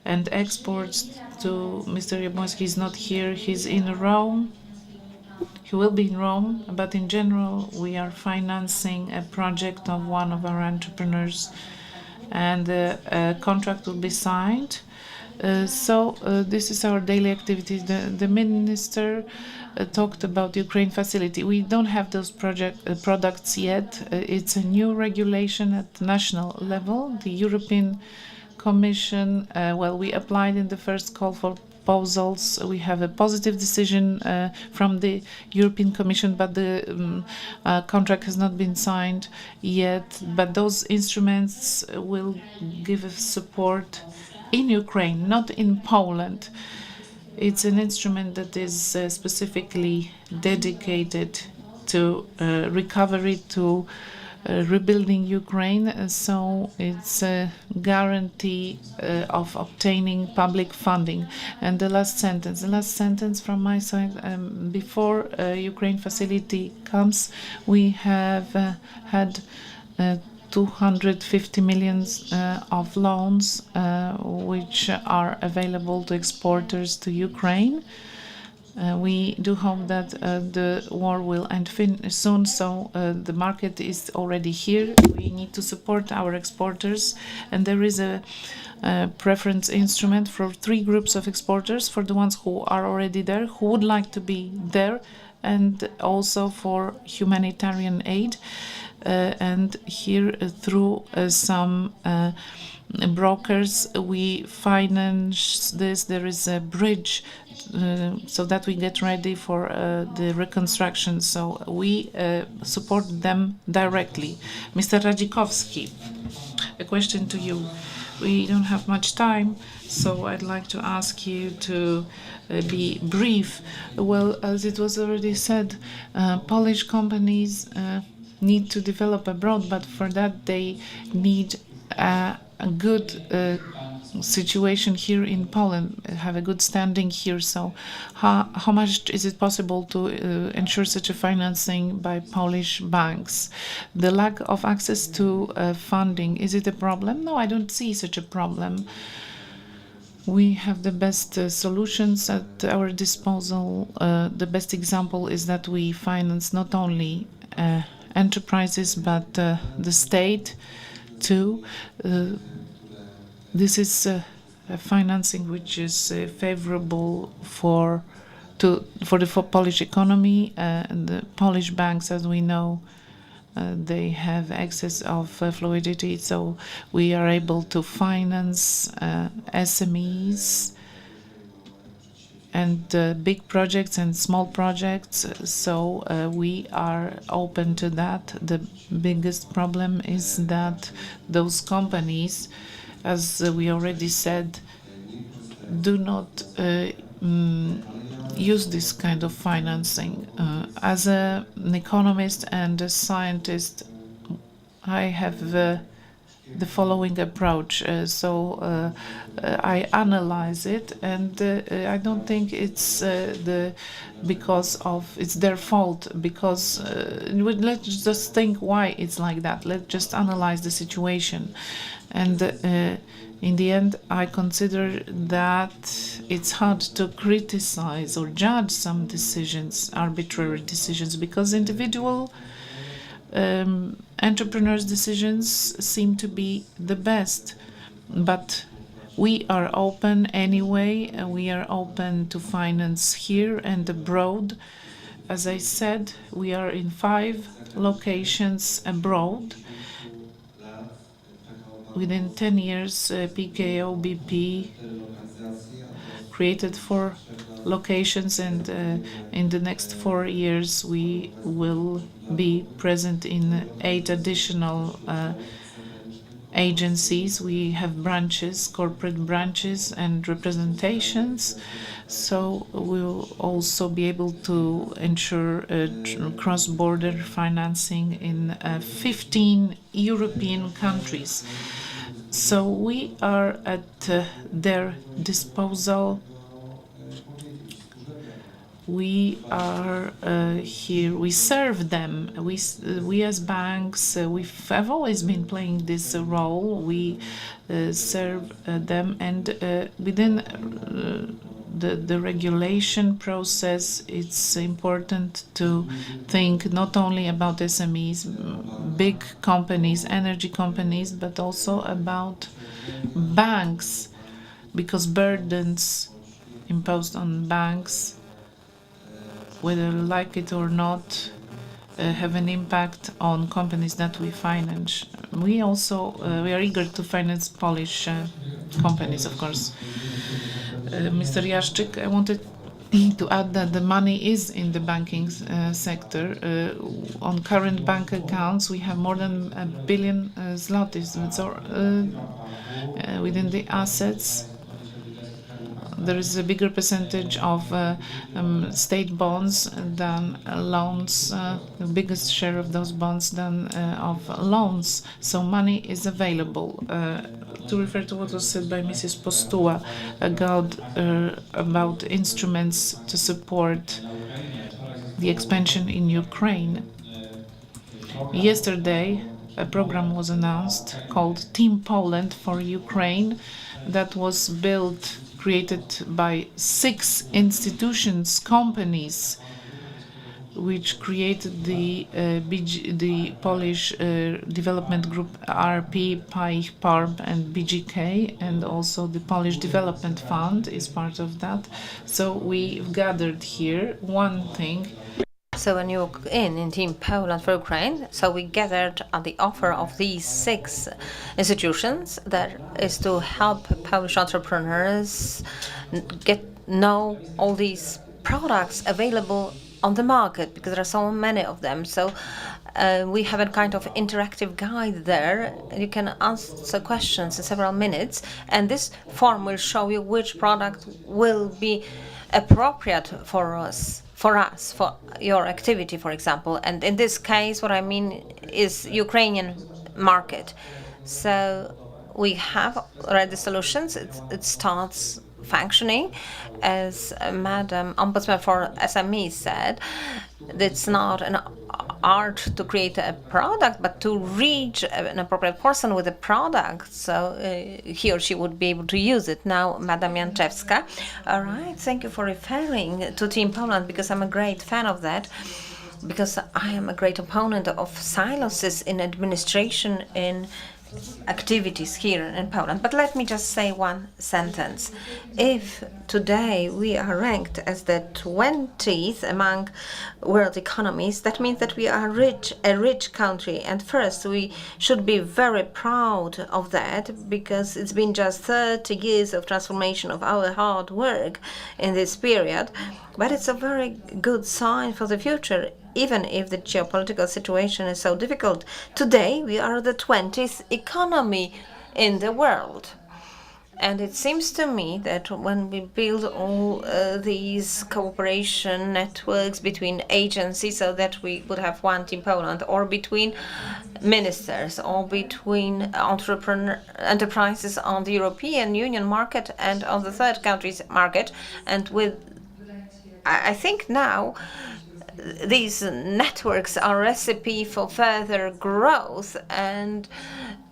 and exports. To Mr. Jabłoński, he's not here, he's in Rome. He will be in Rome, but in general, we are financing a project of one of our entrepreneurs, and a contract will be signed. So this is our daily activities. The minister talked about the Ukraine facility. We don't have those products yet. It's a new regulation at national level. The European Commission, we applied in the first call for proposals. We have a positive decision from the European Commission, but the contract has not been signed yet. But those instruments will give us support in Ukraine, not in Poland. It's an instrument that is specifically dedicated to recovery, to rebuilding Ukraine. So it's a guarantee of obtaining public funding. And the last sentence from my side, before Ukraine facility comes, we have had 250 million of loans which are available to exporters to Ukraine. We do hope that the war will end soon, so the market is already here. We need to support our exporters, and there is a preference instrument for 3 groups of exporters, for the ones who are already there, who would like to be there, and also for humanitarian aid. And here, through some brokers, we finance this. There is a bridge so that we get ready for the reconstruction. So we support them directly. Mr. Radzikowski, a question to you. We don't have much time, so I'd like to ask you to be brief. Well, as it was already said, Polish companies need to develop abroad, but for that they need a good situation here in Poland, have a good standing here. So how much is it possible to ensure such a financing by Polish banks? The lack of access to funding, is it a problem? No, I don't see such a problem. We have the best solutions at our disposal. The best example is that we finance not only enterprises but the state too. This is a financing which is favorable for the Polish economy. And the Polish banks, as we know, they have excess of fluidity, so we are able to finance SMEs and big projects and small projects. So we are open to that. The biggest problem is that those companies, as we already said, do not use this kind of financing. As an economist and a scientist, I have the following approach. I analyze it, and I don't think it's it's their fault, because let's just think why it's like that. Let's just analyze the situation. And in the end, I consider that it's hard to criticize or judge some decisions, arbitrary decisions, because individual entrepreneurs' decisions seem to be the best. But we are open anyway. We are open to finance here and abroad. As I said, we are in 5 locations abroad. Within 10 years, PKO BP created 4 locations, and in the next 4 years we will be present in 8 additional agencies. We have branches, corporate branches and representations. So we'll also be able to ensure cross-border financing in 15 European countries. So we are at their disposal. We are here. We serve them. We as banks, have always been playing this role. We serve them, and within the regulation process, it's important to think not only about SMEs, big companies, energy companies, but also about banks, because burdens imposed on banks, whether like it or not, have an impact on companies that we finance. We also we are eager to finance Polish companies, of course. Mr. Jaszczyk, I wanted to add that the money is in the banking sector. On current bank accounts, we have more than 1 billion zlotys. So within the assets, there is a bigger percentage of state bonds than loans, the biggest share of those bonds than of loans. So money is available. To refer to what was said by Mrs. Postua about instruments to support the expansion in Ukraine. Yesterday, a program was announced called Team Poland for Ukraine. that was built, created by 6 institutions, companies, which created the Polish development group RP, PAIH, PARP, and BGK, and also the Polish Development Fund is part of that. So we've gathered here one thing. So when you look in Team Poland for Ukraine, so we gathered at the offer of these 6 institutions that is to help Polish entrepreneurs know all these products available on the market, because there are so many of them. So we have a kind of interactive guide there. You can answer questions in several minutes, and this form will show you which product will be appropriate for your activity, for example. And in this case, what I mean is Ukrainian market. So we have already solutions. It starts functioning. As Madam Ombudsman for SMEs said, it's not an art to create a product, but to reach an appropriate person with a product, so he or she would be able to use it. Now, Madam Janczewska. All right, thank you for referring to Team Poland, because I'm a great fan of that, because I am a great opponent of silos in administration in activities here in Poland. But let me just say one sentence. If today we are ranked as the 20th among world economies, that means that we are a rich country. And first, we should be very proud of that, because it's been just 30 years of transformation of our hard work in this period. But it's a very good sign for the future, even if the geopolitical situation is so difficult. Today, we are the 20th economy in the world. And it seems to me that when we build all these cooperation networks between agencies, so that we would have one Team Poland, or between ministers, or between enterprises on the European Union market and on the third countries market, and I think now these networks are a recipe for further growth, and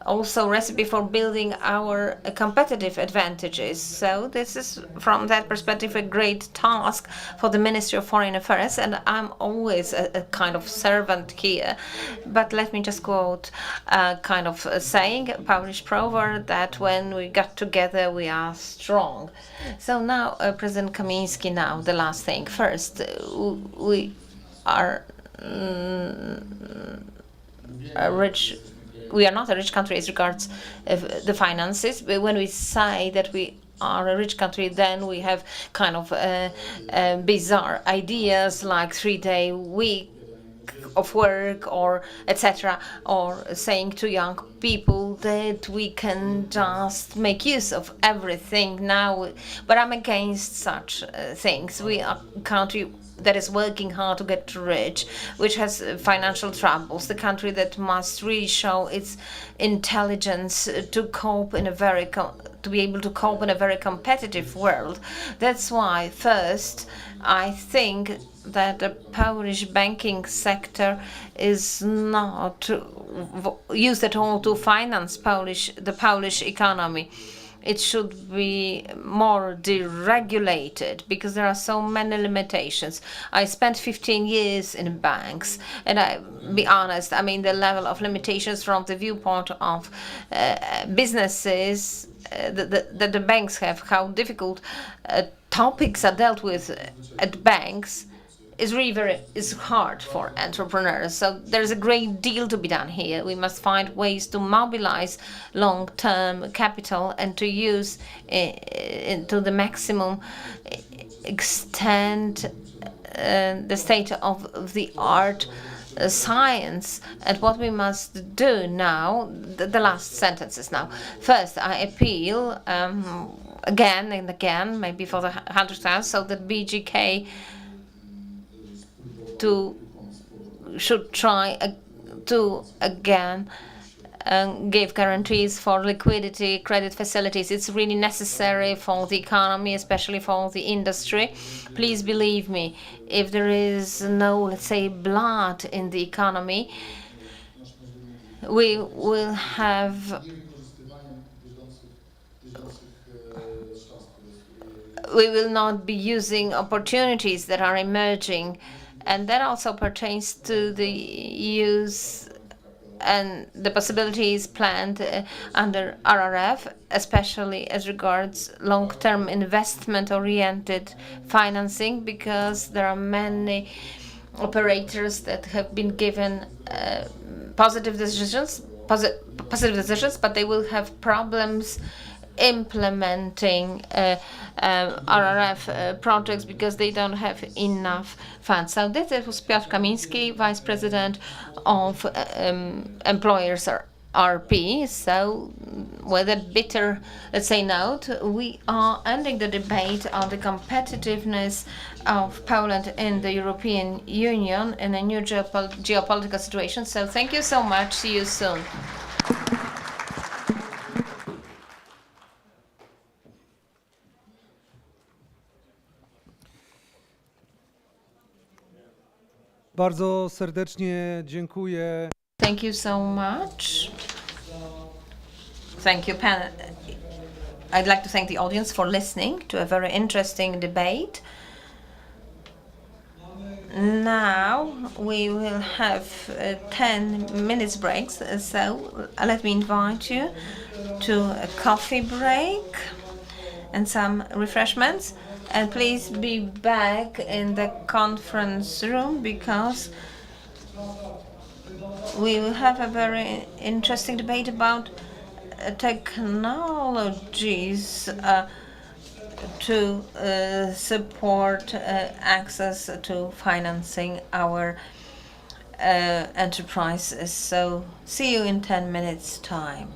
also recipe for building our competitive advantages. So this is, from that perspective, a great task for the Ministry of Foreign Affairs, and I'm always a kind of servant here. But let me just quote a kind of saying, a Polish proverb, that when we got together, we are strong. So now, President Kamiński, now the last thing. First, we are we are not a rich country as regards the finances, but when we say that we are a rich country, then we have kind of bizarre ideas like 3-day week of work, or etc., or saying to young people that we can just make use of everything now. But I'm against such things. We are a country that is working hard to get rich, which has financial troubles, the country that must really show its intelligence to cope in a very to be able to cope in a very competitive world. That's why, first, I think that the Polish banking sector is not used at all to finance the Polish economy. It should be more deregulated, because there are so many limitations. I spent 15 years in banks, and I be honest, I mean, the level of limitations from the viewpoint of businesses that the banks have, how difficult topics are dealt with at banks, is really is hard for entrepreneurs. So there's a great deal to be done here. We must find ways to mobilize long-term capital and to use to the maximum extent the state of the art science. And what we must do now, the last sentences now. First, I appeal again and again, maybe for the 100th time, so that BGK should try to again give guarantees for liquidity, credit facilities. It's really necessary for the economy, especially for the industry. Please believe me, if there is no, let's say, blood in the economy, we will have we will not be using opportunities that are emerging, and that also pertains to the use and the possibilities planned under RRF, especially as regards long-term investment-oriented financing, because there are many operators that have been given positive decisions, but they will have problems implementing RRF projects because they don't have enough funds. So this was Piotr Kamiński, Vice President of Employers RP. So with a bitter, let's say, note, we are ending the debate on the competitiveness of Poland in the European Union in a new geopolitical situation. So thank you so much. See you soon. Bardzo serdecznie dziękuję. Thank you so much. Thank you, panel. I'd like to thank the audience for listening to a very interesting debate. Now we will have 10 minutes breaks, so let me invite you to a coffee break and some refreshments. And please be back in the conference room because we will have a very interesting debate about technologies to support access to financing our enterprises. So see you in 10 minutes time.